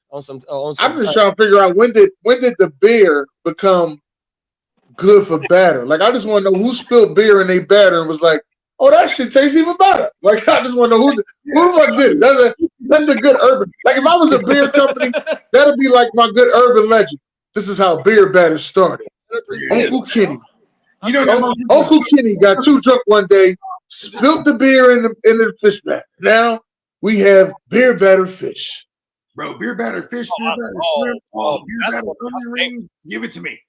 on some. I'm just trying to figure out when did the beer become good for batter? Like I just want to know who spilled beer in their batter and was like, oh, that shit tastes even better. Like I just want to know who the fuck did it. That's a good urban. Like if I was a beer company, that'd be like my good urban legend. This is how beer batter started. 100%. Uncle Kenny. Uncle Kenny got too drunk one day, spilled the beer in the fish batter. Now we have beer batter fish. Bro, beer batter fish, beer batter shrimp, beer batter onion rings. Give it to me.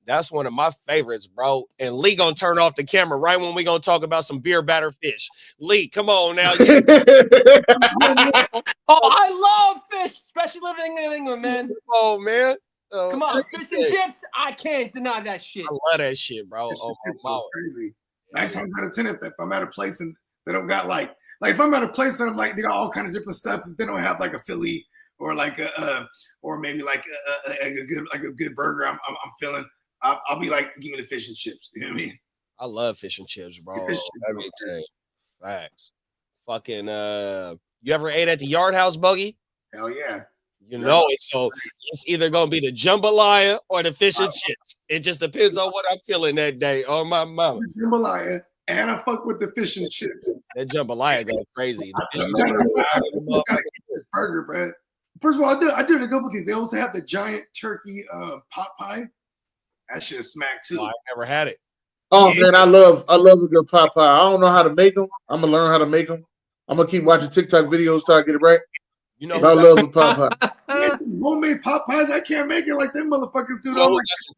That's one of my favorites, bro. And Lee gonna turn off the camera right when we gonna talk about some beer batter fish. Lee, come on now. I love fish, especially living in England, man. Oh man. Come on, fish and chips. I can't deny that shit. I love that shit, bro. It's crazy. 9 times out of 10, if I'm at a place and they don't got like if I'm at a place and I'm like they got all kind of different stuff, if they don't have like a Philly or like or maybe like a good burger, I'm feeling. I'll be like, give me the fish and chips. You know what I mean? I love fish and chips, bro. Everything. Facts. Fucking. You ever ate at the Yard House, Bogey? Hell yeah. You know it. So it's either gonna be the jambalaya or the fish and chips. It just depends on what I'm feeling that day. Oh my mama. Jambalaya, and I fuck with the fish and chips. That jambalaya goes crazy. This burger, bro. First of all, I did a couple things. They also have the giant turkey pot pie. That shit smack too. I never had it. Oh man, I love a good pot pie. I don't know how to make them. I'm gonna learn how to make them. I'm gonna keep watching TikTok videos till I get it right. You know, I love the pot pie. Some homemade pot pies. I can't make it like them motherfuckers do.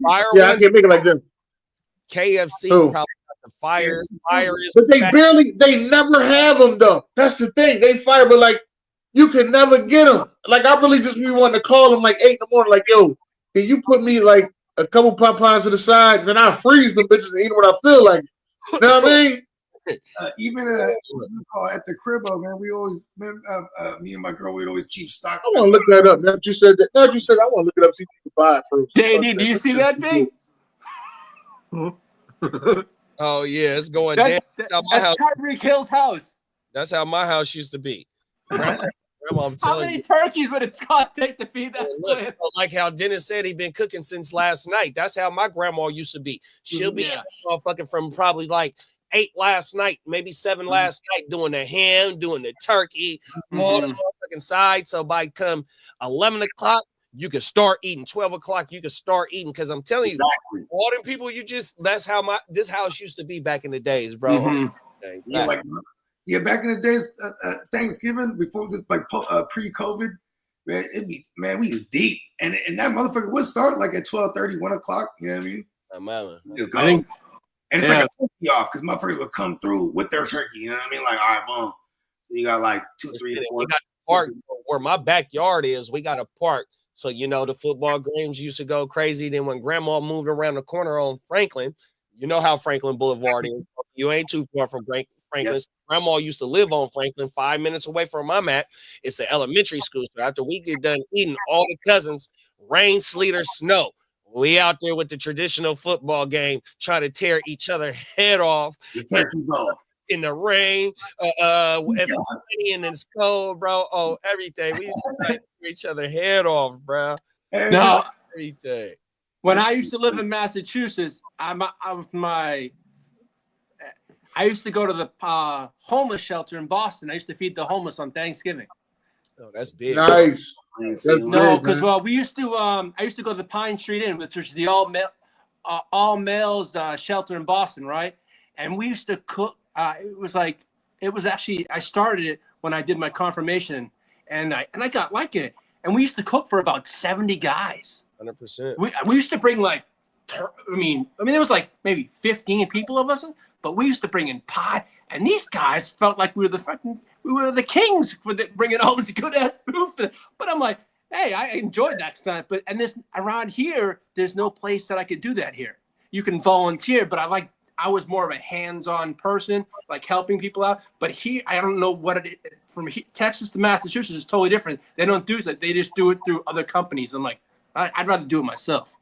I can't make it like them. KFC probably got The fire is But they back. they never have them though. That's the thing. They fire, but like you can never get them. Like I really just be wanting to call them like 8 in the morning. Like, yo, can you put me like a couple Popeyes to the side? Then I freeze them bitches and eat them when I feel like it. You know what I mean? Even at the crib, man, we always, me and my girl, we'd always keep stock. I want to look that up. Now that you said that, I want to look it up, see if you can buy it first. JD, do you see that thing? Oh yeah, it's going down. That's how my house. Tyreek Hill's house. That's how my house used to be. Grandma, I'm How telling many you. turkeys would it's gonna take to feed that Look, plant? so like how Dennis said, he been cooking since last night. That's how my grandma used to be. She'll be motherfucking from probably like 8 last night, maybe 7 last night, doing the ham, doing the turkey, all the motherfucking sides. So by come 11 o'clock, you can start eating. 12 o'clock, you can start eating. Because I'm telling you, all them people, that's how this house used to be back in the days, bro. Yeah, back in the days, Thanksgiving before this, like pre-COVID, man, we was deep, and that motherfucker would start like at 12:30, 1 o'clock. You know what I mean? Just go. And it's like a turkey off because motherfuckers would come through with their turkey. You know what I mean? Like, all right, boom. So you got like 2, 3, 4. We got a park where my backyard is. We got a park. So, you know, the football games used to go crazy. Then when grandma moved around the corner on Franklin, you know how Franklin Boulevard is. You ain't too far from Franklin. Yep. Grandma used to live on Franklin, 5 minutes away from where I'm at. It's an elementary school. So after we get done eating, all the cousins, rain, sleet, or snow, we out there with the traditional football game, trying to tear each other head off in the rain, and it's cold, bro. Oh, everything. We used to tear each other head off, bro. No, everything. When I used to live in Massachusetts, I used to go to the homeless shelter in Boston. I used to feed the homeless on Thanksgiving. Oh, that's big. Nice. No, because we used to. I used to go to the Pine Street Inn, which was the all males shelter in Boston, right? And we used to cook. It was actually I started it when I did my confirmation, and I got liking it. And we used to cook for about 70 guys. 100%. We used to bring like, I mean there was like maybe 15 people of us. But we used to bring in pie, and these guys felt like we were the kings for bringing all this good ass food. But I'm like, hey, I enjoyed that stuff. But this around here, there's no place that I could do that here. You can volunteer, but I was more of a hands-on person, like helping people out. But here, I don't know what it is. From Texas to Massachusetts is totally different. They don't do that. They just do it through other companies. I'm like, I'd rather do it myself.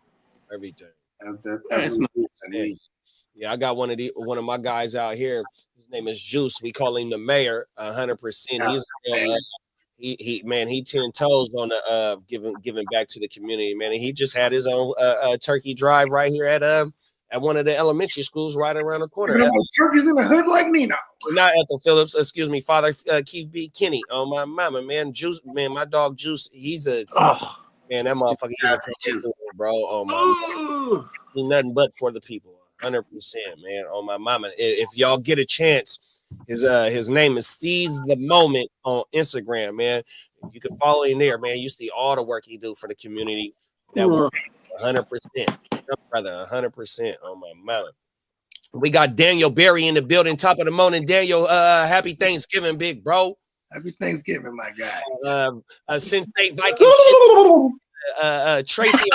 Everything. Yeah, I got one of my guys out here. His name is Juice. We call him the mayor. 100%. He's he 10 toes on the giving back to the community, man. And he just had his own turkey drive right here at one of the elementary schools right around the corner. Turkeys in the hood like me now. Not Ethel Phillips, excuse me, Father Keith B. Kinney. Oh my mama, man. Juice, man, my dog Juice. He's a man. That motherfucker, he's a Juice, bro. Oh my, he's nothing but for the people. 100%, man. On my mama. If y'all get a chance, his name is Seize the Moment on Instagram, man. You can follow him there, man. You see all the work he do for the community. That work, 100%, brother, 100% on my mama. We got Daniel Berry in the building. Top of the morning, Daniel. Happy Thanksgiving, big bro. Happy Thanksgiving, my guy. Sensei Viking. Tracy.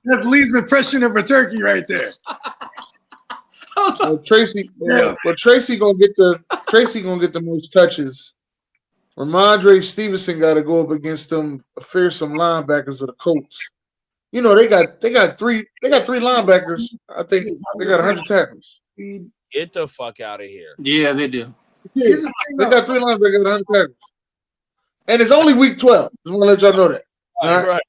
That's Lee's impression of a turkey right there. Tracy gonna get the most touches. Ramondre Stevenson got to go up against them fearsome linebackers of the Colts. You know they got three linebackers. I think they got 100 tackles. Get the fuck out of here. Yeah, they do. Yeah, they got 3 linebackers, 100 tackles, and it's only week 12. Just want to let y'all know that. All right.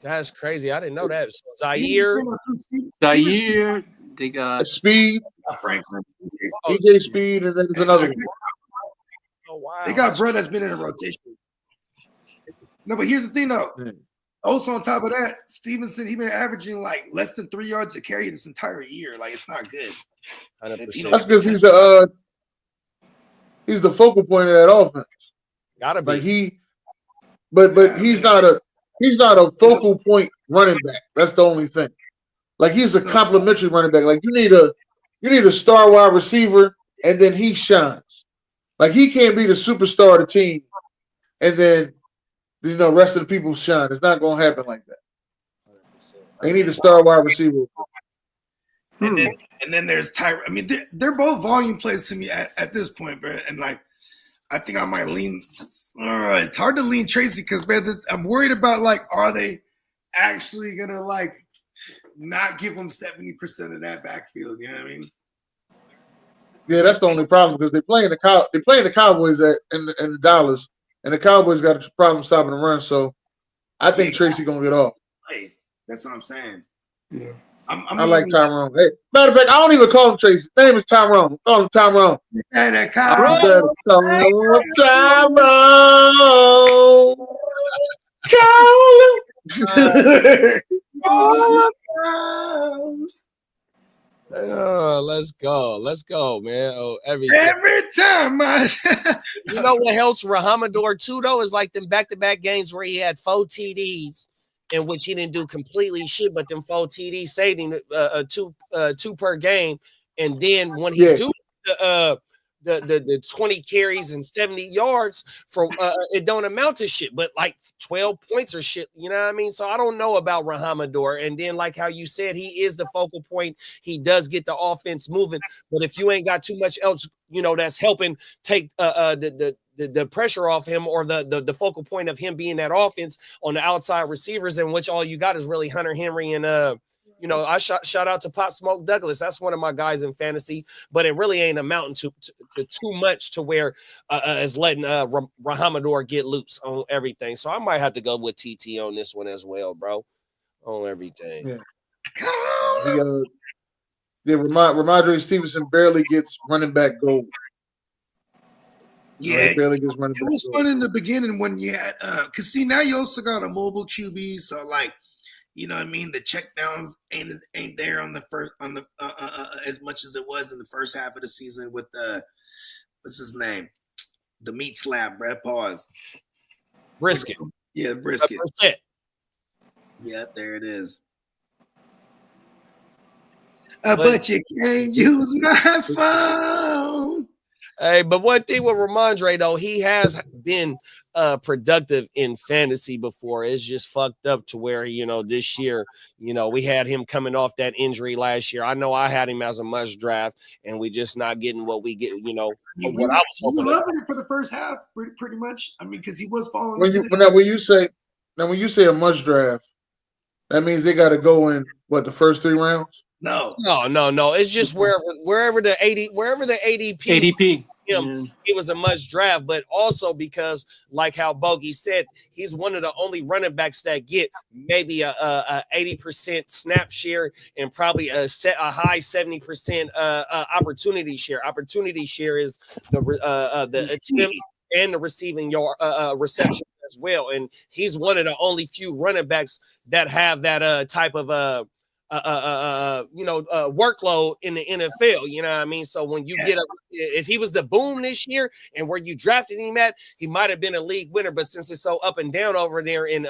That's crazy. I didn't know that. So Zaire, they got Speed, Franklin, DJ Speed, and then there's another one. Oh wow. They got bro that's been in a rotation. No, but here's the thing though. Also on top of that, Stevenson, he been averaging like less than 3 yards a carry this entire year. Like it's not good. 100%. That's because he's the focal point of that offense. Gotta be. Like but he's not a focal point running back. That's the only thing. Like he's a complimentary running back. Like you need a star wide receiver, and then he shines. Like he can't be the superstar of the team, and then rest of the people shine. It's not going to happen like that. They need a star wide receiver. And then there's Tyra. I mean, they're both volume plays to me at this point, bro. And like, I think I might lean. It's hard to lean Tracy because, man, I'm worried about like, are they actually gonna like not give them 70% of that backfield? You know what I mean? Yeah, that's the only problem because they're playing the Cowboys in Dallas, and the Cowboys got a problem stopping the run. So I think Tracy gonna get off. Hey, that's what I'm saying. Yeah. I like Tyrone. Hey, matter of fact, I don't even call him Tracy. His name is Tyrone. Call him Tyrone. And that Tyrone. Let's go, man. Oh, every time, you know what helps Rahamador too, though, is like them back-to-back games where he had 4 TDs, in which he didn't do completely shit, but them 4 TDs saved him two per game, and then when he do the 20 carries and 70 yards for it don't amount to shit, but like 12 points or shit, you know what I mean? So I don't know about Rahamador. And then like how you said, he is the focal point. He does get the offense moving, but if you ain't got too much else, that's helping take the pressure off him, or the focal point of him being that offense on the outside receivers, in which all you got is really Hunter Henry and I shout out to Pop Smoke Douglas. That's one of my guys in fantasy, but it really ain't amounting to too much to where is letting Rahamador get loose on everything. So I might have to go with TT on this one as well, bro. On everything. Yeah. Ramondre Stevenson barely gets running back gold. Yeah, he barely gets running back it was gold. fun in the beginning when you had because see now you also got a mobile QB, so like. You know what I mean? The checkdowns ain't there on the first as much as it was in the first half of the season with what's his name? The meat slab, Brett. Pause. Brisket. Yeah, brisket. That's it. Yeah, there it is. But you can't use my phone. Hey, but one thing with Ramondre, though, he has been productive in fantasy before. It's just fucked up to where, this year, we had him coming off that injury last year. I know I had him as a must draft, and we just not getting what we get, what I was hoping. We were loving it for the first half, pretty much. I mean, because he was following. When you say a must draft, that means they got to go in the first 3 rounds. No. It's just wherever the ADP. He was a must draft, but also because, like how Bogey said, he's one of the only running backs that get maybe a 80% snap share and probably a high 70% opportunity share. Opportunity share is the attempts and the receiving your reception as well, and he's one of the only few running backs that have that type of workload in the NFL, you know what I mean? So when you if he was the boom this year and where you drafted him at, he might have been a league winner, but since it's so up and down over there in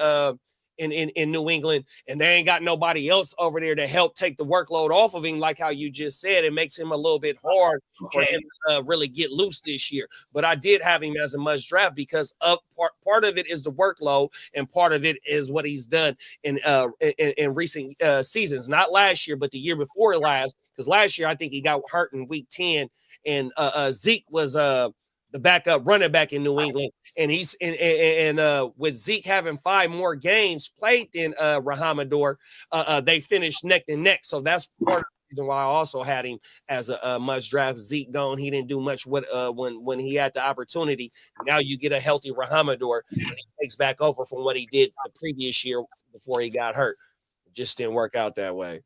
New England, and they ain't got nobody else over there to help take the workload off of him, like how you just said, it makes him a little bit hard for him to really get loose this year. But I did have him as a must draft because of part of it is the workload, and part of it is what he's done in recent seasons. Not last year, but the year before last. Because last year I think he got hurt in week 10, and Zeke was the backup running back in New England, and he's with Zeke having 5 more games played than Rahamador, they finished neck and neck. So that's part of the reason why I also had him as a must draft. Zeke gone, he didn't do much with when he had the opportunity. Now you get a healthy Rahamador, and he takes back over from what he did the previous year before he got hurt. It just didn't work out that way.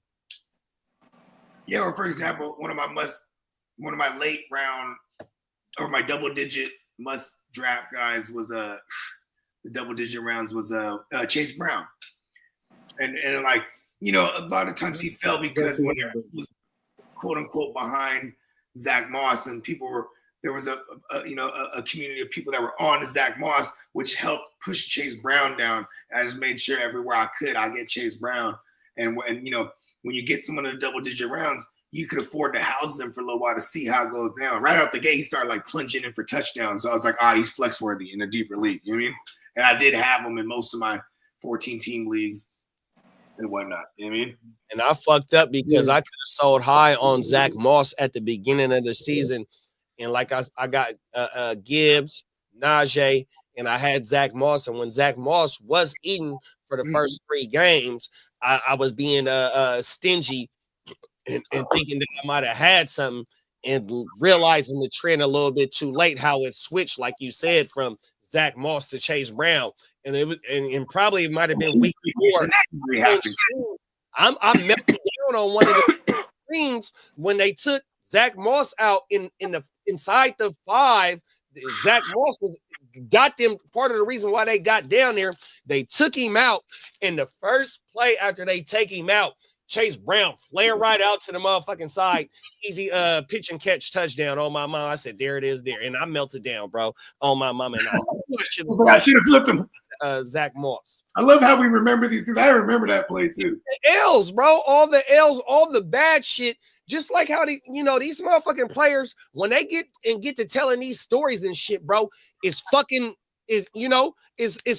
Yeah, or for example, one of my late round or my double digit must draft guys was the double digit rounds was Chase Brown, and like a lot of times he fell because when he was quote unquote behind Zach Moss, and there was a community of people that were on Zach Moss, which helped push Chase Brown down. I just made sure everywhere I could I get Chase Brown, and when you get someone in the double-digit rounds, you could afford to house them for a little while to see how it goes down. Right out the gate, he started like plunging in for touchdowns. So I was like, he's flex worthy in a deeper league. You know what I mean? And I did have him in most of my 14-team leagues and whatnot. You know what I mean? And I fucked up because I could have sold high on Zach Moss at the beginning of the season. And like I got Gibbs, Najee, and I had Zach Moss. And when Zach Moss was eating for the first 3 games, I was being stingy and thinking that I might have had something, and realizing the trend a little bit too late, how it switched, like you said, from Zach Moss to Chase Brown. And it was, and probably it might have been week before. I melted down on one of the streams when they took Zach Moss out inside the 5. Zach Moss got them part of the reason why they got down there. They took him out, and the first play after they take him out, Chase Brown flare right out to the motherfucking side, easy pitch and catch touchdown on my mom. I said, there it is, there, and I melted down, bro, on my mom. And I should have flipped him. Zach Moss. I love how we remember these things. I remember that play too. The L's, bro, all the L's, all the bad shit. Just like how these motherfucking players, when they get to telling these stories and shit, bro, is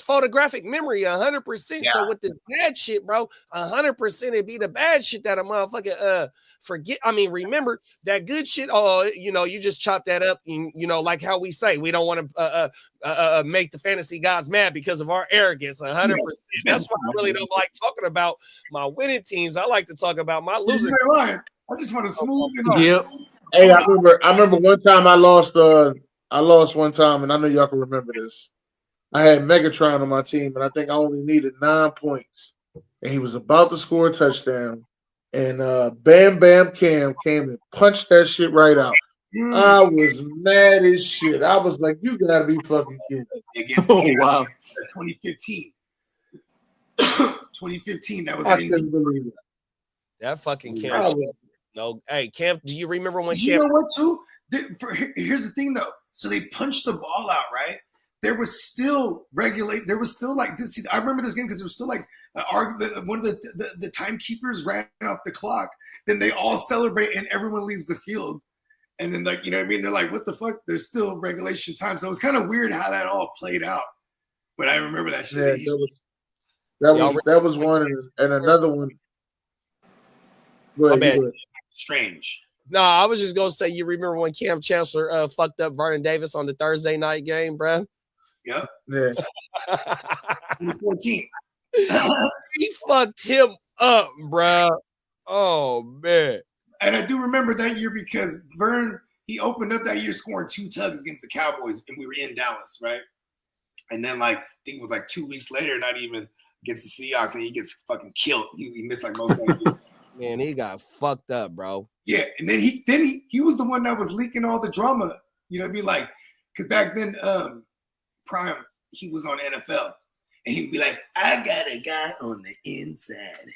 photographic memory 100%. Yeah. So with this bad shit, bro, 100% it'd be the bad shit that a motherfucker forget. I mean, remember that good shit. Oh, you just chop that up. Like how we say, we don't want to make the fantasy gods mad because of our arrogance. 100%. That's why I really don't like talking about my winning teams. I like to talk about my losing. I just want to smooth it out. Yep. Hey, I remember one time I lost one time, and I know y'all can remember this. I had Megatron on my team, and I think I only needed 9 points. And he was about to score a touchdown. And Bam Bam Cam came and punched that shit right out. I was mad as shit. I was like, you gotta be fucking kidding. Wow. 2015. 2015, that was I couldn't believe it. That fucking Cam. No, hey, Cam, do you remember when You know what, too? Here's the thing, though. So they punched the ball out, right? There was still There was still like this. I remember this game because there was still like one of the timekeepers ran off the clock. Then they all celebrate and everyone leaves the field. And then, like, you know what I mean? They're like, what the fuck? There's still regulation time. So it was kind of weird how that all played out. But I remember that shit. Yeah, that was one, and another one. Strange. No, I was just gonna say, you remember when Cam Chancellor fucked up Vernon Davis on the Thursday night game, bro? Yep. Yeah. 2014. He fucked him up, bro. Oh man. And I do remember that year because Vern, he opened up that year scoring 2 tugs against the Cowboys, and we were in Dallas, right? And then, like, I think it was like 2 weeks later, not even against the Seahawks, and he gets fucking killed. He missed like most of the year. Man, he got fucked up, bro. Yeah, and then he was the one that was leaking all the drama. You know what I mean? Like, because back then, Prime, he was on NFL, and he would be like, I got a guy on the inside.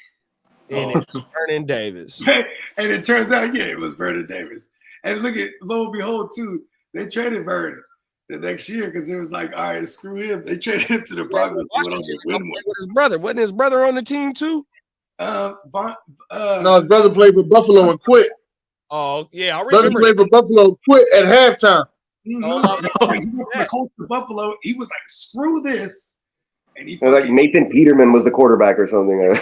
And it's Vernon Davis. And it turns out, it was Vernon Davis. And look at, lo and behold, too, they traded Vernon the next year because it was like, all right, screw him. They traded him to the Broncos. With his brother. Wasn't his brother on the team, too? No, his brother played for Buffalo and quit. Oh, yeah, I remember. Brother played for Buffalo, quit at halftime. He went from the Colts to Buffalo. He was like, screw this. And he like Nathan Peterman was the quarterback or something.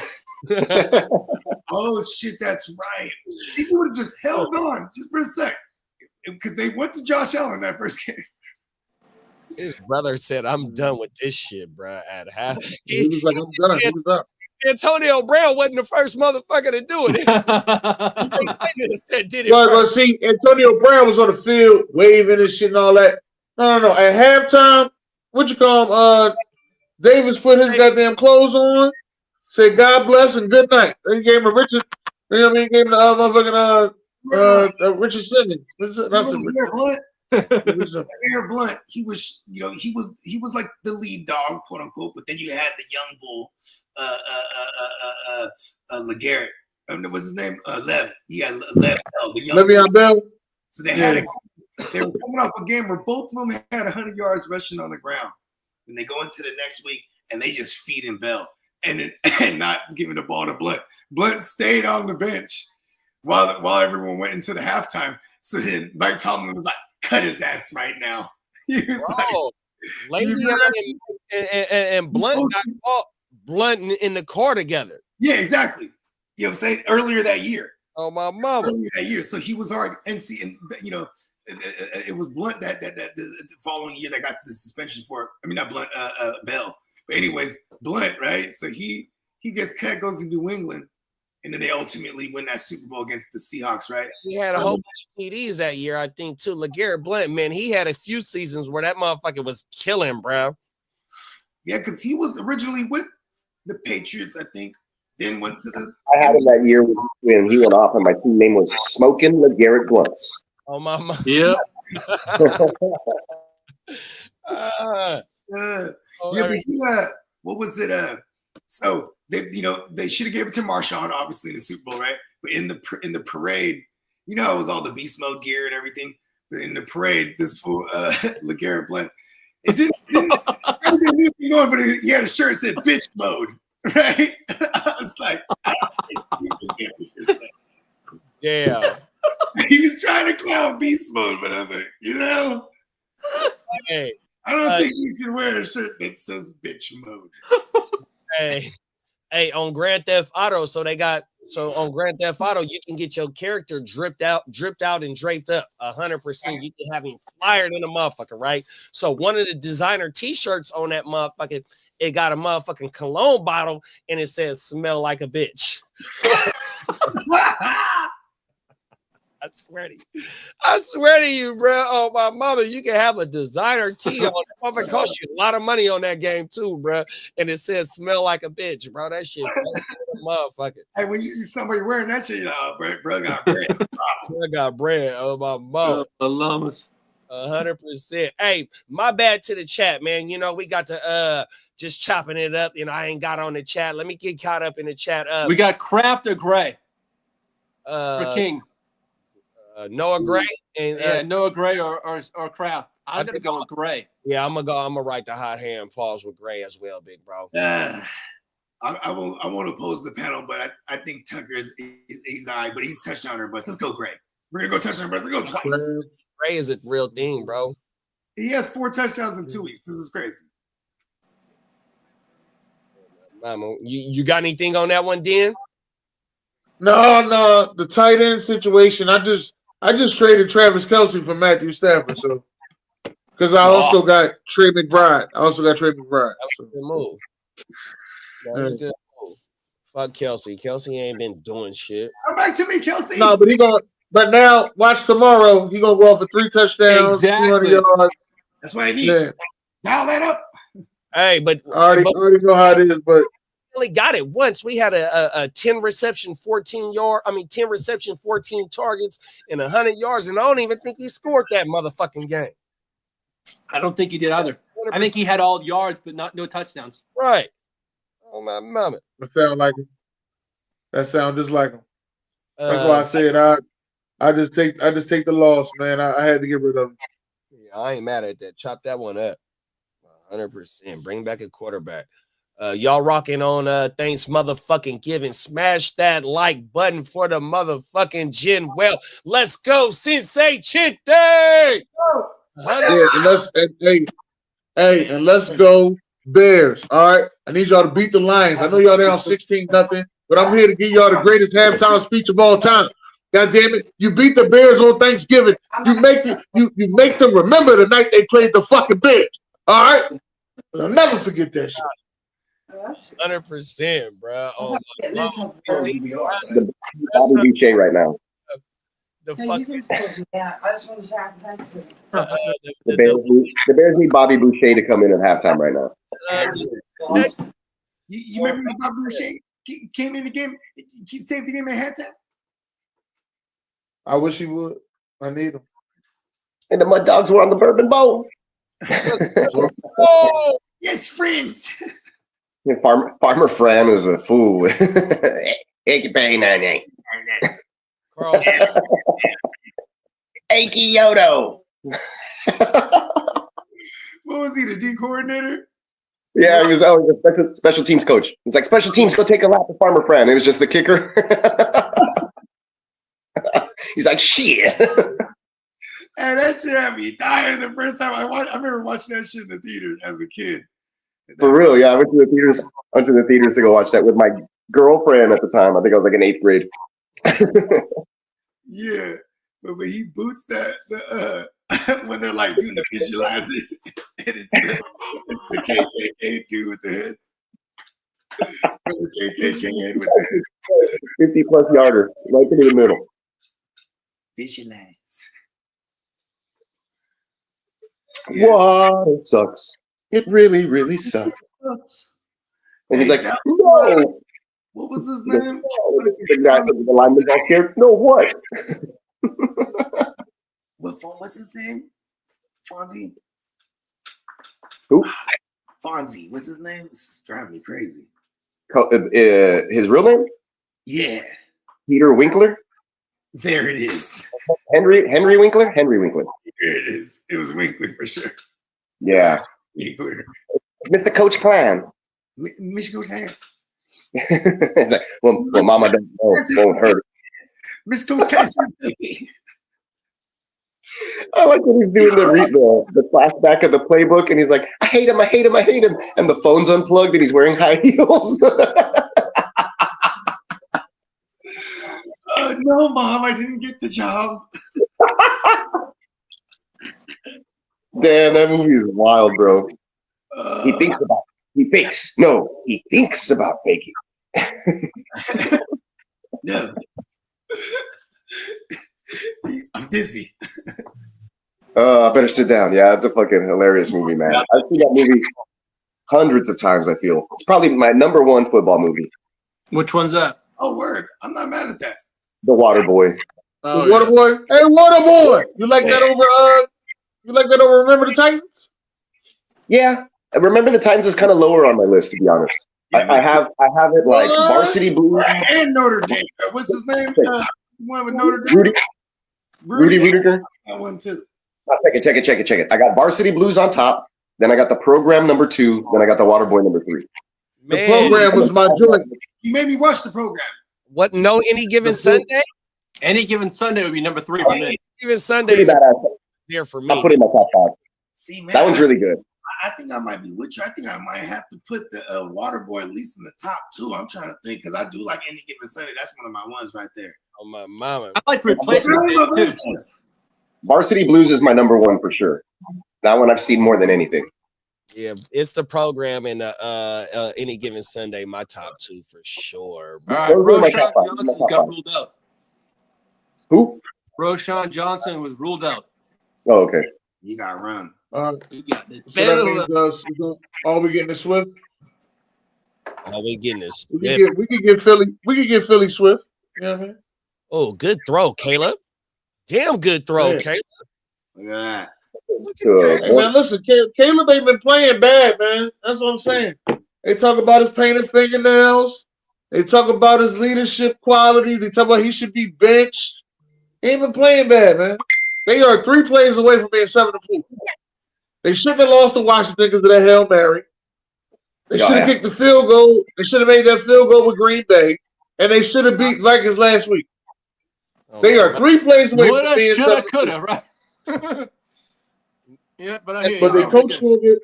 Oh, shit, that's right. He would have just held on just for a sec because they went to Josh Allen that first game. His brother said, I'm done with this shit, bro, at half. He was like, I'm done. He was up. Antonio Brown wasn't the first motherfucker to do it. But see, Antonio Brown was on the field waving and shit and all that. No. At halftime, Davis put his goddamn clothes on, said God bless and good night. Then he gave him a Richard. You know what I mean? He gave him the motherfucking Richard Simmons. Aaron Blunt, he was like the lead dog, quote unquote. But then you had the young bull, LeGarrette. What's his name? Lev. He had Lev Bell, the young Le'Veon Bell. So they had they were coming off a game where both of them had 100 yards rushing on the ground. And they go into the next week and they just feed him Bell. and not giving the ball to Blunt. Blunt stayed on the bench while everyone went into the halftime. So then Mike Tomlin was like, "Cut his ass right now." He was Lady and Blunt got caught Blunt in the car together. Yeah, exactly. You know what I'm saying? Earlier that year. Oh, my mama. Earlier that year. So he was already NC, and it was Blunt that the following year that got the suspension for. I mean, not Blunt, Bell. But anyways, Blunt, right? So he gets cut, goes to New England, and then they ultimately win that Super Bowl against the Seahawks, right? He had a whole bunch of TDs that year, I think, too. LeGarrette Blunt, man, he had a few seasons where that motherfucker was killing, bro. Yeah, because he was originally with the Patriots, I think. Then went to the. I had him that year when he went off, and my team name was Smoking LeGarrette Blunts. Oh, my mama. Yep. Yeah, but he, what was it? So they should have gave it to Marshawn, obviously in the Super Bowl, right? But in the parade, it was all the beast mode gear and everything. But in the parade, this fool LeGarrette Blunt, it didn't going, but he had a shirt that said "bitch mode," right? I was like, yeah. He was trying to clown beast mode, but I was like, Hey. I don't think you should wear a shirt that says "bitch mode." Hey, on Grand Theft Auto, on Grand Theft Auto, you can get your character dripped out and draped up 100%. You can have him flyer than a motherfucker, right? So one of the designer T-shirts on that motherfucker, it got a motherfucking cologne bottle and it says "smell like a bitch." I swear to you, bro. Oh, my mama, you can have a designer tee on it. It costs you a lot of money on that game, too, bro. And it says "smell like a bitch," bro. That shit, motherfucker. Hey, when you see somebody wearing that shit, bro got bread. I got bread. Oh, my mama. Alamas. 100%. Hey, my bad to the chat, man. We got to just chopping it up. I ain't got on the chat. Let me get caught up in the chat. We got Kraft or Gray for King. Noah Gray and Noah Gray or Kraft. I'm gonna go with Gray. Yeah, I'm gonna write the hot hand pause with Gray as well, big bro. I won't oppose the panel, but I think Tucker he's all right, but he's touchdown or bust. Let's go Gray. We're gonna go touchdown or bust. Let's go twice. Gray is a real thing, bro. He has 4 touchdowns in 2 weeks. This is crazy. Mama, you got anything on that one, Dan? No, the tight end situation. I just traded Travis Kelce for Matthew Stafford, so because I also got Trey McBride. That was a good move. That was a good move. Fuck Kelce. Kelce ain't been doing shit. Come back to me, Kelce. No, but But now, watch tomorrow. He gonna go off for 3 touchdowns, 200 yards. That's what I need. Yeah. Dial that up. Hey, but I already know how it is, but. Only got it once. We had a 10 reception, 14 targets and 100 yards, and I don't even think he scored that motherfucking game. I don't think he did either. 100%. I think he had all yards, but no touchdowns. Right. Oh my mama. That sound like him. That sound just like him. That's why I said I just take the loss, man. I had to get rid of him. Yeah, I ain't mad at that. Chop that one up. 100%. Bring back a quarterback. Y'all rocking on thanks motherfucking giving. Smash that like button for the motherfucking Jen. Well, let's go, Sensei Chinte. Yeah, and let's go Bears. All right. I need y'all to beat the Lions. I know y'all down 16-0, but I'm here to give y'all the greatest halftime speech of all time. God damn it. You beat the Bears on Thanksgiving. You make them remember the night they played the fucking Bears. All right. I'll never forget that shit. 100%, bro. Oh, Bobby Boucher right now. The I just want to say happy Thanksgiving. The Bears need Bobby Boucher to come in at halftime right now. You remember when Bobby Boucher came in the game? He saved the game at halftime. I wish he would. I need him. And the Mud Dogs were on the Bourbon Bowl. Oh, yes, friends. Farmer Fran is a fool. Carl. Aki Yodo. What was he, the D coordinator? Yeah, he was always a special teams coach. He's like, special teams, go take a lap of Farmer Fran. It was just the kicker. He's like, shit. And that shit had me dying the first time I watched. I remember watching that shit in the theater as a kid. For real, yeah. I went to the theaters to go watch that with my girlfriend at the time. I think I was like in 8th grade. Yeah, but when he boots that when they're like doing the visualizing, and it's the KKK dude with the head. The KKK head with the head. 50+ yarder, right in the middle. Visualize. What? It sucks. It really, really sucks. And he's like, Hey, no. what was his name? The guy, the lineman's all scared. No, what? What's his name? Fonzie. Who? Fonzie. What's his name? This is driving me crazy. His real name? Yeah, Peter Winkler? there it is. Henry Winkler? Henry Winkler. There it is. It was Winkler for sure. Yeah. Winkler. Mr. Coach Clan. Michigan Coach. He's like, well, Mama won't hurt. Miss Coach Cassie. I like when he's doing the flashback of the playbook, and he's like, I hate him, and the phone's unplugged, and he's wearing high heels. No, Mom, I didn't get the job. Damn, that movie is wild, bro. He thinks about faking. No. I'm dizzy. I better sit down. Yeah, it's a fucking hilarious movie, man. I've seen that movie hundreds of times, I feel. It's probably my number one football movie. Which one's that? Oh, word. I'm not mad at that. The Water Boy. Oh, Water Boy. Hey, Water Boy. You like that over? You like that over? Remember the Titans? Yeah, Remember the Titans is kind of lower on my list, to be honest. Yeah, I have it like Varsity Blues and Notre Dame. What's his name? One with Notre Dame. Rudy Rudiger. That one too. Check it. I got Varsity Blues on top. Then I got the program number 2. Then I got the Waterboy number 3. The program was my joint. You made me watch the program. What? No, any given Sunday? Any given Sunday would be number 3 for me. Any given Sunday. Pretty badass. There for me. I'll put it in my top 5. See, man, That one's really good. I think I might be with you. I think I might have to put the Waterboy at least in the top 2. I'm trying to think because I do like Any Given Sunday. That's one of my ones right there. Oh my mama. I like Replacement Day, too. Varsity Blues is my number 1 for sure. That one I've seen more than anything. Yeah, it's the program and Any Given Sunday, my top 2 for sure. All right, Those are my Roshan top five. Johnson's My top got five. ruled out. Who? Roshan Johnson was ruled out. Oh, okay. You got to run. He got the So that means all we getting is Swift. All we getting is We Swift. could get Philly. We could get Philly Swift. You know what I mean? Oh, good throw, Caleb. Damn good throw, Yeah. Caleb. Look at that. Hey, man, listen, Caleb ain't been playing bad, man. That's what I'm saying. They talk about his painted fingernails. They talk about his leadership qualities. They talk about he should be benched. He ain't been playing bad, man. They are 3 plays away from being 7-4. They shouldn't have lost to Washington because of that Hail Mary. They should have kicked the field goal. They should have made that field goal with Green Bay. And they should have beat Vikings last week. They are 3 plays away from being 7-4. Coulda, right? Yeah, but I hear But you. they coach for it.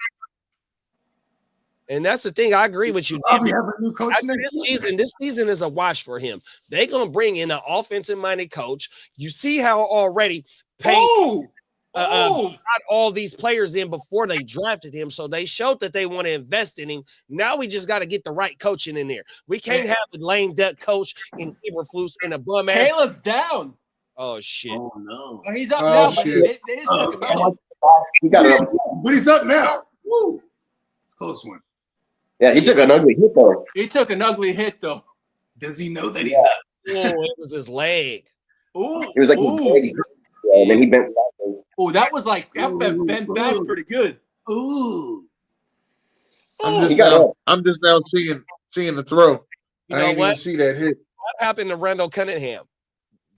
And that's the thing. I agree with you. Probably have a new coach After next this season is a wash for him. They're gonna bring in an offensive-minded coach. You see how already Payne got all these players in before they drafted him, so they showed that they want to invest in him. Now we just got to get the right coaching in there. We can't have a lame duck coach in Eberflus and a bum ass. Caleb's down. Oh shit! Oh no! Oh, he's up Oh, now, but shit. they just took him out. He got it. But he's up now. Woo! Close one. Yeah, he took an ugly hit though. He took an ugly hit though. Does he know that he's up? Oh, it was his leg. Ooh, He was like, ooh, and then he bent sideways. ooh, that was like that bent back pretty good. Ooh. I'm He got up. just now seeing the throw. You I know didn't what? even see that hit. What happened to Randall Cunningham?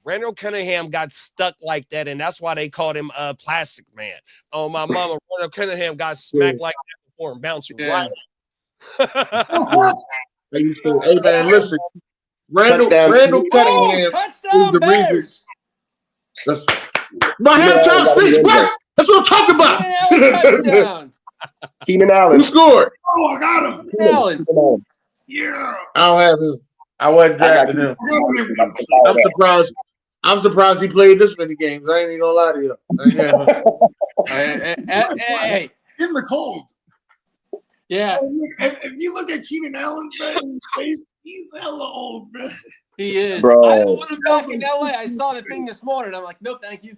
Randall Cunningham got stuck like that, and that's why they called him Plastic Man. Oh, my mama, Randall Cunningham got smacked like that before and bounced right. I used to, hey man, listen, Randall Cunningham touchdown is the reason. Bears. That's my halftime speech, what? That's what I'm talking about. Keenan Allen touchdown. Keenan Allen. Who scored? Oh, I got him. Keenan Allen. Yeah. I don't have him. I wasn't drafting him. I'm surprised. I'm surprised he played this many games. I ain't even gonna lie to you. Hey. In the cold. Yeah. If you look at Keenan Allen's face, he's hella old, man. He is. Bro. I don't want him back in LA. I saw the thing this morning. I'm like, no, thank you.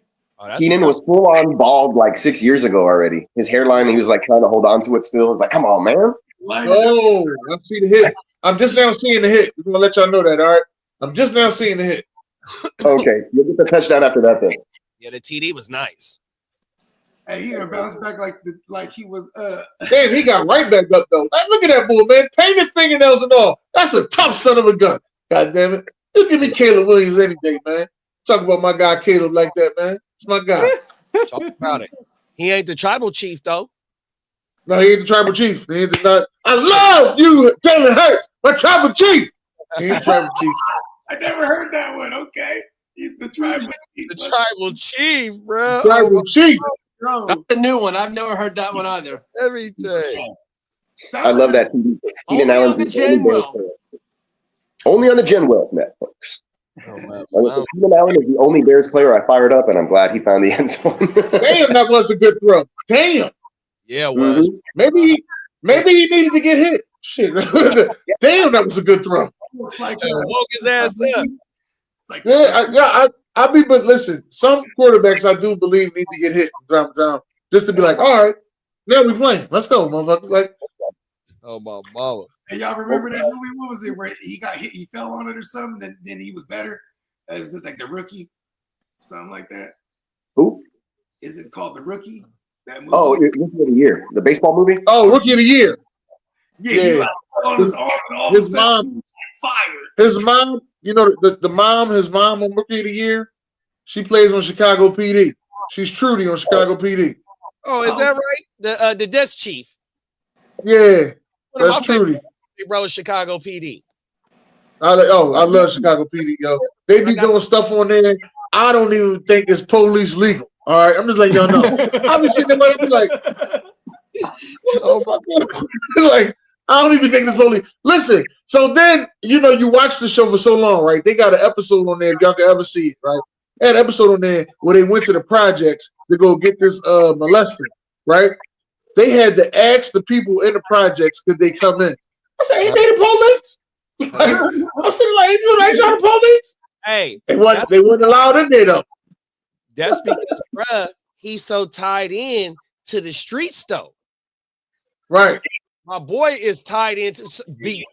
Keenan was full on bald like 6 years ago already. His hairline, he was like trying to hold on to it still. It's like, come on, man. Oh, I see the hit. I'm just now seeing the hit. I'm gonna let y'all know that, all right? I'm just now seeing the hit. Okay, you'll get the touchdown after that then. Yeah, the TD was nice. Hey, he done bounced back like he was Damn, he got right back up though. Man, look at that bull, man. Painted fingernails and all. That's a tough son of a gun. God damn it. You give me Caleb Williams any day, man. Talk about my guy Caleb like that, man. It's my guy. Talk about it. He ain't the tribal chief though. No, he ain't the tribal chief. He ain't the, I love you, Jalen Hurts, my tribal chief. He ain't the tribal chief. I never heard that one. Okay. He's the tribal chief. The tribal chief, bro. Tribal chief. Bro. That's a new one. I've never heard that one either. Everything. I love that TV. Keenan Only Allen's on the the only Bears Genwell. player. Only on the Genwell Netflix. Oh, man. Keenan Allen is the only Bears player I fired up, and I'm glad he found the end zone. Damn, that was a good throw. Damn. Yeah, it was. Maybe he needed to get hit. Shit. Damn, that was a good throw. Looks like Woke his ass up. It's like But listen, some quarterbacks I do believe need to get hit from time to time just to be like, all right, now we playing. Let's go, motherfucker. Like, Oh, my mama. And y'all remember that movie? What was it? Where he got hit, he fell on it or something, then he was better. Is it like The Rookie? Something like that. Who? Is it called The Rookie? That movie? Oh, Rookie of the Year. The baseball movie? oh, rookie of the year. yeah. He like fell on his arm and all of a His sudden mom, fired. his mom, you know, his mom on Rookie of the Year, she plays on Chicago PD. She's Trudy on Chicago PD. Oh, is that right? The desk chief. Yeah, One of that's my Trudy. favorite bro is Chicago PD. I love Chicago PD, yo. They be doing stuff on there. I don't even think it's police legal. All right, I'm just letting y'all know. I be sitting there and be like, what the fuck? Like, I don't even think it's police. Listen, so then, you know, you watch the show for so long, right? They got an episode on there, if y'all can ever see it, right? They had an episode on there where they went to the projects to go get this molester, right? They had to ask the people in the projects could they come in. I said, ain't they the police? Like, I'm sitting like, you know, y'all the police? Hey, They weren't allowed in there though. that's because, bruh, he's so tied in to the streets, though. Right. My boy is tied into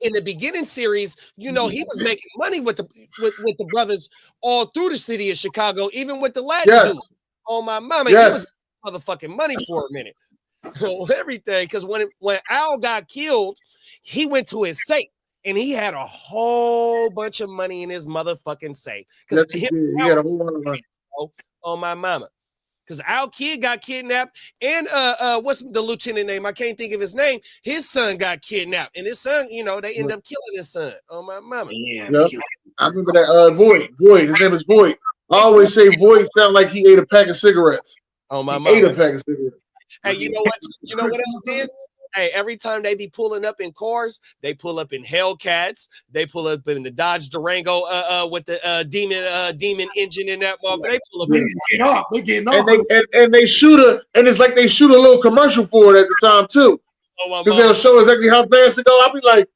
in the beginning series. You know, he was making money with the brothers all through the city of Chicago, even with the Latin Yes. dude. Oh my mama, Yes. he was motherfucking money for a minute. Everything, because when Al got killed, he went to his safe and he had a whole bunch of money in his motherfucking safe. Yes, Because he had a whole lot of money. oh my mama. Because Al Kid got kidnapped, and what's the lieutenant name? I can't think of his name. His son got kidnapped, and his son, you know, they end up killing his son. Oh my mama. Yeah. Yep. I remember that Void. His name is Void. I always say Void sound like he ate a pack of cigarettes. Oh my He ate a mama. pack of cigarettes. Hey, you know what? You know what else did? Hey, every time they be pulling up in cars, they pull up in Hellcats. They pull up in the Dodge Durango with the demon engine in that motherfucker. They pull up They in. getting off. They getting off. And they shoot it's like they shoot a little commercial for it at the time too. Oh my Because they'll mama. show exactly how fast it go. I'll be like,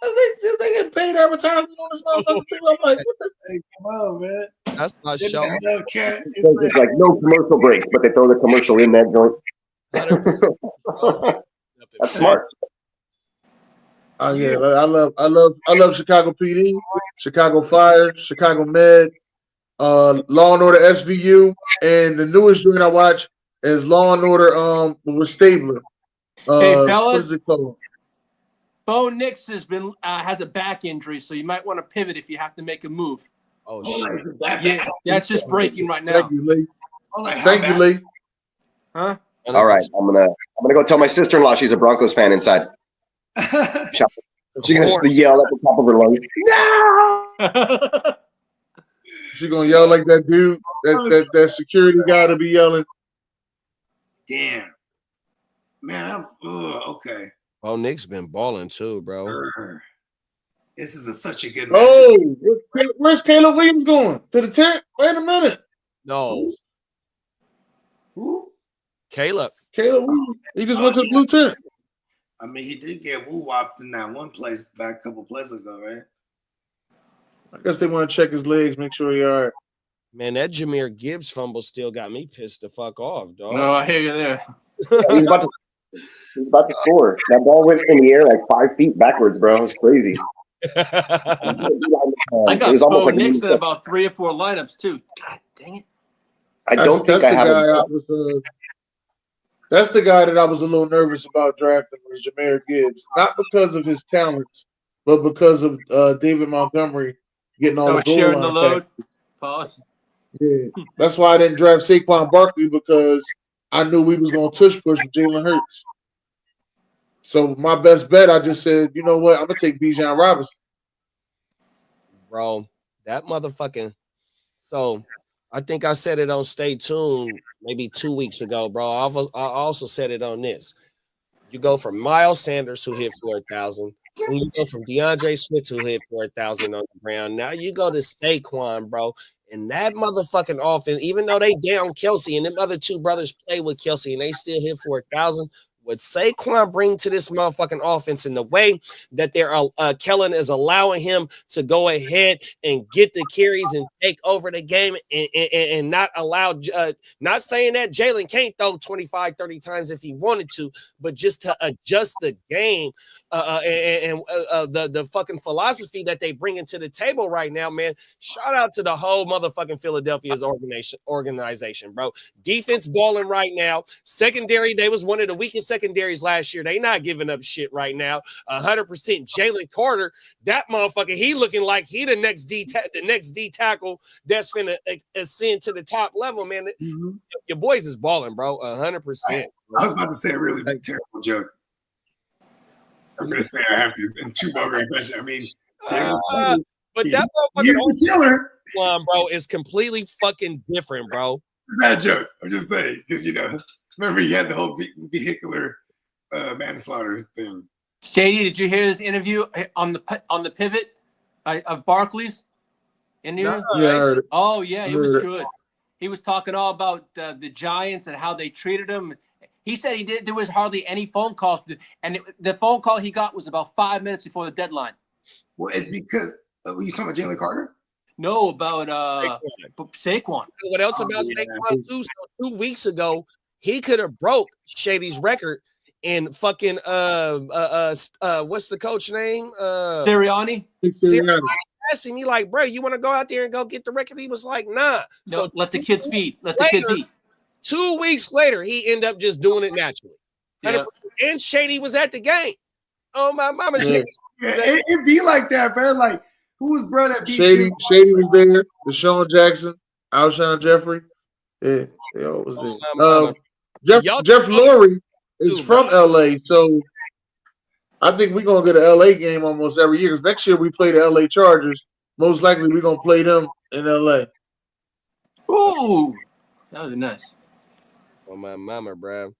they get paid advertising on this motherfucker too. I'm like, what the Hey, come on, man. That's not show. Hellcat. It's like no commercial breaks, but they throw the commercial in that joint. 100%. That's smart. Oh yeah, I love Chicago PD, Chicago Fire, Chicago Med, Law and Order SVU, and the newest joint I watch is Law and Order with Stabler. Hey, What fellas. is it called? Bo Nix has a back injury, so you might want to pivot if you have to make a move. Oh Hold on, shit. is that Yeah, bad? that's just breaking right now. Thank you, Lee. Hold on, how Thank you, bad? Lee. Huh? All right, I'm gonna go tell my sister-in-law she's a Broncos fan inside. She's gonna yell at the top of her lungs. No! She gonna yell like that dude, that security guy to be yelling. Damn. Man, okay. Oh, Nick's been balling too, bro. This is such a good matchup. Oh, where's Caleb Williams going? To the tent? Wait a minute. No. Who? Caleb Williams. He just went to the blue tent. I mean, he did get woo-wopped in that one place back a couple plays ago, right? I guess they want to check his legs, make sure he's all right. Man, that Jahmyr Gibbs fumble still got me pissed the fuck off, dog. No, I hear you there. He's about to score. That ball went in the air like 5 feet backwards, bro. It was crazy. I got Bo Nix in about 3 or 4 lineups too. God dang it! I don't think I have. That's the guy that I was a little nervous about drafting was Jahmyr Gibbs, not because of his talents, but because of David Montgomery getting all the goal sharing the line load. Pause. Yeah, that's why I didn't draft Saquon Barkley because I knew we was gonna push with Jalen Hurts. So my best bet, I just said, you know what, I'm gonna take Bijan Robinson. Bro, that motherfucking. So I think I said it on Stay Tuned maybe 2 weeks ago, bro. I also said it on this. You go from Miles Sanders, who hit 4,000. And you go from DeAndre Swift, who hit 4,000 on the ground. Now you go to Saquon, bro. And that motherfucking offense, even though they down Kelsey and them other 2 brothers play with Kelsey and they still hit 4,000, what Saquon bring to this motherfucking offense in the way that they're Kellen is allowing him to go ahead and get the carries and take over the game and not allow, not saying that Jalen can't throw 25, 30 times if he wanted to, but just to adjust the game the fucking philosophy that they bring into the table right now, man. Shout out to the whole motherfucking Philadelphia's organization, bro. Defense balling right now. Secondary, they was one of the weakest secondaries last year. They not giving up shit right now. 100%. Jalen Carter, that motherfucker, he looking like he the next D tackle that's finna ascend to the top level, man. Mm-hmm. Your boys is balling, bro. 100%. I was about to say a really big terrible joke. I'm gonna say I have to in true Boger impression. I mean, but that motherfucker killer one, bro, is completely fucking different, bro. Bad joke. I'm just saying because remember he had the whole vehicular manslaughter thing. JD, did you hear this interview on the pivot of Barkley's interview? Yeah. Oh yeah, it was good. He was talking all about the Giants and how they treated him. He said there was hardly any phone calls, and the phone call he got was about 5 minutes before the deadline. Well, it's because were you talking about Jalen Carter? No, about Saquon. What else about Saquon too? So 2 weeks ago, he could have broke Shady's record and fucking what's the coach name? Sirianni. Asking me like, bro, you want to go out there and go get the record? He was like, nah. No, so let the kids feed. Let the kids eat. 2 weeks later, he ended up just doing it naturally. Yeah. And Shady was at the game. Oh, my mama. Yeah. It'd be like that, bro. Like, who was bro that beat Shady was there. Deshaun Jackson, Alshon Jeffrey. Yeah, they all was there. Jeff Lurie is from LA, so I think we're going to get an LA game almost every year. Because next year we play the LA Chargers. Most likely we're going to play them in LA. Ooh, that was nice. Oh, my mama, bro.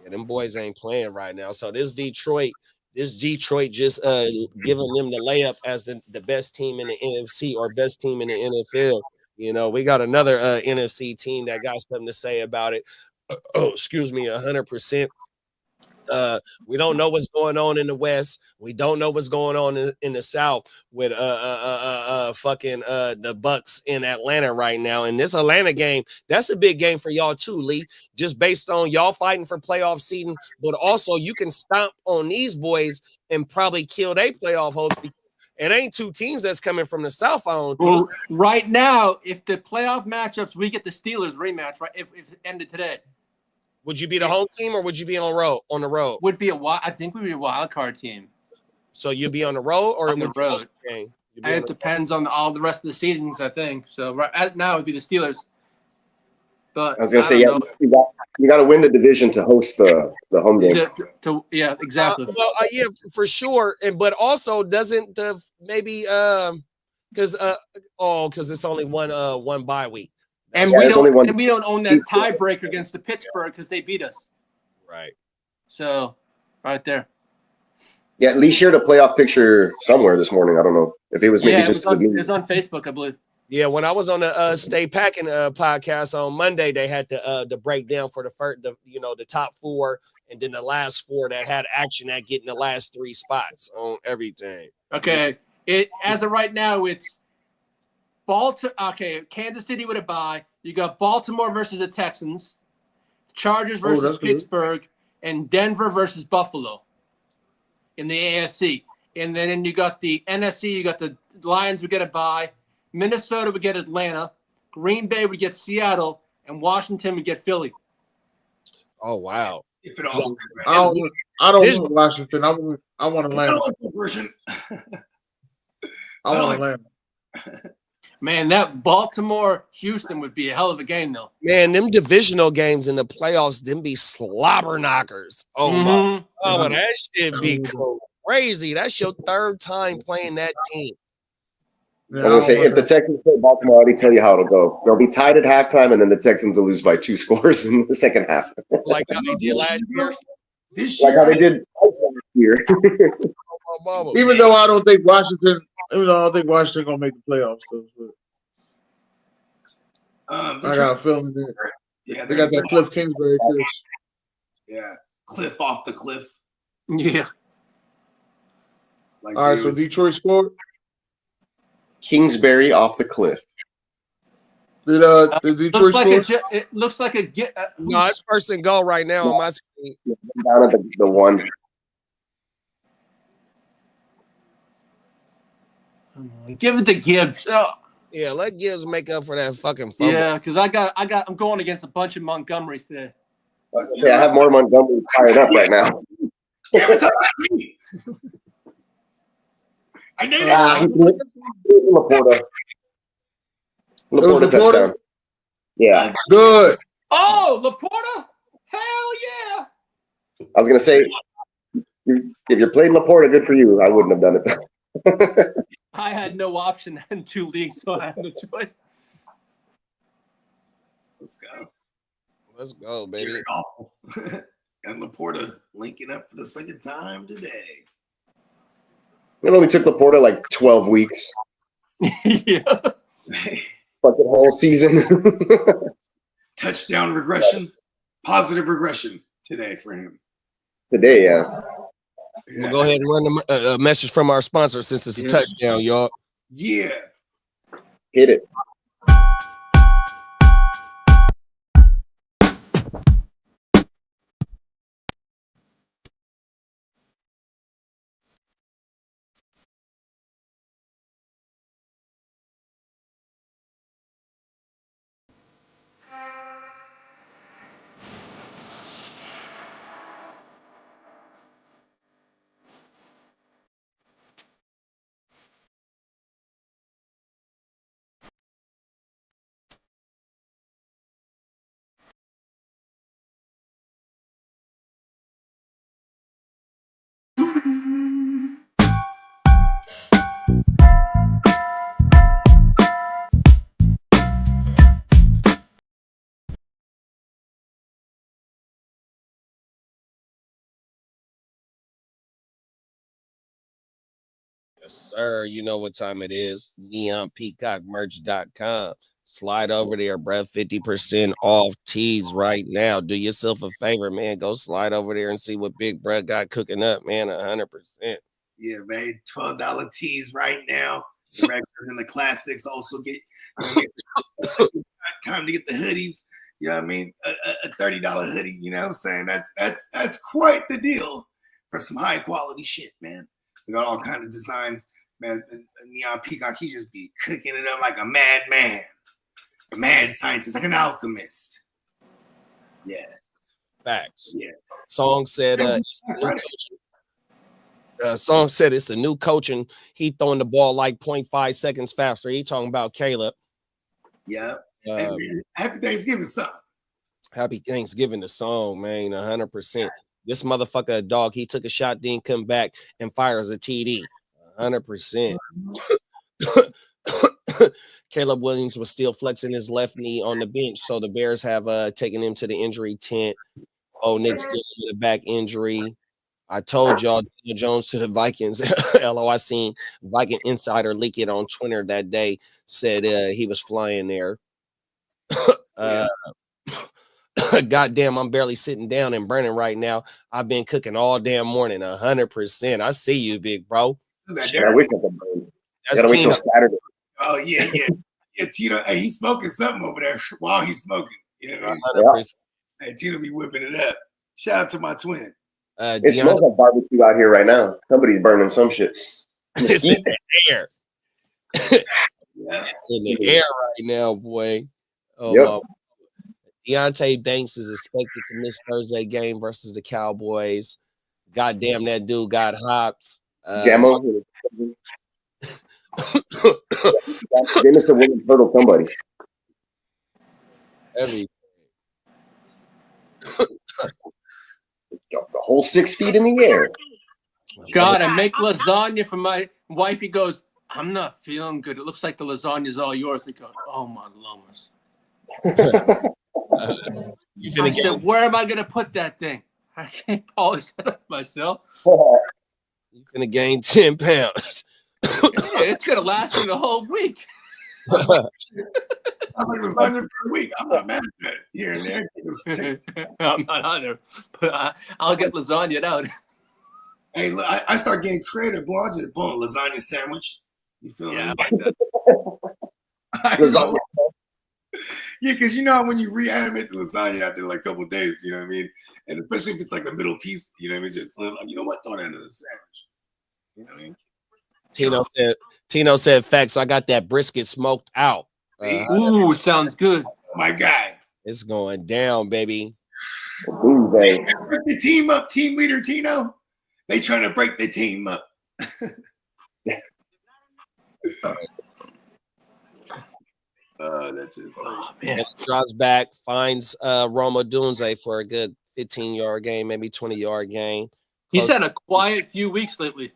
Yeah, them boys ain't playing right now. So this Detroit just giving them the layup as the best team in the NFC or best team in the NFL. We got another NFC team that got something to say about it. 100%. We don't know what's going on in the West. We don't know what's going on in the South with the Bucks in Atlanta right now. And this Atlanta game, that's a big game for y'all too, Lee. Just based on y'all fighting for playoff seeding, but also you can stomp on these boys and probably kill their playoff hopes. It ain't 2 teams that's coming from the South. I don't think. Well, right now, if the playoff matchups, we get the Steelers rematch. Right, if it ended today. Would you be the home team or would you be on the road? I think we'd be a wild card team. So you'd be on the road or on the road? And it depends on all the rest of the seasons, I think. So right now it'd be the Steelers. But I was gonna I say, yeah, don't you got to win the division to host the home game. yeah, exactly. Yeah, for sure. But also doesn't the maybe because it's only one bye week. And we don't own that tiebreaker against the Pittsburgh because they beat us. Right. So, right there. Yeah, Lee shared a playoff picture somewhere this morning. I don't know if it was maybe just it was on Facebook, I believe. Yeah, when I was on the Stay Packing podcast on Monday, they had the breakdown for the top four and then the last four that had action at getting the last three spots on everything. Okay, as of right now, it's Baltimore. Okay, Kansas City with a bye. You got Baltimore versus the Texans, Chargers versus Pittsburgh, and Denver versus Buffalo in the AFC. And then you got the NFC. You got the Lions would get a bye. Minnesota would get Atlanta. Green Bay would get Seattle, and Washington would get Philly. Oh wow! If it all, I don't want Washington. I want Atlanta. I don't like that version. I want Atlanta. Man, that Baltimore-Houston would be a hell of a game, though. Man, them divisional games in the playoffs, them be slobber knockers. Oh my! Oh, that shit be crazy. That's your third time playing that team. I will say, if the Texans play Baltimore, I already tell you how it'll go. They'll be tied at halftime, and then the Texans will lose by 2 scores in the second half. Like how they did last year. Like how they did last year. Even though I don't think Washington gonna make the playoffs, though. I got a feeling that. Yeah, they got that Cliff Kingsbury. Yeah, Cliff off the cliff. Yeah. All right, so Detroit scored. Kingsbury off the cliff. Did Detroit score? It looks like a get. No, it's first and goal right now on my screen. Down at the one. Give it to Gibbs. Oh. Yeah, let Gibbs make up for that fucking fumble. Yeah, because I'm going against a bunch of Montgomerys today. I have more Montgomery fired up right now. Damn it, I did it. Laporta touchdown. Yeah. Good. Oh, Laporta? Hell yeah. I was going to say, if you played Laporta, good for you. I wouldn't have done it. I had no option in 2 leagues, so I had no choice. Let's go. Let's go, baby. And Laporta linking up for the second time today. It only took Laporta like 12 weeks. Yeah. Fucking whole season. Touchdown regression. Positive regression today for him. Today, yeah. We'll go ahead and run a message from our sponsor since it's a touchdown, y'all. Yeah. Hit it. Yes, sir. You know what time it is. NeonPeacockMerch.com. Slide over there, bruh. 50% off tees right now. Do yourself a favor, man. Go slide over there and see what Big Bruh got cooking up, man. 100%. Yeah, man. $12 tees right now. The regulars and the classics also get time to get the hoodies. You know what I mean? A $30 hoodie. You know what I'm saying? That's quite the deal for some high quality shit, man. We got all kind of designs, man. Neon Peacock, he just be cooking it up like a madman, a mad scientist, like an alchemist. Yes. Facts. Yeah. Song said Song said it's the new coaching. He throwing the ball like 0.5 seconds faster. He talking about Caleb. Yeah. Hey, man, happy Thanksgiving, son. Happy Thanksgiving, the song, man, 100%. This motherfucker, a dog, he took a shot, then come back and fires a TD, 100%. Caleb Williams was still flexing his left knee on the bench, so the Bears have taken him to the injury tent. Oh, Nick still with a back injury. I told y'all Daniel Jones to the Vikings. LO, I seen Viking Insider leak it on Twitter that day. Said he was flying there. Goddamn, I'm barely sitting down and burning right now. I've been cooking all damn morning, 100%. I see you, big bro. Wait till Tino. Saturday. Oh yeah. Yeah, Tino. Hey, he's smoking something over there while he's smoking. You know what I mean? 100%. Hey, Tino be whipping it up. Shout out to my twin. It smells like barbecue out here right now. Somebody's burning some shit. It's in the air. Yeah. In the air right now, boy. Oh, Yep. Deontay Banks is expected to miss Thursday game versus the Cowboys. Goddamn, that dude got hops. Gammo. Jameson Williams hurdle somebody. Every The whole 6 feet in the air. God, I make lasagna for my wife. He goes, I'm not feeling good. It looks like the lasagna's all yours. He goes, oh my llamas. I said, where am I going to put that thing? I can't polish it up myself. You're going to gain 10 pounds. Yeah, it's going to last me the whole week. I'm like lasagna for a week. I'm not mad at that. Here and there. I'm not either, but I'll get lasagna out. Hey, look, I start getting creative. Boy, I just bought a lasagna sandwich. You feel me? Yeah, I like that. Lasagna. Yeah, because you know how when you reanimate the lasagna after like a couple of days, you know what I mean? And especially if it's like the middle piece, you know what I mean? Just flip, like, you know what? Throw that into the sandwich. You know what I mean? Tino said, facts. I got that brisket smoked out. Ooh, sounds good. My guy. It's going down, baby. Tuesday. Break the team up, team leader Tino. They trying to break the team up. That's it. Oh, man. Drops back, finds Roma Dunze for a good 15-yard game, maybe 20-yard game. He's had a quiet few weeks lately.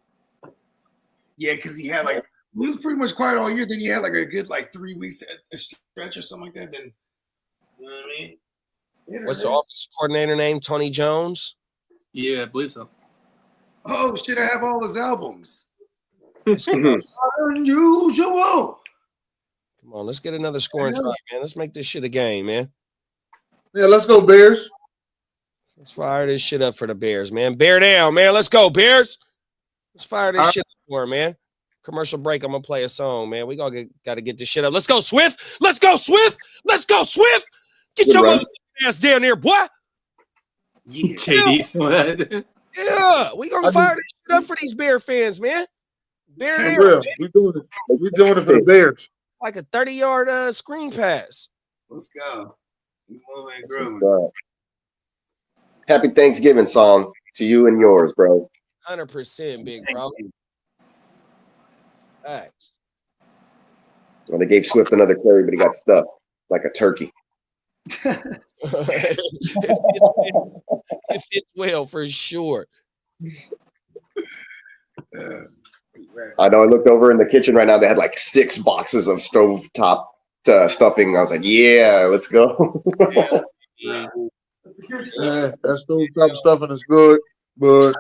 Yeah, because he had like he was pretty much quiet all year. Then he had like a good like 3 weeks a stretch or something like that. Then you know what I mean? Yeah, What's the offensive coordinator name? Tony Jones? Yeah, I believe so. Oh shit! I have all his albums. Mhm. Unusual. Come on, let's get another scoring drive, man. Let's make this shit a game, man. Yeah, let's go Bears. Let's fire this shit up for the Bears, man. Bear down, man. Let's go, Bears. Let's fire this shit up for 'em, man. Commercial break. I'm gonna play a song, man. We gotta get this shit up. Let's go, Swift. Let's go, Swift. Let's go, Swift. Get Good your run. ass down there, boy. Yeah. JD. Yeah, we gonna fire this shit up for these Bear fans, man. Bear For down, real. man. We doing it. We doing it for the Bears. Like a 30-yard screen pass. Let's go. We moving and grooving. Happy Thanksgiving song to you and yours, bro. 100%, big bro. Thanks. Well, they gave Swift another carry, but he got stuck like a turkey. It fits well for sure. I know. I looked over in the kitchen right now. They had like 6 boxes of stovetop stuffing. I was like, "Yeah, let's go." Yeah. Yeah, that stove top stuffing is good, but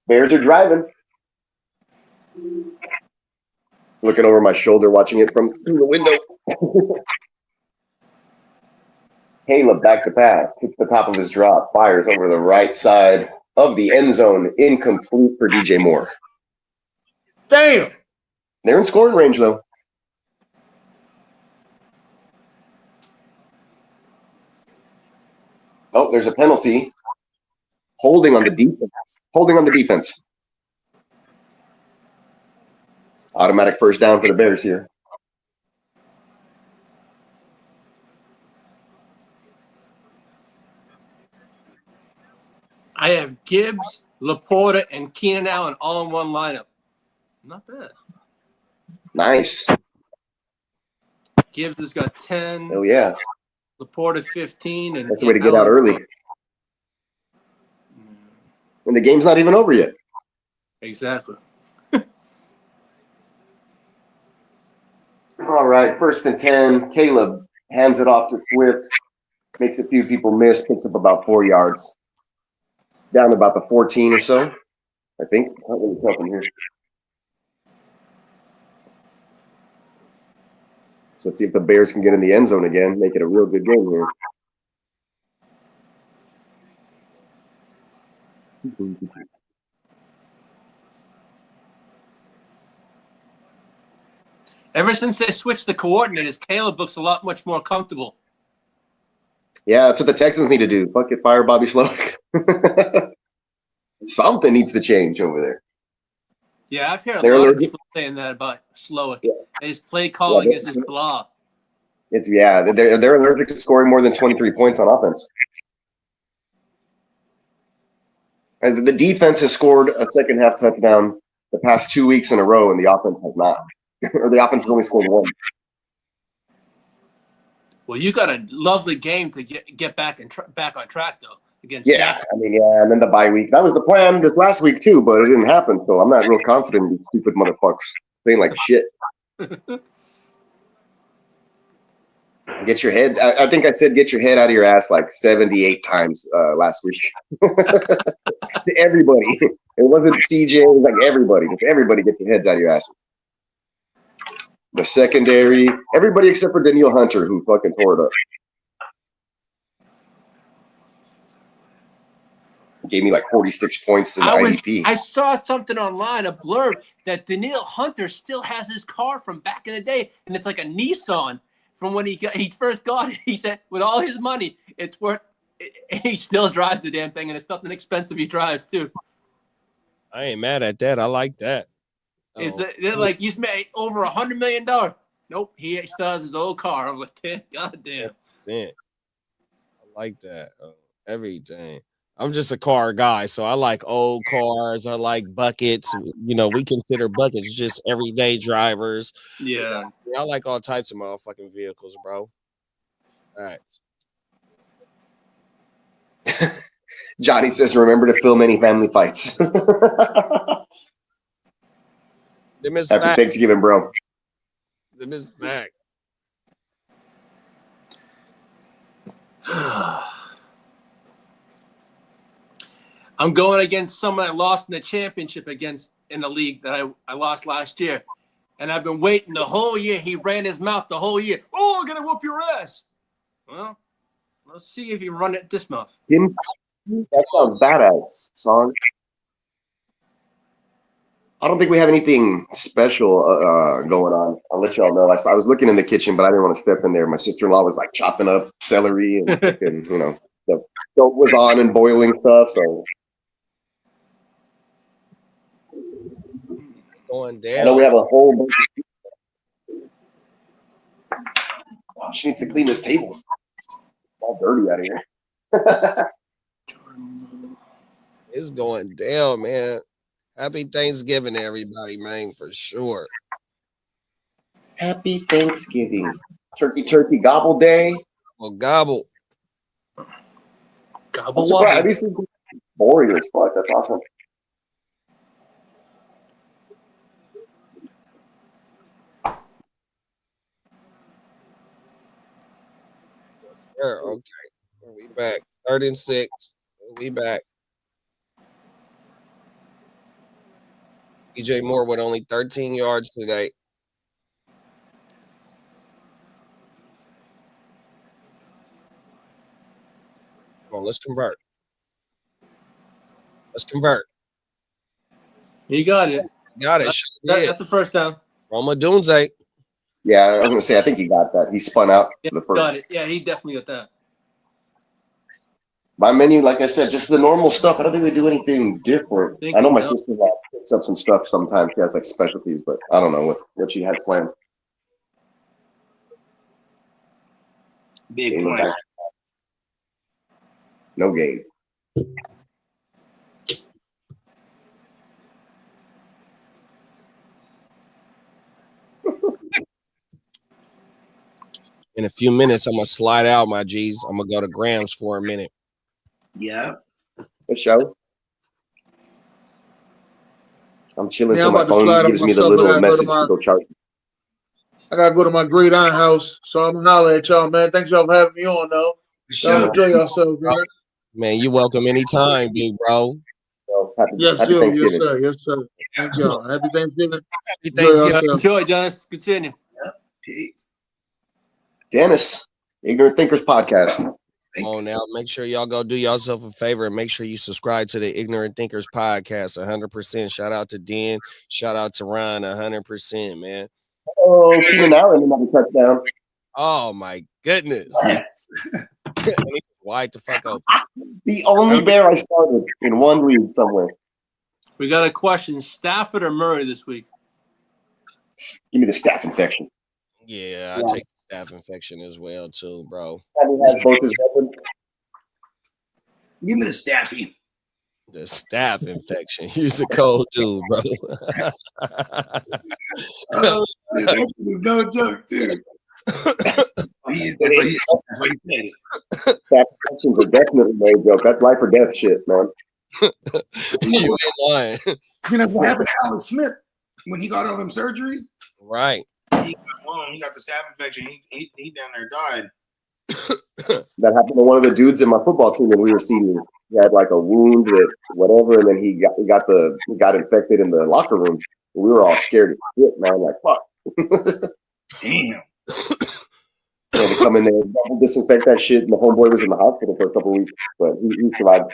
Bears are driving. Looking over my shoulder, watching it from through the window. Caleb back to pass, hits the top of his drop, fires over the right side of the end zone, incomplete for DJ Moore. damn. They're in scoring range though. Oh, there's a penalty. Holding on the defense. Holding on the defense. Automatic first down for the Bears here. I have Gibbs Laporta, and Keenan Allen all in one lineup. Not bad. Nice. Gibbs has got 10. Oh yeah. Laporta 15. And That's the way to get out early. And the game's not even over yet. Exactly. All right, 1st and 10. Caleb hands it off to Swift. Makes a few people miss. Picks up about 4 yards. Down about the 14 or so, I think. Can't really tell from here. So let's see if the Bears can get in the end zone again. Make it a real good game here. Ever since they switched the coordinators, Caleb looks a lot much more comfortable. Yeah, that's what the Texans need to do. Fuck it, fire Bobby Slowick. Something needs to change over there. Yeah, I've heard They're a lot of allergic- people saying that about Slowick. Yeah. His play calling Yeah, is his blah. They're allergic to scoring more than 23 points on offense. And the defense has scored a second half touchdown the past 2 weeks in a row, and the offense has not. Or the offense has only scored one. Well, you got a lovely game to get back back on track though against Yeah, Jackson. I mean, yeah, and then the bye week. That was the plan this last week too, but it didn't happen. So I'm not real confident in these stupid motherfuckers playing like shit. Get your heads. I think I said get your head out of your ass like 78 times last week. To everybody. It wasn't CJ. It was like everybody. Just everybody get your heads out of your asses. The secondary, everybody except for Danielle Hunter, who fucking tore it up. Gave me like 46 points in the IDP. I saw something online, a blurb that Danielle Hunter still has his car from back in the day, and it's like a Nissan from when he first got it. He said with all his money, it's worth. He still drives the damn thing, and it's nothing expensive. He drives too. I ain't mad at that. I like that. They're like, he's made over $100 million. Nope, he still has his old car. I'm like, God damn. I like that. Everything. I'm just a car guy, so I like old cars. I like buckets. You know, we consider buckets just everyday drivers. Yeah. I like all types of motherfucking vehicles, bro. All right. Johnny says, remember to film any family fights. Happy Thanksgiving, bro. Them is back. I'm going against someone I lost in the championship against in the league that I lost last year. And I've been waiting the whole year. He ran his mouth the whole year. Oh, I'm going to whoop your ass. Well, let's see if you run it this month. That sounds badass, son. I don't think we have anything special going on. I'll let y'all know. I was looking in the kitchen, but I didn't want to step in there. My sister-in-law was like chopping up celery and you know, the stove was on and boiling stuff. So Going I know down. we have a whole bunch of people. Oh, she needs to clean this table. It's all dirty out of here. It's going down, man. Happy Thanksgiving, everybody, man, for sure. Happy Thanksgiving. Turkey gobble day. Well, gobble. Gobble I'm surprised. wobble. These things are boring as fuck. That's awesome. Sure, okay. We back. 3rd and 6. We back. DJ Moore with only 13 yards today. Come on, let's convert. Let's convert. You got it. Got it. That's the first down. Roma Dunze. Yeah, I was gonna say I think he got that. He spun out Yeah, the first. got it. Yeah, he definitely got that. My menu, like I said, just the normal stuff. I don't think we do anything different. Thank I know you, my Bill. sister picks up some stuff sometimes. She has like specialties, but I don't know what she has planned. Big Game plan. back. No game. In a few minutes, I'm gonna slide out, my G's. I'm gonna go to Grams for a minute. Yeah. The show. I'm chilling Yeah, till I'm my about to phone slide gives on me the myself. little I gotta go to message to go charge. I gotta go to my great iron house, so I'm gonna holler at y'all, man. Thanks y'all for having me on, though. Y'all enjoy yourselves, man. Man, you welcome anytime, big bro. So happy Yes, happy sir. Yes, Thanksgiving. sir. Yes, sir. Thank y'all. Happy Thanksgiving. Happy Enjoy Thanksgiving. yourself. Enjoy, Dennis. Continue. Peace. Dennis, Ignorant Thinkers Podcast. Oh, now make sure y'all go do yourself a favor and make sure you subscribe to the Ignorant Thinkers Podcast 100%. Shout out to Den. Shout out to Ron 100%, man. Oh, Keenan Allen, another touchdown. Oh, my goodness. Yes. Wide the fuck open. The only bear I started in one league somewhere. We got a question: Stafford or Murray this week? Give me the staph infection. Yeah, I take the staph infection as well, too, bro. And he has both his weapons. Give me the Staffy. The staph infection. Use a cold dude, bro. Oh, that was no joke, too. That's what he said it. Staph infections are definitely no joke. That's life or death shit, man. You ain't lying. You know what happened to Alex Smith when he got all them surgeries? Right. He got the staph infection. He down there died. That happened to one of the dudes in my football team when we were seniors. He had like a wound with whatever, and then he got infected in the locker room. We were all scared as shit, man. Like, fuck. Damn. So to come in there, double disinfect that shit, and the homeboy was in the hospital for a couple of weeks, but he survived.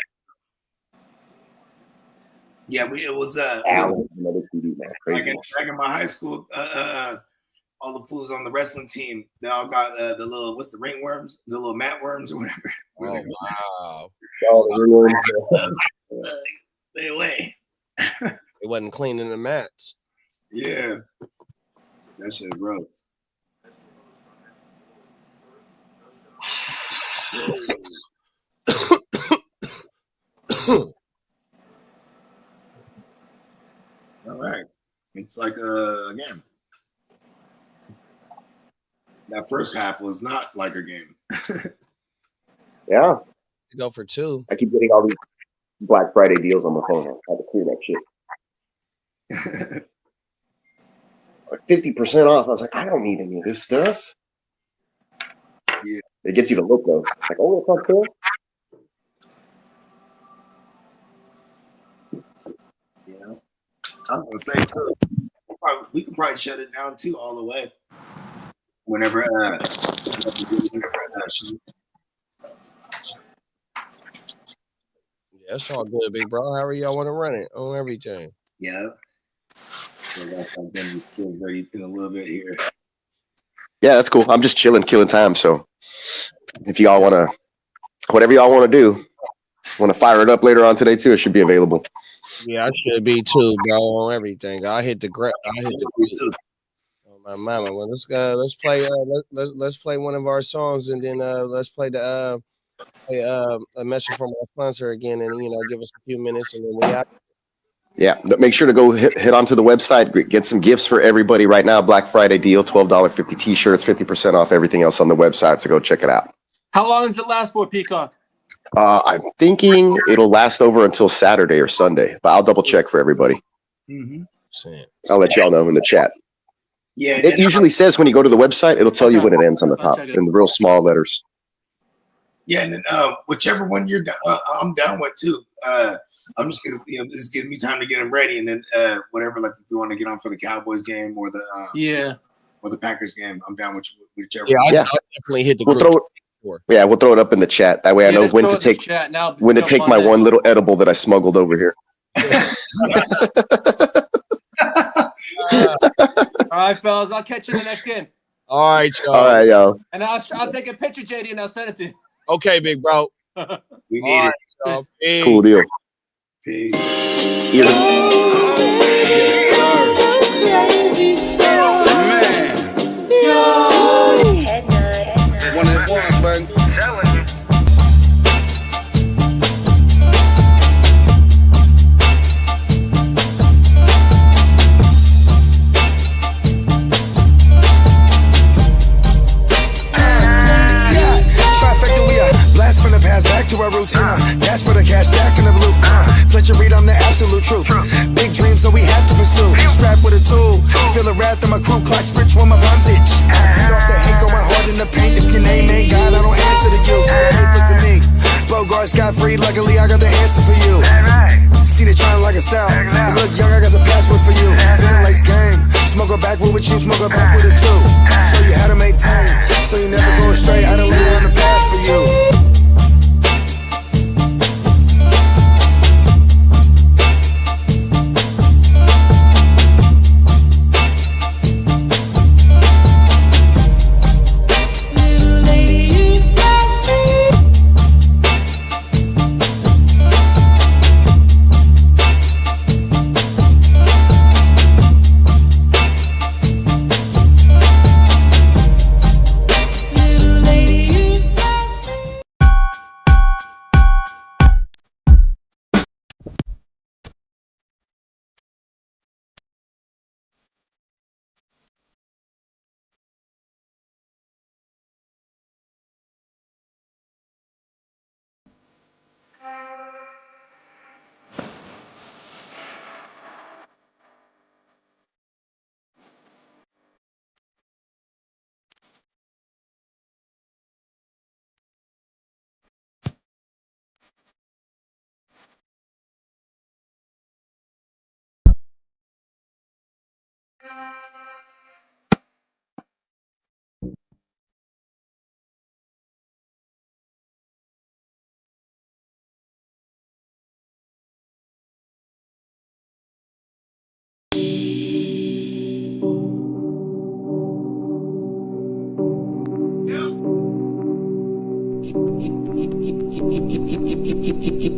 Yeah, it was another TD, man. Crazy. back in my high school. All the fools on the wrestling team, they all got the little what's the ringworms, the little mat worms or whatever. Oh, wow. Stay away. It wasn't cleaning the mats. Yeah, that shit is gross. All right, it's like a game. That first half was not like a game. Yeah. Go for two. I keep getting all these Black Friday deals on my phone. I had to clear that shit. Like 50% off. I was like, I don't need any of this stuff. Yeah. It gets you to look though. Like, oh, it's on sale. You know, I was gonna say too, we can probably shut it down too all the way. Whenever Yeah, it's all good, big bro. However y'all want to run it on everything. yeah. So I'm getting these kids ready in a little bit here. Yeah, that's cool. I'm just chilling, killing time. So if y'all want to, whatever y'all want to do, want to fire it up later on today too, it should be available. Yeah, I should be too, bro, on everything. I hit the my mama. Well, let's go. Let's play. Let's play one of our songs, and then let's play the a message from our sponsor again, and give us a few minutes, and then we out. Yeah, make sure to go hit onto the website, get some gifts for everybody right now. Black Friday deal, $12.50 t-shirts, 50% off everything else on the website. So go check it out. How long does it last for, Peacock? I'm thinking it'll last over until Saturday or Sunday, but I'll double check for everybody. Mm-hmm. I'll let y'all know in the chat. Yeah, It usually says when you go to the website, it'll tell you when it ends on the top in the real small letters. Yeah, and then whichever one you're I'm down with too. I'm just gonna, this gives me time to get them ready, and then whatever, like if you want to get on for the Cowboys game or the or the Packers game, I'm down with whichever. Yeah, I'll definitely hit the We'll group. we'll throw it up in the chat. That way I know when to take my one little edible that I smuggled over here. All right, fellas, I'll catch you in the next game. All right, y'all. All right, y'all. And I'll take a picture, JD, and I'll send it to you. Okay, big bro. We need it. Peace. Cool deal. Peace. One at once, baby. Telling you. truth. Big dreams, so we have to pursue. Strapped with a tool, feel the wrath of my crew. Clock switch when my bums itch. Beat off the hate, go my heart in the paint. If your name ain't God, I don't answer to you. Please look to me. Bogart got free, luckily I got the answer for you. Seen it trying like a sound. Look young, I got the password for you. Feeling like game. Smoke a backwood with you, smoke a back with it too. Show you how to maintain, so you never go astray. I done lay down the path for you.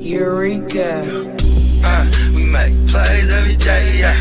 Eureka. We make plays every day, yeah.